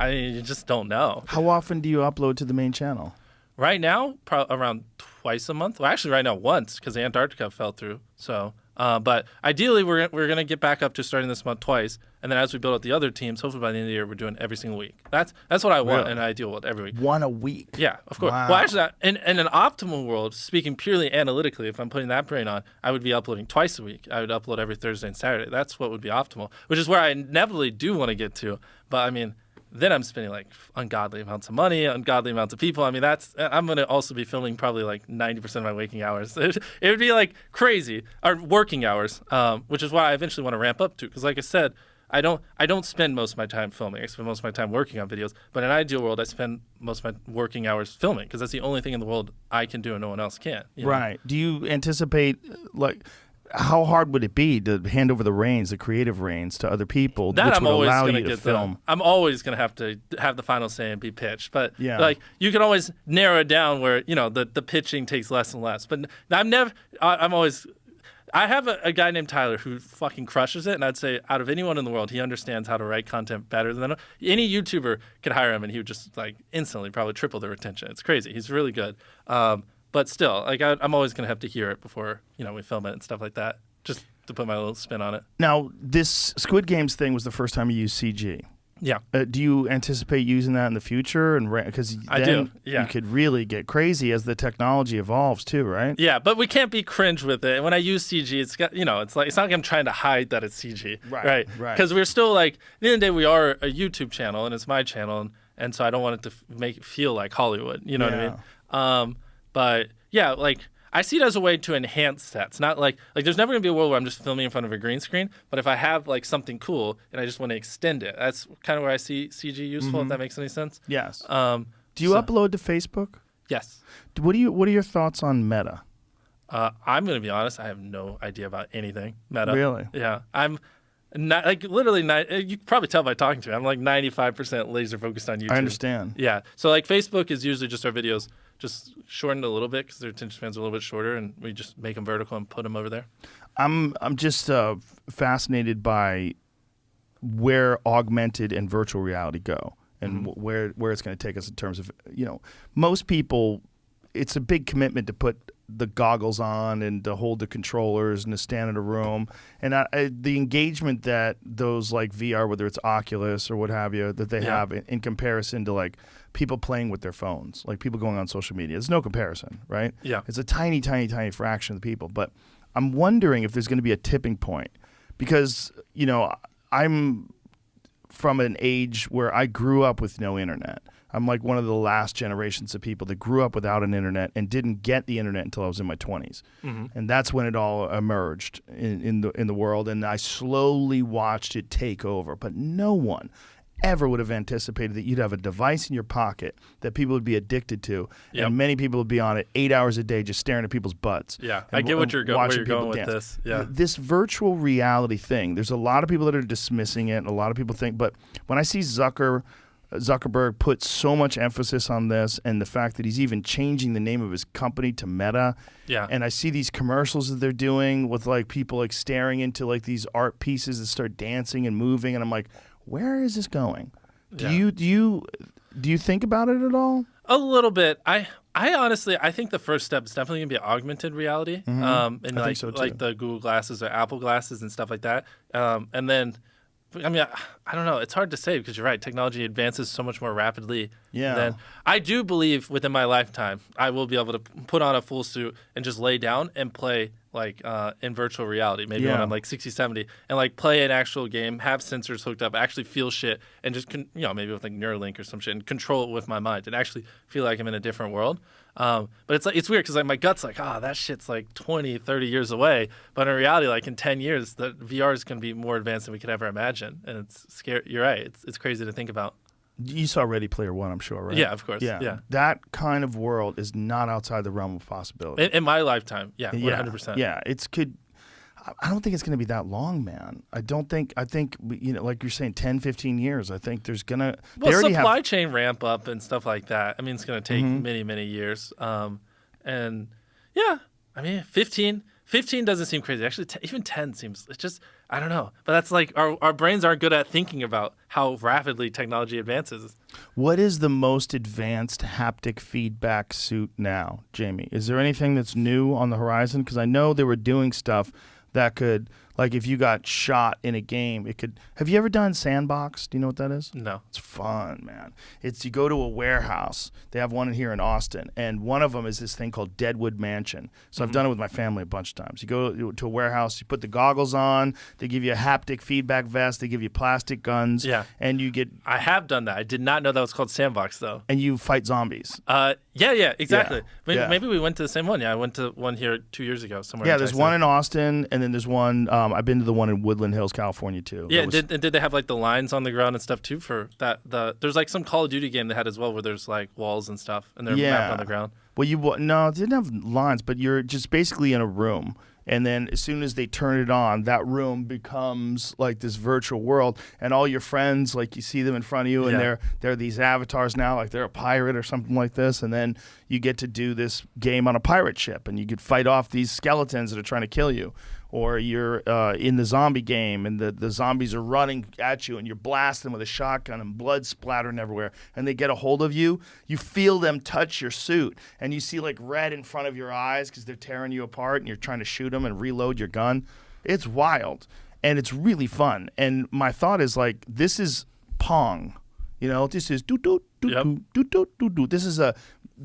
you just don't know. How often do you upload to the main channel? Right now, around twice a month. Well, actually, right now, once, because Antarctica fell through, so... But ideally, we're going to get back up to starting this month twice. And then as we build out the other teams, hopefully by the end of the year, we're doing every single week. That's what I want in an ideal world, every week. One a week. Yeah, of course. Wow. Well, actually, in an optimal world, speaking purely analytically, if I'm putting that brain on, I would be uploading twice a week. I would upload every Thursday and Saturday. That's what would be optimal, which is where I inevitably do want to get to. But I mean, then I'm spending like ungodly amounts of money, ungodly amounts of people. I mean, I'm going to also be filming probably like 90% of my waking hours. It would be like crazy, or working hours, which is why I eventually want to ramp up to. Because like I said, I don't spend most of my time filming. I spend most of my time working on videos. But in an ideal world, I spend most of my working hours filming because that's the only thing in the world I can do and no one else can. You know? Right. Do you anticipate, like, how hard would it be to hand over the reins, the creative reins, to other people, that which I'm would always allow gonna you to get film? I'm always going to have the final say and be pitched. But Yeah. like you can always narrow it down where, you know, the pitching takes less and less. But I have a guy named Tyler who fucking crushes it, and I'd say out of anyone in the world, he understands how to write content better than any YouTuber could hire him, and he would just like instantly probably triple their retention. It's crazy. He's really good. But still, like I'm always going to have to hear it before, you know, we film it and stuff like that, just to put my little spin on it. Now, this Squid Games thing was the first time you used CG. Yeah. Do you anticipate using that in the future? And because I do, yeah. you could really get crazy as the technology evolves too, right? Yeah, but we can't be cringe with it. And when I use CG, it's got, you know, it's not like I'm trying to hide that it's CG, right? Because we're still like, at the end of the day, we are a YouTube channel and it's my channel, and so I don't want it to make it feel like Hollywood. You know what I mean? But yeah, like. I see it as a way to enhance sets, not like there's never gonna be a world where I'm just filming in front of a green screen. But if I have like something cool and I just want to extend it, that's kind of where I see CG useful. If that makes any sense. Yes. Do you upload to Facebook? Yes. What are your thoughts on Meta? I'm gonna be honest. I have no idea about anything Meta. Really? Yeah. I'm not like literally. You can probably tell by talking to me. I'm like 95% laser focused on YouTube. I understand. Yeah. So like Facebook is usually just our videos just shortened a little bit because their attention spans are a little bit shorter, and we just make them vertical and put them over there. I'm just fascinated by where augmented and virtual reality go, and where it's going to take us in terms of, you know, most people, it's a big commitment to put the goggles on and to hold the controllers and to stand in a room, and the engagement that those like VR, whether it's Oculus or what have you, that they have in comparison to like people playing with their phones, like people going on social media, there's no comparison, right? Yeah, it's a tiny fraction of the people. But I'm wondering if there's going to be a tipping point, because, you know, I'm from an age where I grew up with no internet. I'm like one of the last generations of people that grew up without an internet and didn't get the internet until I was in my 20s. And that's when it all emerged in the world, and I slowly watched it take over. But no one ever would have anticipated that you'd have a device in your pocket that people would be addicted to, and many people would be on it 8 hours a day just staring at people's butts. Yeah, I get where you're going with this. Yeah, this virtual reality thing, there's a lot of people that are dismissing it, and a lot of people think, but when I see Zuckerberg put so much emphasis on this, and the fact that he's even changing the name of his company to Meta. Yeah. And I see these commercials that they're doing with like people like staring into like these art pieces that start dancing and moving, and I'm like, where is this going? Do you think about it at all? A little bit. I honestly, I think the first step is definitely gonna be augmented reality. And I like think so too. like the Google glasses or Apple glasses and stuff like that. And then I mean, I don't know. It's hard to say because you're right. Technology advances so much more rapidly. Yeah. Than I do believe within my lifetime, I will be able to put on a full suit and just lay down and play like in virtual reality. Maybe when I'm like 60, 70, and like play an actual game, have sensors hooked up, actually feel shit, and just maybe with like Neuralink or some shit, and control it with my mind and actually feel like I'm in a different world. But it's weird because like my gut's like, that shit's like 20, 30 years away. But in reality, like in 10 years, the VR is going to be more advanced than we could ever imagine. And it's scary. You're right. It's crazy to think about. You saw Ready Player One, I'm sure, right? Yeah, of course. Yeah. That kind of world is not outside the realm of possibility. In my lifetime, 100%. Yeah, I don't think it's going to be that long, man. I think, you know, like you're saying, 10, 15 years. I think there's going to... Well, supply chain ramp up and stuff like that. I mean, it's going to take many, many years. And yeah, I mean, 15 doesn't seem crazy. Actually, even 10 seems... It's just... I don't know. But that's like our brains aren't good at thinking about how rapidly technology advances. What is the most advanced haptic feedback suit now, Jamie? Is there anything that's new on the horizon? Because I know they were doing stuff that could, like, if you got shot in a game, it could. Have you ever done Sandbox? Do you know what that is? No. It's fun, man. It's you go to a warehouse. They have one here in Austin, and one of them is this thing called Deadwood Mansion. So I've done it with my family a bunch of times. You go to a warehouse, you put the goggles on, they give you a haptic feedback vest, they give you plastic guns, and you get. I have done that. I did not know that was called Sandbox, though. And you fight zombies. Yeah, exactly. Yeah. Maybe we went to the same one. Yeah, I went to one here 2 years ago somewhere. Yeah, in there's Texas. one in Austin, and then there's one. I've been to the one in Woodland Hills, California, too. Yeah, did they have like the lines on the ground and stuff too for that? There's like some Call of Duty game they had as well where there's like walls and stuff and they're mapped on the ground. Well, no, it didn't have lines, but you're just basically in a room. And then as soon as they turn it on, that room becomes like this virtual world. And all your friends, like you see them in front of you, and they're these avatars now, like they're a pirate or something like this. And then you get to do this game on a pirate ship, and you could fight off these skeletons that are trying to kill you. Or you're in the zombie game, and the zombies are running at you, and you're blasting with a shotgun, and blood splattering everywhere, and they get a hold of you. You feel them touch your suit, and you see like red in front of your eyes because they're tearing you apart, and you're trying to shoot them and reload your gun. It's wild, and it's really fun. And my thought is like, this is Pong. This is do. This is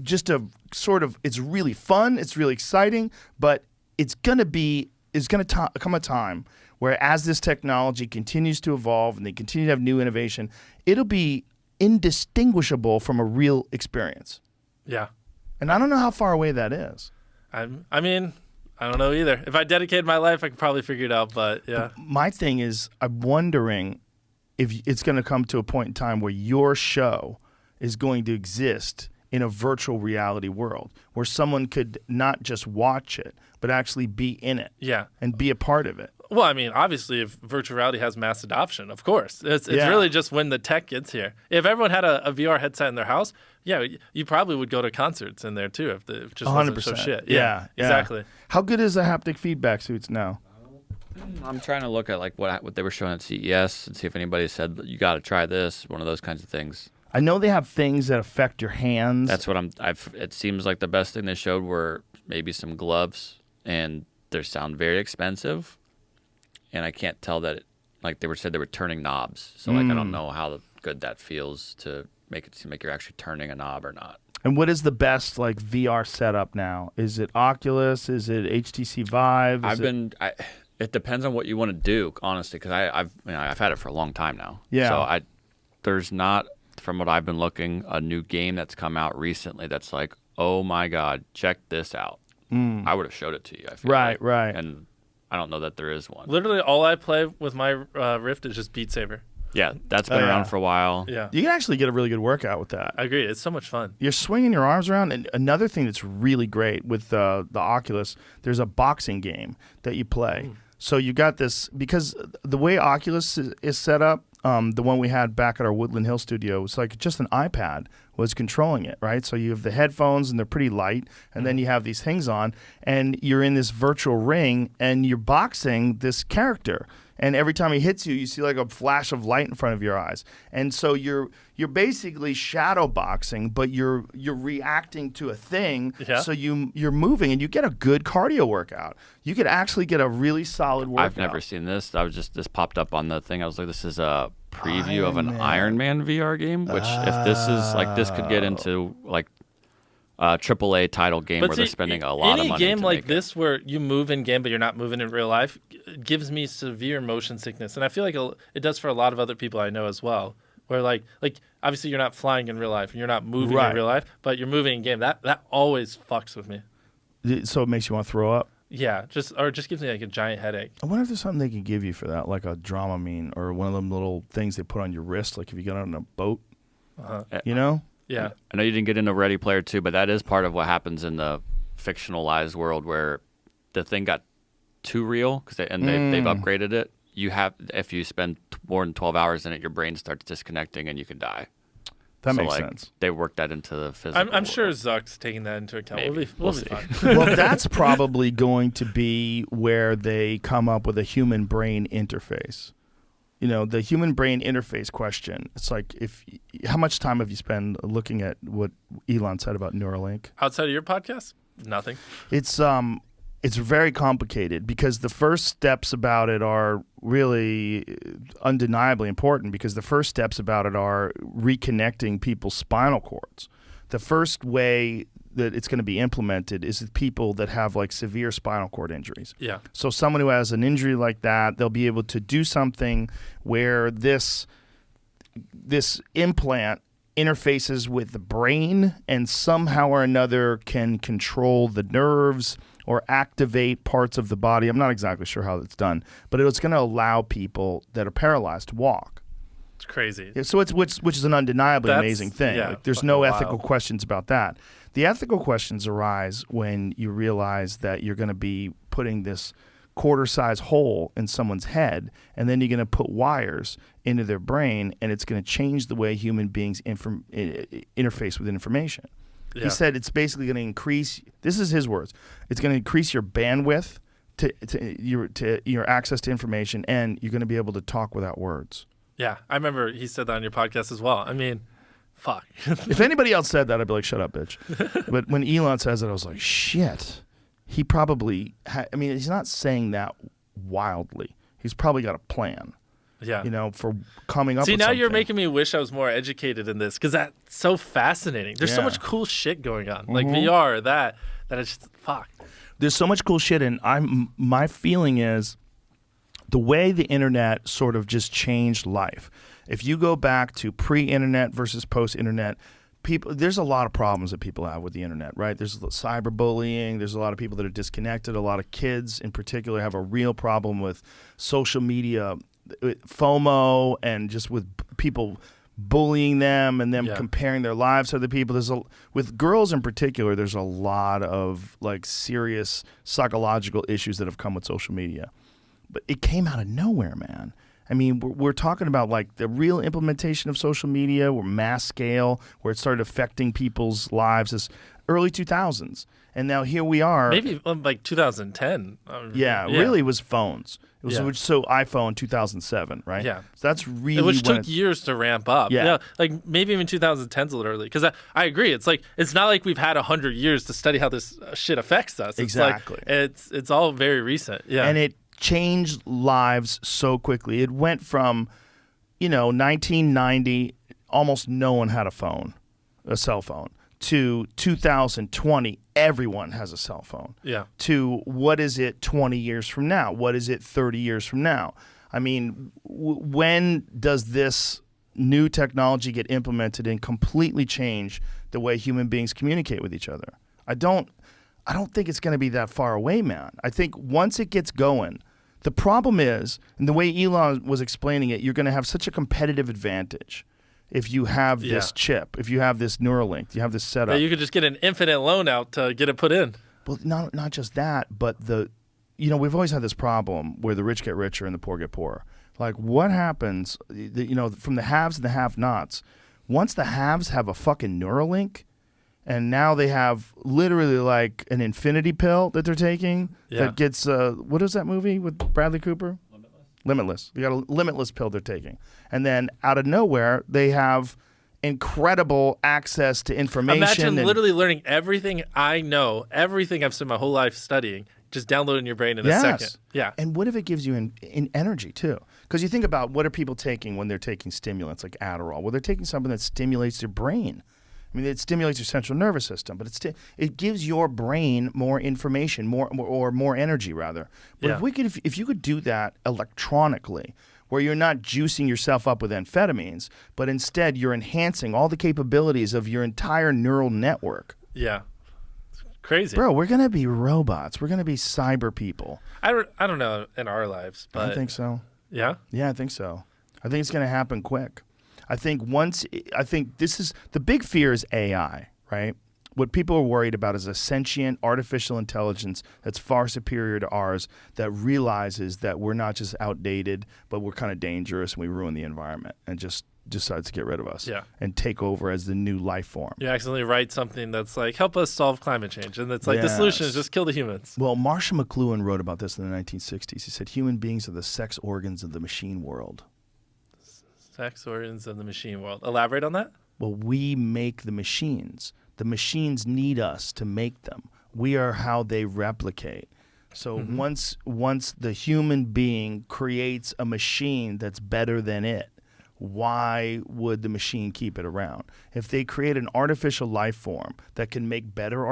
just a sort of. It's really fun. It's really exciting, but it's going to come a time where as this technology continues to evolve and they continue to have new innovation, it'll be indistinguishable from a real experience. Yeah. And I don't know how far away that is. I mean, I don't know either. If I dedicated my life, I could probably figure it out, but yeah. My thing is, I'm wondering if it's going to come to a point in time where your show is going to exist in a virtual reality world where someone could not just watch it, but actually be in it and be a part of it. Well, I mean, obviously, if virtual reality has mass adoption, of course. It's really just when the tech gets here. If everyone had a VR headset in their house, you probably would go to concerts in there, too, if it just 100%. wasn't so shit. Yeah, exactly. How good is the haptic feedback suits now? I'm trying to look at like what they were showing at CES and see if anybody said, you got to try this, one of those kinds of things. I know they have things that affect your hands. That's what it seems like the best thing they showed were maybe some gloves, and they sound very expensive. And I can't tell that, like they said they were turning knobs. So like I don't know how good that feels to make it seem like you're actually turning a knob or not. And what is the best like VR setup now? Is it Oculus? Is it HTC Vive? It depends on what you want to do, honestly, because I've had it for a long time now. Yeah. So there's not, from what I've been looking, a new game that's come out recently that's like, oh my God, check this out. I would have showed it to you. I feel Right, like. right. And I don't know that there is one. Literally, all I play with my Rift is just Beat Saber. Yeah, that's been around for a while. Yeah. You can actually get a really good workout with that. I agree. It's so much fun. You're swinging your arms around. And another thing that's really great with the Oculus, there's a boxing game that you play. So you got this, because the way Oculus is set up, the one we had back at our Woodland Hill studio, was like just an iPad was controlling it, right? So you have the headphones, and they're pretty light, and then you have these things on, and you're in this virtual ring, and you're boxing this character. And every time he hits you, you see like a flash of light in front of your eyes. And so you're basically shadow boxing, but you're reacting to a thing. Yeah. So you're moving, and you get a good cardio workout. You could actually get a really solid workout. I've never seen this. This popped up on the thing. I was like, this is a preview of an Iron Man VR game, which if this is like, this could get into like a AAA title game where they're spending a lot of money. Any game to like make this where you move in game but you're not moving in real life gives me severe motion sickness, and I feel like it does for a lot of other people I know as well. Where like obviously you're not flying in real life and you're not moving in real life, but you're moving in game. That always fucks with me. So it makes you want to throw up? Yeah, just gives me like a giant headache. I wonder if there's something they can give you for that, like a Dramamine or one of them little things they put on your wrist, like if you get on a boat. You know? Yeah. I know you didn't get into Ready Player 2, but that is part of what happens in the fictionalized world where the thing got too real because they've upgraded it. If you spend more than 12 hours in it, your brain starts disconnecting and you can die. That makes sense. They worked that into the physical. I'm sure Zuck's taking that into account. Maybe. We'll See. be fine. Well, that's probably going to be where they come up with a human brain interface. You know, the human brain interface question. It's like, how much time have you spent looking at what Elon said about Neuralink? Outside of your podcast, nothing. It's It's very complicated because the first steps about it are really undeniably important because the first steps about it are reconnecting people's spinal cords. The first way that it's going to be implemented is with people that have like severe spinal cord injuries. Yeah. So someone who has an injury like that, they'll be able to do something where this implant interfaces with the brain and somehow or another can control the nerves or activate parts of the body. I'm not exactly sure how it's done, but it's going to allow people that are paralyzed to walk. It's crazy. Yeah, so it's which is an undeniably amazing thing. Yeah, like, there's no fucking ethical wild. questions about that. The ethical questions arise when you realize that you're going to be putting this quarter-size hole in someone's head, and then you're going to put wires into their brain, and it's going to change the way human beings interface with information. Yeah. He said it's basically going to increase. This is his words. It's going to increase your bandwidth to your access to information, and you're going to be able to talk without words. Yeah, I remember he said that on your podcast as well. I mean, fuck. If anybody else said that, I'd be like, shut up, bitch. But when Elon says it, I was like, shit. He probably, I mean, he's not saying that wildly. He's probably got a plan, Yeah. you know, for coming up See, with now something. you're making me wish I was more educated in this because that's so fascinating. There's so Yeah. much cool shit going on, like VR, that it's just fuck. There's so much cool shit, and my feeling is the way the internet sort of just changed life. If you go back to pre-internet versus post-internet, there's a lot of problems that people have with the internet, right? There's cyberbullying. There's a lot of people that are disconnected. A lot of kids, in particular, have a real problem with social media, FOMO, and just with people bullying them and them comparing their lives to other people. With girls in particular, there's a lot of like serious psychological issues that have come with social media. But it came out of nowhere, man. I mean, we're talking about like the real implementation of social media, or mass scale, where it started affecting people's lives as early 2000s. And now here we are. Maybe like 2010. Really it was phones. It was Yeah. so iPhone 2007, right? Yeah. So that's really Which when took years to ramp up. Yeah. Like maybe even 2010's a little early. Because I agree. It's like, it's not like we've had 100 years to study how this shit affects us. It's Exactly. Like, it's all very recent. Yeah. And it changed lives so quickly. It went from, 1990, almost no one had a cell phone, to 2020, everyone has a cell phone. Yeah. To what is it 20 years from now? What is it 30 years from now? I mean, when does this new technology get implemented and completely change the way human beings communicate with each other? I don't think it's going to be that far away, man. I think once it gets going, the problem is, and the way Elon was explaining it, you're going to have such a competitive advantage if you have this chip, if you have this Neuralink, you have this setup. Yeah, you could just get an infinite loan out to get it put in. Well, not just that, but we've always had this problem where the rich get richer and the poor get poorer. Like, what happens, from the haves and the have-nots? Once the haves have a fucking Neuralink, and now they have literally like an infinity pill that they're taking that gets, what is that movie with Bradley Cooper? Limitless. They got a limitless pill they're taking. And then out of nowhere, they have incredible access to information. Imagine literally learning everything I know, everything I've spent my whole life studying, just downloading your brain in a second. Yeah. And what if it gives you in energy too? Because you think about what are people taking when they're taking stimulants like Adderall? Well, they're taking something that stimulates their brain. I mean, it stimulates your central nervous system, but it gives your brain more information, more energy rather. But if you could do that electronically, where you're not juicing yourself up with amphetamines, but instead you're enhancing all the capabilities of your entire neural network. Yeah. It's crazy. Bro, we're gonna be robots. We're gonna be cyber people. I don't know in our lives, but I think so. Yeah? Yeah, I think so. I think it's gonna happen quick. I think this is the big fear is AI, right? What people are worried about is a sentient artificial intelligence that's far superior to ours that realizes that we're not just outdated, but we're kind of dangerous and we ruin the environment and just decides to get rid of us and take over as the new life form. You accidentally write something that's like, help us solve climate change. And it's like, the solution is just kill the humans. Well, Marshall McLuhan wrote about this in the 1960s. He said, human beings are the sex organs of the machine world. Sex organs of the machine world. Elaborate on that? Well, we make the machines. The machines need us to make them. We are how they replicate. So once the human being creates a machine that's better than it, why would the machine keep it around? If they create an artificial life form that can make better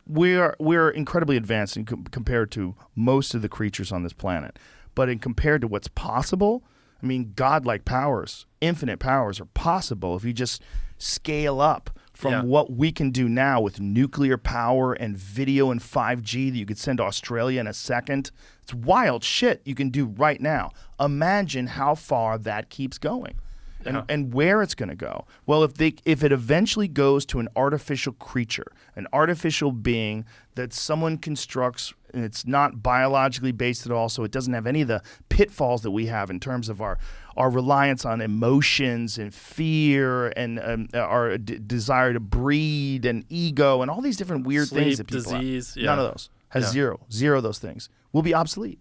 we're incredibly advanced compared to most of the creatures on this planet. But compared to what's possible, I mean, godlike powers, infinite powers are possible if you just scale up from what we can do now with nuclear power and video and 5G that you could send to Australia in a second. It's wild shit you can do right now. Imagine how far that keeps going and where it's going to go. Well, if it eventually goes to an artificial creature, an artificial being that someone constructs, and it's not biologically based at all, so it doesn't have any of the pitfalls that we have in terms of our reliance on emotions and fear and our desire to breed and ego and all these different weird things that people disease, have. None of those. Has zero of those things. Will be obsolete.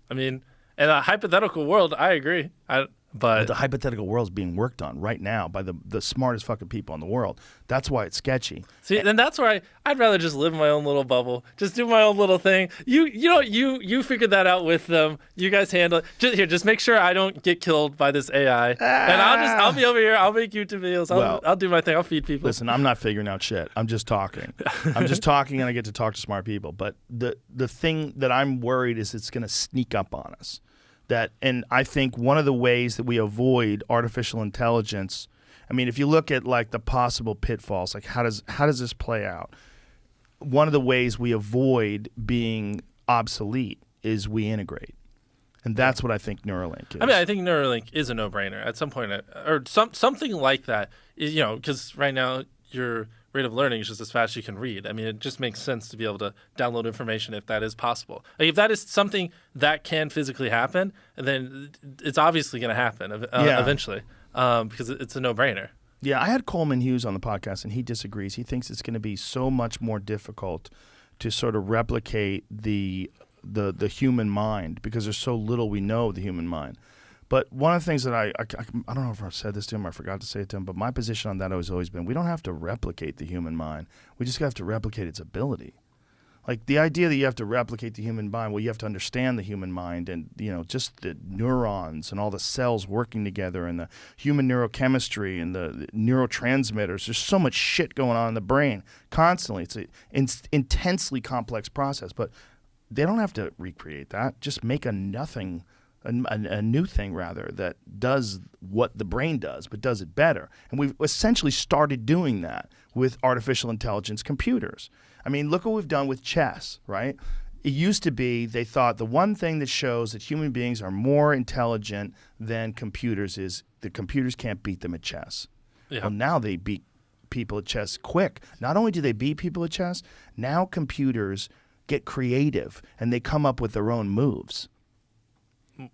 I mean, in a hypothetical world, I agree. But the hypothetical world is being worked on right now by the smartest fucking people in the world. That's why it's sketchy. See, and that's where I'd rather just live in my own little bubble, just do my own little thing. You figured that out with them. You guys handle it. Just make sure I don't get killed by this AI. And I'll be over here. I'll make YouTube videos. I'll do my thing. I'll feed people. Listen, I'm not figuring out shit. I'm just talking. I'm just talking, and I get to talk to smart people. But the thing that I'm worried is it's going to sneak up on us. And I think one of the ways that we avoid artificial intelligence, I mean, if you look at like the possible pitfalls, like how does this play out? One of the ways we avoid being obsolete is we integrate. And that's what I think Neuralink is. I mean, I think Neuralink is a no-brainer at some point, or something like that. Because right now your rate of learning is just as fast as you can read. I mean, it just makes sense to be able to download information if that is possible. Like, if that is something that can physically happen, then it's obviously going to happen eventually because it's a no-brainer. Yeah, I had Coleman Hughes on the podcast, and he disagrees. He thinks it's going to be so much more difficult to sort of replicate the human mind because there's so little we know of the human mind. But one of the things that I don't know if I've said this to him, I forgot to say it to him, but my position on that has always been we don't have to replicate the human mind. We just have to replicate its ability. Like the idea that you have to replicate the human mind, well, you have to understand the human mind and, just the neurons and all the cells working together and the human neurochemistry and the neurotransmitters. There's so much shit going on in the brain constantly. It's an intensely complex process, but they don't have to recreate that. Just make a new thing rather that does what the brain does but does it better. And we've essentially started doing that with artificial intelligence computers. I mean, look what we've done with chess, right? It used to be they thought the one thing that shows that human beings are more intelligent than computers is the computers can't beat them at chess. Yeah. Well, now they beat people at chess quick. Not only do they beat people at chess, now computers get creative and they come up with their own moves.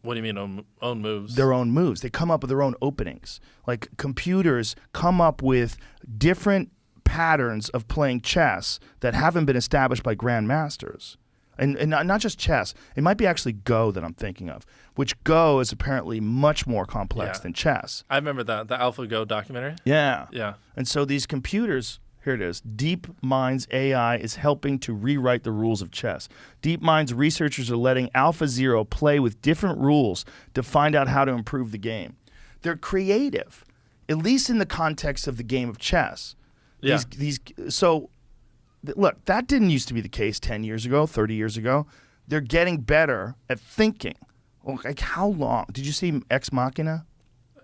What do you mean own moves? Their own moves. They come up with their own openings. Like computers come up with different patterns of playing chess that haven't been established by grandmasters. And not just chess. It might be actually Go that I'm thinking of, which Go is apparently much more complex than chess. I remember the AlphaGo documentary. Yeah. Yeah. And so these computers... Here it is. DeepMind's AI is helping to rewrite the rules of chess. DeepMind's researchers are letting AlphaZero play with different rules to find out how to improve the game. They're creative, at least in the context of the game of chess. Yeah. Look, that didn't used to be the case 10 years ago, 30 years ago. They're getting better at thinking. Like, how long? Did you see Ex Machina?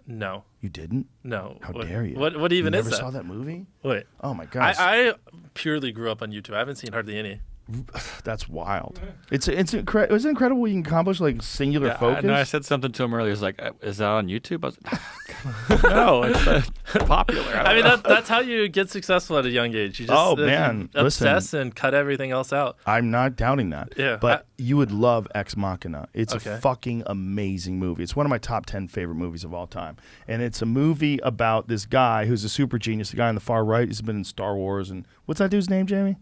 No. You didn't? No. How dare you? What even is that? You never saw that movie? Wait. Oh, my gosh. I purely grew up on YouTube. I haven't seen hardly any. That's wild. It's incredible what you can accomplish, like singular focus. I said something to him earlier. He's like, is that on YouTube? I was like, no, it's popular. I mean, that's how you get successful at a young age. You just obsess and cut everything else out. I'm not doubting that. Yeah, but you would love Ex Machina. It's a fucking amazing movie. It's one of my top 10 favorite movies of all time. And it's a movie about this guy who's a super genius, the guy on the far right. He's been in Star Wars. And what's that dude's name, Jamie?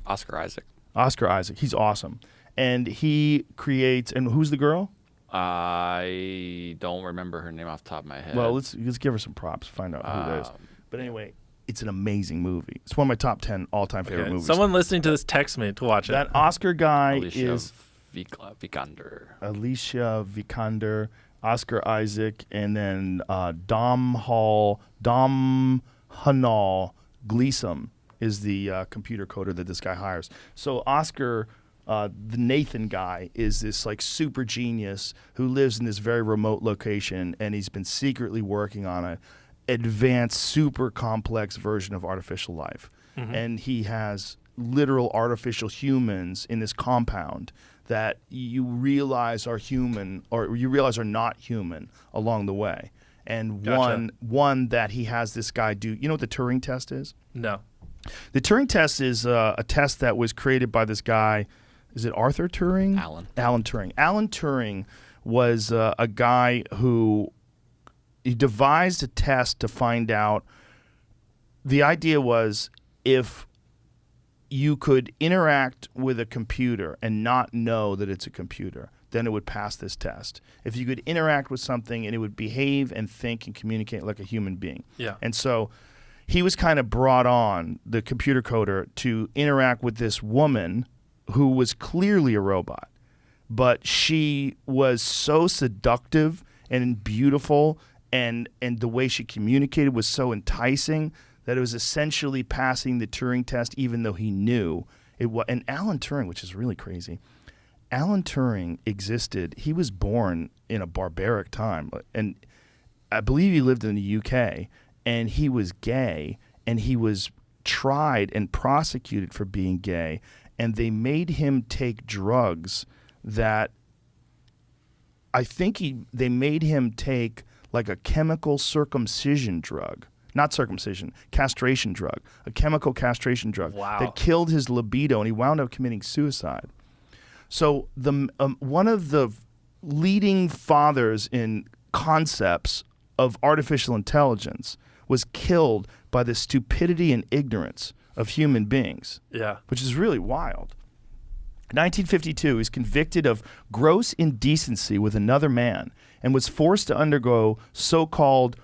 Oscar Isaac. Oscar Isaac. He's awesome. And he creates, and who's the girl? I don't remember her name off the top of my head. Well, let's give her some props, find out who it is. But anyway, it's an amazing movie. It's one of my top 10 all-time favorite movies. Someone listening to this text me to watch it. That Oscar guy Alicia is Vikander. Alicia Vikander, Oscar Isaac, and then Dom Hanal Gleason is the computer coder that this guy hires. So Oscar, the Nathan guy, is this like super genius who lives in this very remote location, and he's been secretly working on a advanced, super complex version of artificial life. And he has literal artificial humans in this compound that you realize are human, or you realize are not human along the way. And Gotcha. one that he has this guy do. You know what the Turing test is? No. The Turing test is a test that was created by this guy. Is it Arthur Turing? Alan Turing. Alan Turing was a guy who he devised a test to find out. The idea was if you could interact with a computer and not know that it's a computer, then it would pass this test. If you could interact with something and it would behave and think and communicate like a human being. Yeah. And so he was kind of brought on, the computer coder, to interact with this woman who was clearly a robot. But she was so seductive and beautiful, and the way she communicated was so enticing that it was essentially passing the Turing test, even though he knew it was. And Alan Turing, which is really crazy, Alan Turing existed. He was born in a barbaric time, and I believe he lived in the UK, and he was gay, and he was tried and prosecuted for being gay, and they made him take drugs that I think they made him take like a chemical circumcision drug. Not circumcision, castration drug, a chemical castration drug that killed his libido, and he wound up committing suicide. So one of the leading fathers in concepts of artificial intelligence was killed by the stupidity and ignorance of human beings, which is really wild. In 1952, he's convicted of gross indecency with another man and was forced to undergo so-called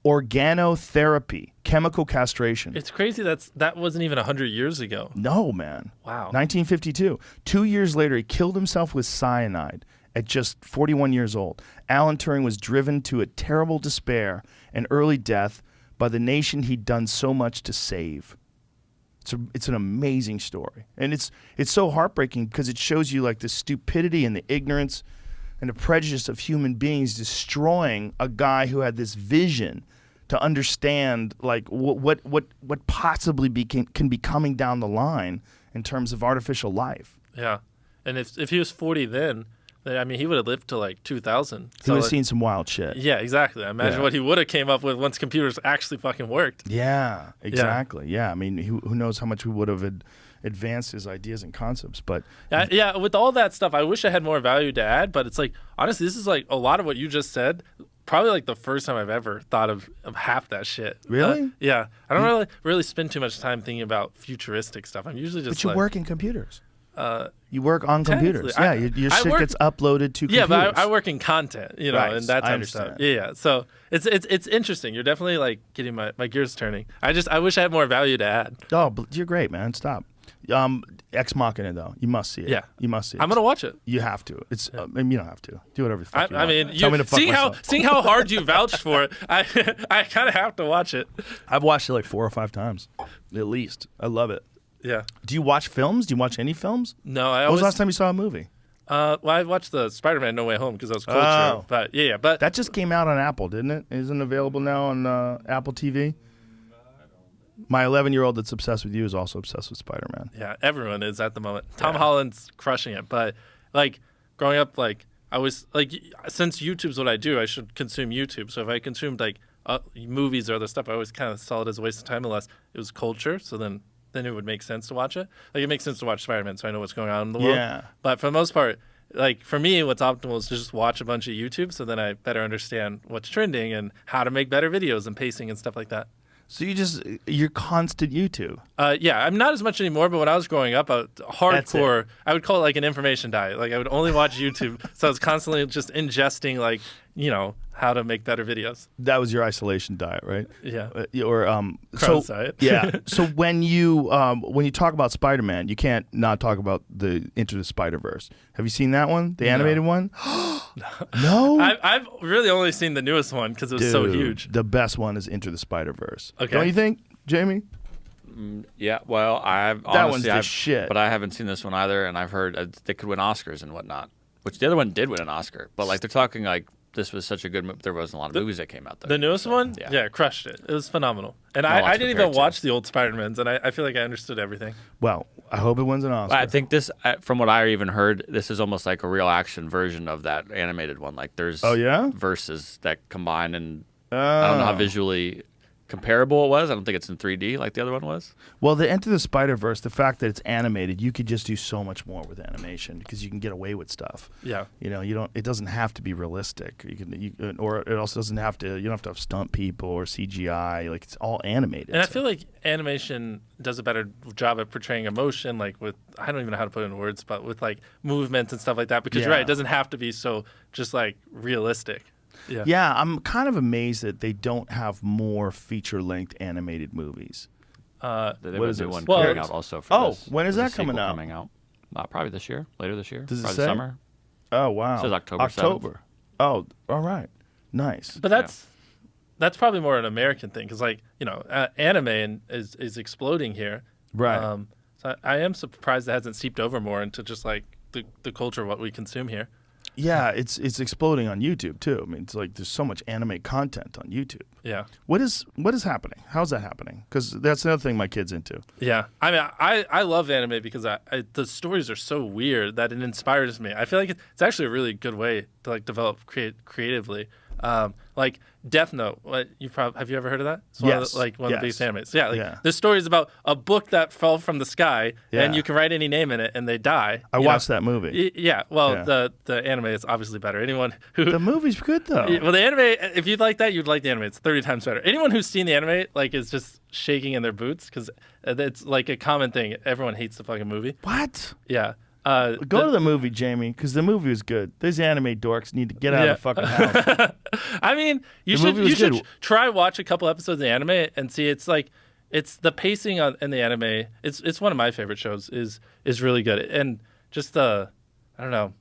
organotherapy, chemical castration. It's crazy that wasn't even 100 years ago. No, man. Wow. 1952. 2 years later, he killed himself with cyanide at just 41 years old. Alan Turing was driven to a terrible despair and early death by the nation he'd done so much to save. It's an amazing story. And it's so heartbreaking because it shows you like the stupidity and the ignorance and the prejudice of human beings destroying a guy who had this vision to understand like what possibly can be coming down the line in terms of artificial life. Yeah. And if he was 40 then, I mean, he would have lived to like 2000. He would have seen some wild shit. Yeah, exactly. I imagine what he would have came up with once computers actually fucking worked. Yeah, exactly. Yeah, I mean, who knows how much we would have advanced his ideas and concepts. But yeah, with all that stuff, I wish I had more value to add. But it's like, honestly, this is like a lot of what you just said. Probably like the first time I've ever thought of half that shit. Really? Yeah. I don't really spend too much time thinking about futuristic stuff. I'm usually just. But you work in computers. You work on computers. Yeah, your shit gets uploaded to computers. Yeah, but I work in content, right, and that type of stuff. Yeah. So it's interesting. You're definitely like getting my gears turning. I wish I had more value to add. Oh, but you're great, man. Stop. Ex Machina, though. You must see it. Yeah. You must see it. I'm going to watch it. You have to. I mean, you don't have to. Do whatever the fuck you want. I mean, Tell me to fuck myself. seeing how hard you vouched for it, I kind of have to watch it. I've watched it like 4 or 5 times, at least. I love it. Yeah. Do you watch films? Do you watch any films? No. When was the last time you saw a movie? Well, I watched the Spider-Man No Way Home because I was culture. Oh. But but that just came out on Apple, didn't it? Isn't it available now on Apple TV? My 11-year-old that's obsessed with you is also obsessed with Spider-Man. Yeah, everyone is at the moment. Tom Holland's crushing it. But like growing up, like I was like, since YouTube's what I do, I should consume YouTube. So if I consumed like movies or other stuff, I always kind of saw it as a waste of time unless it was culture. So then it would make sense to watch it. Like it makes sense to watch Spider-Man, so I know what's going on in the world. Yeah. But for the most part, like for me, what's optimal is to just watch a bunch of YouTube, so then I better understand what's trending and how to make better videos and pacing and stuff like that. So you're constant YouTube. Yeah, I'm not as much anymore, but when I was growing up, hardcore, I would call it like an information diet. Like I would only watch YouTube, so I was constantly just ingesting like how to make better videos. That was your isolation diet, right? Yeah. So diet. yeah. So when you talk about Spider-Man, you can't not talk about the Into the Spider-Verse. Have you seen that one, the animated one? No. I've really only seen the newest one because it was so huge. The best one is Into the Spider-Verse. Okay. Don't you think, Jamie? Yeah, well, I've That one's the shit. But I haven't seen this one either, and I've heard they could win Oscars and whatnot. Which the other one did win an Oscar, but like they're talking like this was such a good movie. There wasn't a lot of movies that came out there. The newest one, yeah, crushed it. It was phenomenal, and I didn't even watch the old Spider-Mans, and I feel like I understood everything. Well, I hope it wins an Oscar. I think this, from what I even heard, this is almost like a real action version of that animated one. Like there's verses that combine, and I don't know how visually comparable it was. I don't think it's in 3D like the other one was. Well, the Into the Spider-Verse, the fact that it's animated, you could just do so much more with animation because you can get away with stuff. Yeah. It doesn't have to be realistic. Or it also doesn't have to. You don't have to have stunt people or CGI. Like it's all animated. And I feel like animation does a better job at portraying emotion, like with I don't even know how to put it in words, but with like movements and stuff like that. Because you're right, it doesn't have to be so just like realistic. Yeah, I'm kind of amazed that they don't have more feature-length animated movies. What is it? One Well, coming out also for this. When is There's that a sequel coming out? Probably this year, later this year. Does it probably say? Summer. Oh, wow. It says October 7th. October. Oh, all right. Nice. But that's probably more an American thing because like anime is exploding here. Right. So I am surprised it hasn't seeped over more into just like the culture of what we consume here. Yeah, it's exploding on YouTube too. I mean, it's like there's so much anime content on YouTube. Yeah. What is happening? How's that happening? Because that's another thing my kid's into. Yeah. I mean, I love anime because the stories are so weird that it inspires me. I feel like it's actually a really good way to like develop creatively. Like Death Note. Have you ever heard of that? It's one of the biggest animes. Yeah. This story is about a book that fell from the sky, and you can write any name in it, and they die. I watched that movie. Yeah. Well, the anime is obviously better. Anyone who the movie's good though. Well, the anime, if you'd like that, you'd like the anime. It's 30 times better. Anyone who's seen the anime like is just shaking in their boots because it's like a common thing. Everyone hates the fucking movie. What? Yeah. Go to the movie, Jamie, because the movie was good. These anime dorks need to get out of the fucking house. I mean, you should try watch a couple episodes of the anime and see. It's like the pacing in the anime. It's one of my favorite shows. Is really good and just I don't know.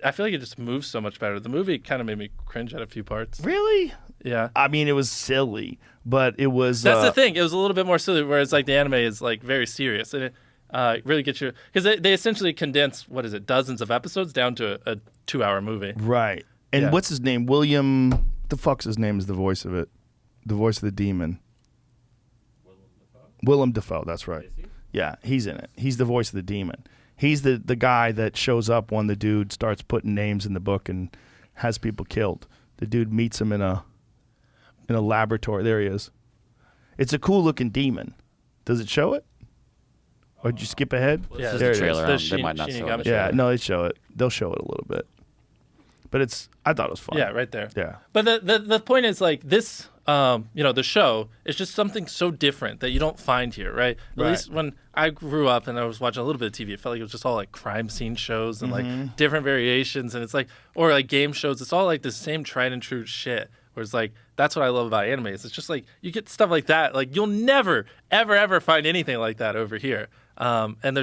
I feel like it just moves so much better. The movie kind of made me cringe at a few parts. Really? Yeah. I mean, it was silly, but it was. That's the thing. It was a little bit more silly, whereas like the anime is like very serious and it really gets you because they essentially condense dozens of episodes down to a 2-hour movie. Right. And what's his name? William. The fuck's his name is the voice of it, the voice of the demon. Willem Dafoe. That's right. Yeah, he's in it. He's the voice of the demon. He's the guy that shows up when the dude starts putting names in the book and has people killed. The dude meets him in a laboratory. There he is. It's a cool looking demon. Does it show it? Or did you skip ahead? Yeah, there's a trailer. They might not show it. Yeah, no, they show it. They'll show it a little bit. But I thought it was fun. Yeah, right there. Yeah. But the point is like this, the show is just something so different that you don't find here, right? At least when I grew up and I was watching a little bit of TV, it felt like it was just all like crime scene shows and like different variations, and it's like or like game shows. It's all like the same tried and true shit. Whereas like that's what I love about anime. It's just like you get stuff like that. Like you'll never ever find anything like that over here. And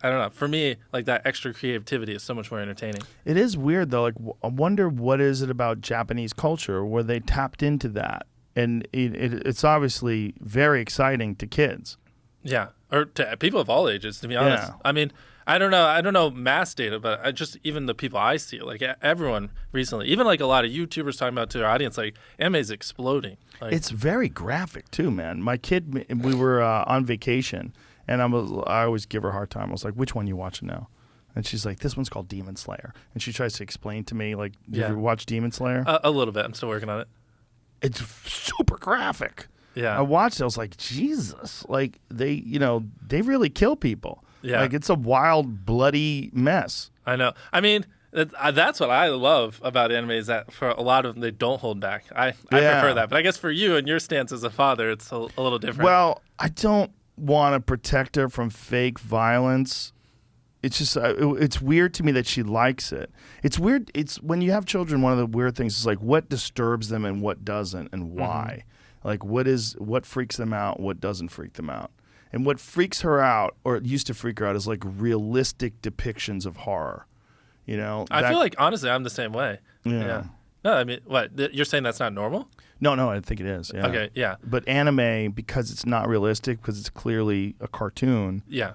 I don't know. For me, like that extra creativity is so much more entertaining. It is weird though. Like I wonder what is it about Japanese culture where they tapped into that, and it's obviously very exciting to kids. Yeah, or to people of all ages. To be honest, I mean, I don't know mass data, but even the people I see, like everyone recently, even like a lot of YouTubers talking about to their audience, like anime is exploding. Like, it's very graphic too, man. My kid, we were on vacation. And I always give her a hard time. I was like, which one are you watching now? And she's like, this one's called Demon Slayer. And she tries to explain to me, like, did you ever watch Demon Slayer? A little bit. I'm still working on it. It's super graphic. Yeah. I watched it. I was like, Jesus. Like, they really kill people. Yeah. Like, it's a wild, bloody mess. I know. I mean, that's what I love about anime is that for a lot of them, they don't hold back. I prefer that. But I guess for you and your stance as a father, it's a little different. Well, I don't want to protect her from fake violence It's just it's weird to me that she likes it. It's weird. It's when you have children. One of the weird things is like what disturbs them and what doesn't, and why. Like what freaks them out, what doesn't freak them out, and what freaks her out, or it used to freak her out, is like realistic depictions of horror. You know, I feel like honestly, I'm the same way. Yeah. No, I mean, what you're saying that's not normal? No, I think it is. Yeah. Okay, yeah. But anime, because it's not realistic, because it's clearly a cartoon. Yeah.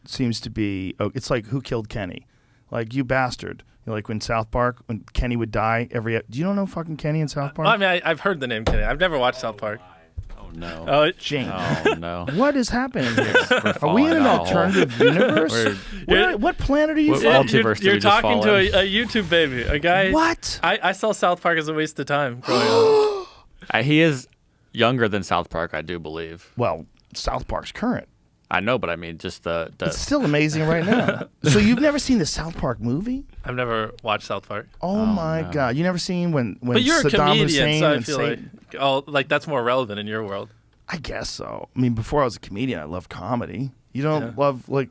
Seems to be. Oh, it's like Who Killed Kenny? Like, you bastard. You know, like when South Park, when Kenny would die every. Do you don't know fucking Kenny in South Park? Well, I mean, I've heard the name Kenny. I've never watched South Park. Oh no. Oh, Jane. Oh no. What is happening here? Are we falling in an down a hole. alternative universe? What planet are you What from? multiverse did You're we just talking fall to in? a YouTube baby, a guy. What? I saw South Park as a waste of time growing up. He is younger than South Park, I do believe. Well, South Park's current. I know, but I mean, just the It's still amazing right now. So you've never seen the South Park movie? I've never watched South Park. Oh my God! You never seen when But you're a Saddam comedian, Hussein so I and feel Satan- like that's more relevant in your world. I guess so. I mean, before I was a comedian, I loved comedy. You don't love like?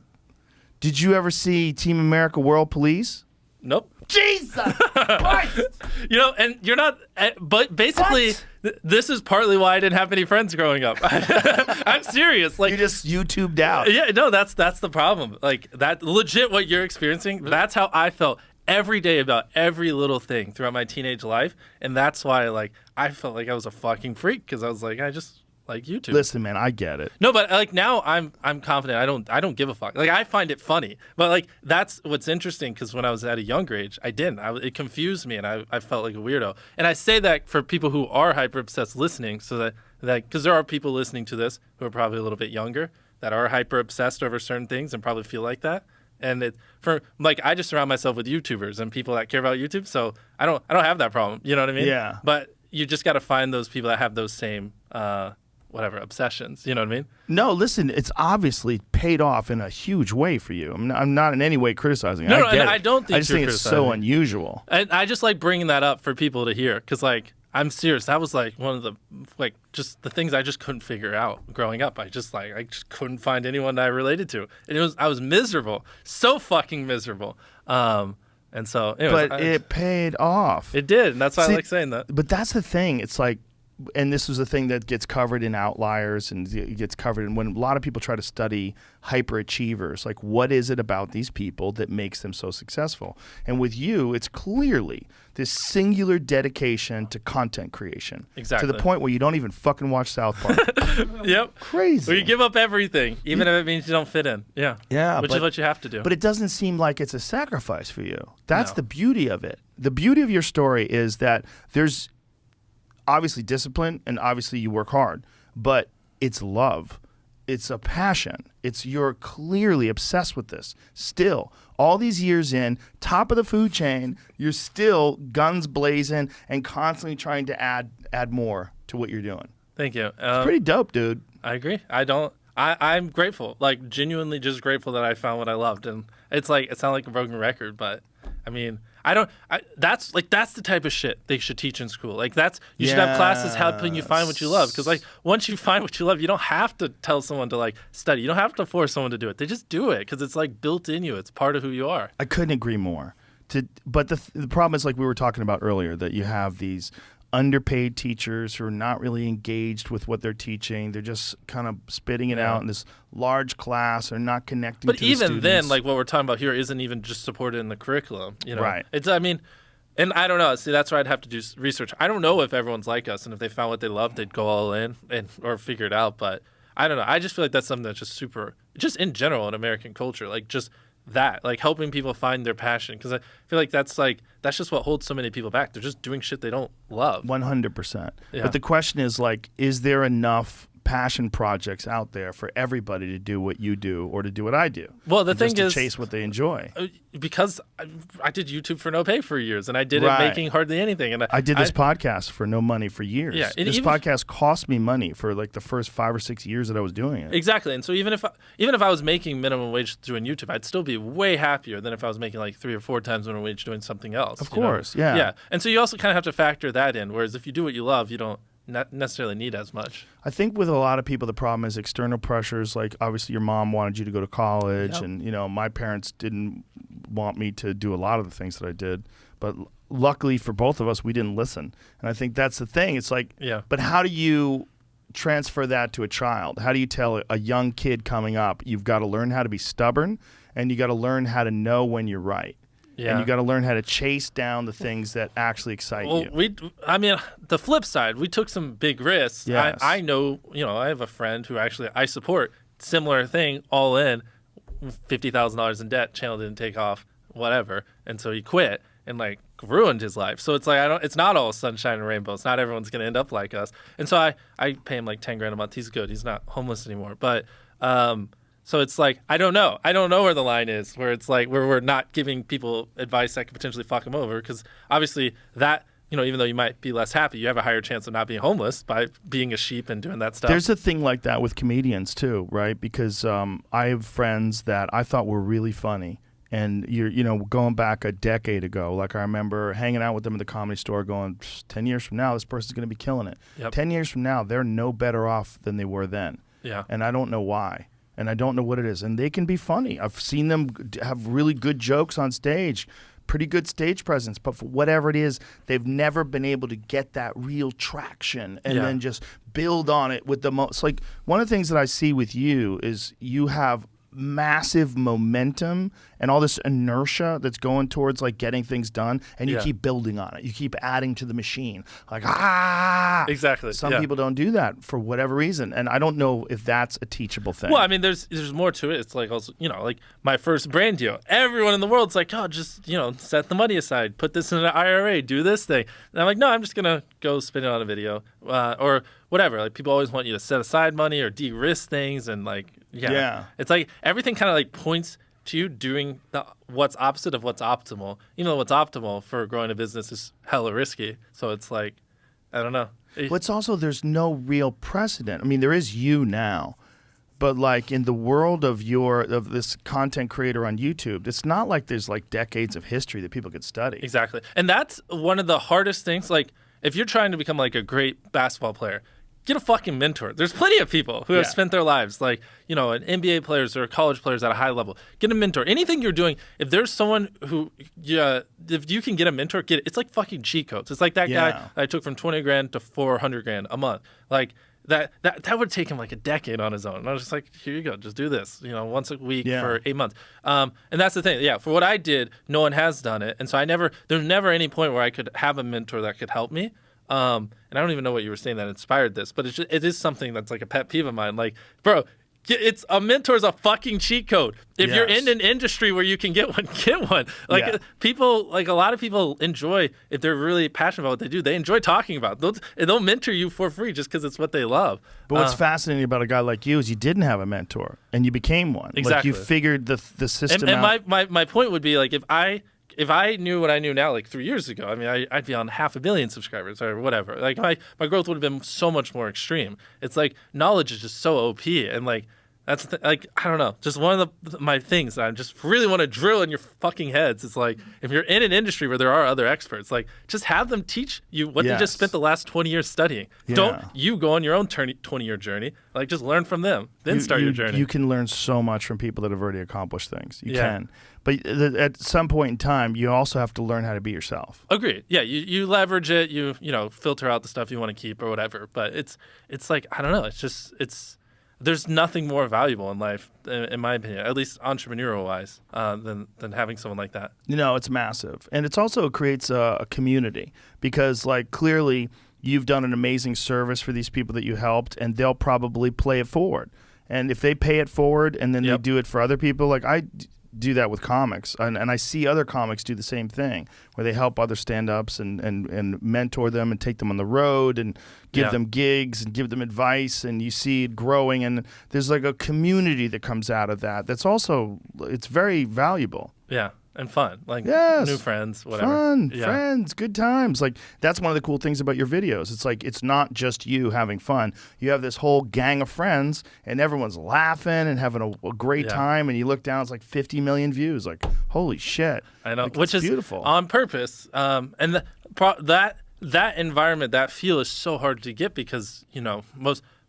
Did you ever see Team America: World Police? Nope. Jesus Christ! You know, and you're not. But basically, this is partly why I didn't have any friends growing up. I'm serious. Like You just YouTubed out. Yeah, no, that's the problem. Like that, legit, what you're experiencing. That's how I felt every day about every little thing throughout my teenage life, and that's why like I felt like I was a fucking freak because I was like I just like YouTube. Listen, man, I get it. No, but like now I'm confident. I don't give a fuck. Like I find it funny, but like that's what's interesting because when I was at a younger age, I didn't. It confused me, and I felt like a weirdo. And I say that for people who are hyper obsessed listening, so that because there are people listening to this who are probably a little bit younger that are hyper obsessed over certain things and probably feel like that. And I just surround myself with YouTubers and people that care about YouTube, so I don't have that problem. You know what I mean? Yeah. But you just got to find those people that have those same obsessions. You know what I mean? No, listen, it's obviously paid off in a huge way for you. I'm not in any way criticizing. No, I get it. I don't think I just you're think it's so criticizing. unusual. And I just like bringing that up for people to hear because, like, I'm serious. That was like one of the just the things I just couldn't figure out growing up. I just couldn't find anyone that I related to, and I was miserable, so fucking miserable. And so, anyways, But it paid off. It did, and that's why See, I like saying that. But that's the thing. It's like, and this was a thing that gets covered in Outliers and it gets covered in when a lot of people try to study hyperachievers. Like, what is it about these people that makes them so successful? And with you, it's clearly this singular dedication to content creation. Exactly. To the point where you don't even fucking watch South Park. Yep. Crazy. Where you give up everything, even if it means you don't fit in. Yeah. Yeah, Which is what you have to do. But it doesn't seem like it's a sacrifice for you. That's No. the beauty of it. The beauty of your story is that there's obviously discipline and obviously you work hard, but it's love. It's a passion. You're clearly obsessed with this. Still, all these years in, top of the food chain, you're still guns blazing and constantly trying to add more to what you're doing. Thank you. It's pretty dope, dude. I agree. I'm grateful, like genuinely just grateful that I found what I loved. And it's like, it's not like a broken record, but I mean, that's the type of shit they should teach in school. Like you should have classes helping you find what you love. Cause like once you find what you love, you don't have to tell someone to like study. You don't have to force someone to do it. They just do it. Cause it's like built in you. It's part of who you are. I couldn't agree more. But the problem is, like we were talking about earlier, that you have these underpaid teachers who are not really engaged with what they're teaching. They're just kind of spitting it out in this large class. They're not connecting But to the even students. then, like what we're talking about here isn't even just supported in the curriculum. You know? Right. And I don't know. See, that's where I'd have to do research. I don't know if everyone's like us, and if they found what they loved, they'd go all in or figure it out. But I don't know. I just feel like that's something that's just in general in American culture, like just that, like helping people find their passion. Because I feel like that's just what holds so many people back. They're just doing shit they don't love. 100%. Yeah. But the question is, like, is there enough passion projects out there for everybody to do what you do or to do what I do? Well, the And thing just to is, chase what they enjoy. Because I did YouTube for no pay for years, and I did Right. it making hardly anything. And I did this podcast for no money for years. Yeah, and this even- podcast cost me money for like the first 5 or 6 years that I was doing it. Exactly. And so even if I was making minimum wage doing YouTube, I'd still be way happier than if I was making like 3 or 4 times minimum wage doing something else. Of you know? course, yeah. Yeah. And so you also kind of have to factor that in. Whereas if you do what you love, you don't not necessarily need as much. I think with a lot of people, the problem is external pressures. Like obviously your mom wanted you to go to college, Yep. and my parents didn't want me to do a lot of the things that I did. But luckily for both of us, we didn't listen. And I think that's the thing. It's like, Yeah. but how do you transfer that to a child? How do you tell a young kid coming up, you've got to learn how to be stubborn, and you got to learn how to know when you're right. Yeah. And you got to learn how to chase down the things that actually excite you. The flip side, we took some big risks. Yes. I know, I have a friend who actually I support, similar thing, all in, $50,000 in debt, channel didn't take off, whatever, and so he quit and like ruined his life. So it's like it's not all sunshine and rainbows. Not everyone's gonna end up like us. And so I pay him like $10,000 a month. He's good. He's not homeless anymore. But so it's like I don't know where the line is where it's like where we're not giving people advice that could potentially fuck them over, because obviously that even though you might be less happy, you have a higher chance of not being homeless by being a sheep and doing that stuff. There's a thing like that with comedians too, right? Because I have friends that I thought were really funny. And you're, going back a decade ago, like I remember hanging out with them at the Comedy Store going, 10 years from now, this person's going to be killing it. Yep. 10 years from now, they're no better off than they were then. Yeah. And I don't know why. And I don't know what it is. And they can be funny. I've seen them have really good jokes on stage, pretty good stage presence. But for whatever it is, they've never been able to get that real traction and then just build on it with the most. Like one of the things that I see with you is you have massive momentum and all this inertia that's going towards like getting things done, and you keep building on it. You keep adding to the machine. Like exactly. Some people don't do that for whatever reason, and I don't know if that's a teachable thing. Well, I mean, there's more to it. It's like also like my first brand deal. Everyone in the world's like, oh, just set the money aside, put this in an IRA, do this thing. And I'm like, no, I'm just gonna go spend it on a video or whatever. Like people always want you to set aside money or de-risk things, and like it's like everything kind of like points to you doing what's opposite of what's optimal, even though what's optimal for growing a business is hella risky. So it's like, I don't know. But it's also, there's no real precedent. I mean, there is you now, but like in the world of this content creator on YouTube, it's not like there's like decades of history that people could study. Exactly. And that's one of the hardest things. Like if you're trying to become like a great basketball player, get a fucking mentor. There's plenty of people who have spent their lives, like, an NBA players or college players at a high level. Get a mentor. Anything you're doing, if there's someone who, if you can get a mentor, get it. It's like fucking cheat codes. It's like that guy that I took from $20,000 to $400,000 a month. Like that would take him like a decade on his own. And I was just like, here you go, just do this, once a week for 8 months. And that's the thing. Yeah, for what I did, no one has done it. And so there's never any point where I could have a mentor that could help me. And I don't even know what you were saying that inspired this, but it is something that's like a pet peeve of mine. Like, bro, it's a mentor is a fucking cheat code. If you're in an industry where you can get one, get one. Like people, like a lot of people enjoy, if they're really passionate about what they do, they enjoy talking about it. They'll mentor you for free just because it's what they love. But what's fascinating about a guy like you is you didn't have a mentor and you became one. Exactly. Like you figured the system out. And my point would be like if I knew what I knew now, like 3 years ago, I mean, I'd be on 500 million subscribers or whatever. Like my growth would have been so much more extreme. It's like knowledge is just so OP, and like that's like I don't know, just one of my things that I just really want to drill in your fucking heads. It's like if you're in an industry where there are other experts, like just have them teach you what they just spent the last 20 years studying. Yeah. Don't you go on your own 20-year journey. Like just learn from them, then start your journey. You can learn so much from people that have already accomplished things. You can. But at some point in time, you also have to learn how to be yourself. Agreed. Yeah, you leverage it. You filter out the stuff you want to keep or whatever. But it's like I don't know. There's nothing more valuable in life, in my opinion, at least entrepreneurial wise, than having someone like that. It's massive, and it's also creates a community because like clearly you've done an amazing service for these people that you helped, and they'll probably play it forward. And if they pay it forward and then they do it for other people, like I do that with comics, and I see other comics do the same thing where they help other stand-ups and mentor them and take them on the road and give them gigs and give them advice, and you see it growing, and there's like a community that comes out of that that's also it's very valuable. Yeah. And fun, like new friends, whatever. Fun, friends, good times. Like that's one of the cool things about your videos. It's like it's not just you having fun. You have this whole gang of friends, and everyone's laughing and having a great time. And you look down, it's like 50 million views. Like holy shit! I know, like, which is beautiful on purpose. And that that environment, that feel is so hard to get because, you know,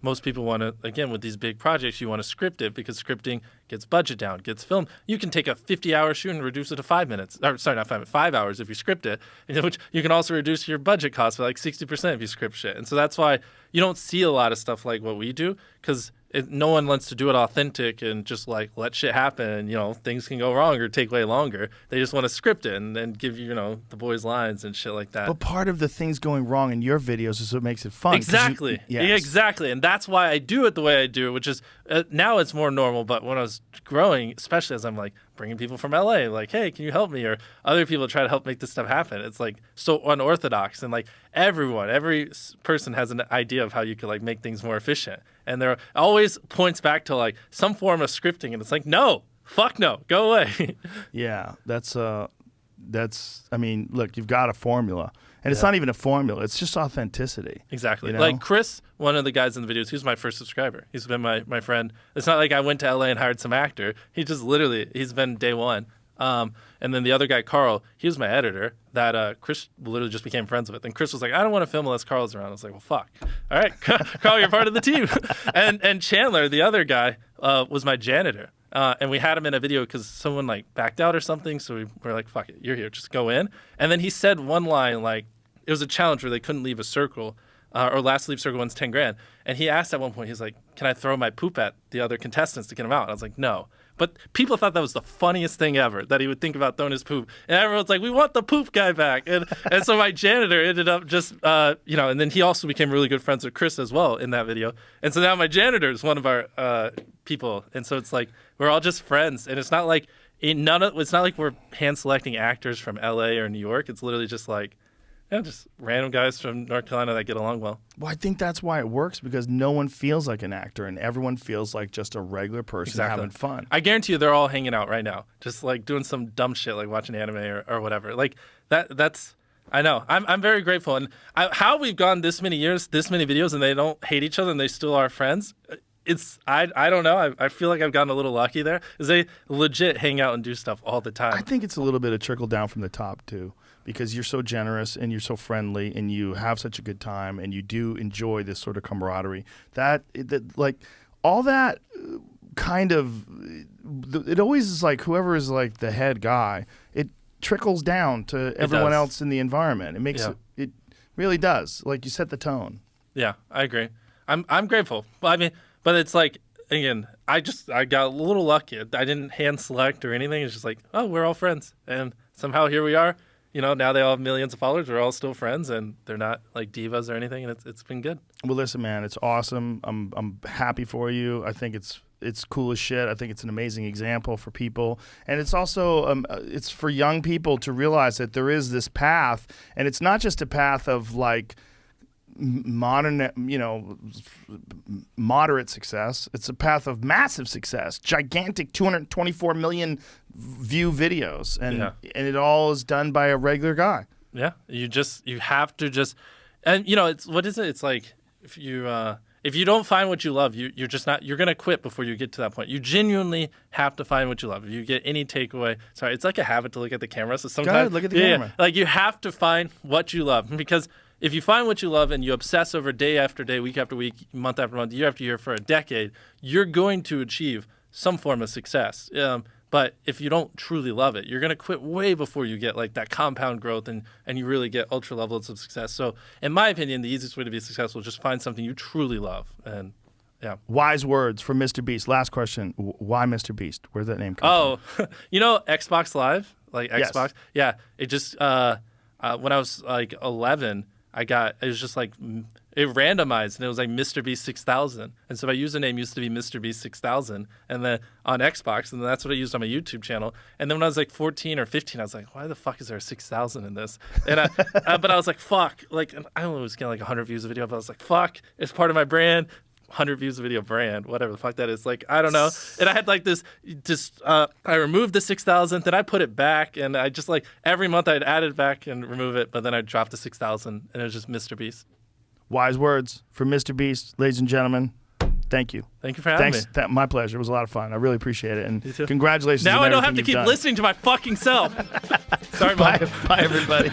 most people want to, again, with these big projects, you want to script it because scripting gets budget down, gets filmed. You can take a 50-hour shoot and reduce it to 5 minutes. Or, sorry, not 5 minutes, 5 hours if you script it, which you can also reduce your budget costs by like 60% if you script shit. And so that's why you don't see a lot of stuff like what we do because no one wants to do it authentic and just like let shit happen. And, you know, things can go wrong or take way longer. They just want to script it and then give you know, the boys lines and shit like that. But part of the things going wrong in your videos is what makes it fun. Exactly. Yes. Exactly. And that's why I do it the way I do, which is now it's more normal. But when I was growing, especially as I'm like bringing people from LA, like, hey, can you help me? Or other people try to help make this stuff happen. It's like so unorthodox. And like every person has an idea of how you could like make things more efficient. And there always points back to like some form of scripting. And it's like, no, fuck no, go away. Yeah, that's I mean, look, you've got a formula. And it's not even a formula. It's just authenticity. Exactly. You know? Like Chris, one of the guys in the videos, he was my first subscriber. He's been my friend. It's not like I went to LA and hired some actor. He just literally, he's been day one. And then the other guy, Carl, he was my editor that Chris literally just became friends with. And Chris was like, I don't want to film unless Carl's around. I was like, well, fuck. All right, Carl, you're part of the team. and Chandler, the other guy, was my janitor. And we had him in a video because someone like backed out or something. So we were like, fuck it, you're here, just go in. And then he said one line, like, it was a challenge where they couldn't leave a circle, or last leave circle wins 10 grand. And he asked at one point, he's like, can I throw my poop at the other contestants to get them out? And I was like, no. But people thought that was the funniest thing ever, that he would think about throwing his poop. And everyone's like, we want the poop guy back. And so my janitor ended up just, you know, and then he also became really good friends with Chris as well in that video. And so now my janitor is one of our people. And so it's like, we're all just friends. And it's not like, it's not like we're hand selecting actors from LA or New York. It's literally just like, yeah, just random guys from North Carolina that get along well. Well, I think that's why it works because no one feels like an actor and everyone feels like just a regular person having fun. I guarantee you they're all hanging out right now, just like doing some dumb shit like watching anime or whatever. Like that's I know. I'm very grateful. And how we've gone this many years, this many videos, and they don't hate each other and they still are friends. I don't know. I feel like I've gotten a little lucky there. Is they legit hang out and do stuff all the time. I think it's a little bit of trickle down from the top too. Because you're so generous and you're so friendly and you have such a good time and you do enjoy this sort of camaraderie that like all that kind of it always is like whoever is like the head guy, it trickles down to everyone else in the environment. It makes it really does. Like you set the tone. Yeah, I agree. I'm grateful. Well, I mean, but it's like again, I got a little lucky. I didn't hand select or anything. It's just like, oh, we're all friends and somehow here we are. You know, now they all have millions of followers. We're all still friends, and they're not like divas or anything. And it's been good. Well, listen, man, it's awesome. I'm happy for you. I think it's cool as shit. I think it's an amazing example for people, and it's also it's for young people to realize that there is this path, and it's not just a path of like modern, you know, moderate success. It's a path of massive success, gigantic 224 million view videos, and it all is done by a regular guy. Yeah, you have to just, and you know, it's what is it? It's like if you don't find what you love, you're just not. You're gonna quit before you get to that point. You genuinely have to find what you love. If you get any takeaway, sorry, it's like a habit to look at the camera. So sometimes look at the camera. Like you have to find what you love because. If you find what you love and you obsess over day after day, week after week, month after month, year after year for a decade, you're going to achieve some form of success. But if you don't truly love it, you're going to quit way before you get like that compound growth and you really get ultra levels of success. So in my opinion, the easiest way to be successful is just find something you truly love. And yeah. Wise words from MrBeast. Last question. Why MrBeast? Where's that name come from? You know, Xbox Live? Like Xbox? Yes. Yeah. It just, when I was like 11, it was just like, it randomized and it was like MrBeast 6000. And so my username used to be MrBeast 6000 and then on Xbox. And then that's what I used on my YouTube channel. And then when I was like 14 or 15, I was like, why the fuck is there a 6000 in this? And but I was like, fuck, like, I only was getting like 100 views a video, but I was like, fuck, it's part of my brand. 100 views a video brand, whatever the fuck that is. Like, I don't know. And I had like this, I removed the 6,000, then I put it back, and I just like, every month I'd add it back and remove it, but then I'd drop the 6,000, and it was just MrBeast. Wise words from MrBeast, ladies and gentlemen. Thank you. Thank you for having me. My pleasure. It was a lot of fun. I really appreciate it. And congratulations. Now I don't have to keep listening to my fucking self. Sorry, Mom. Bye, everybody.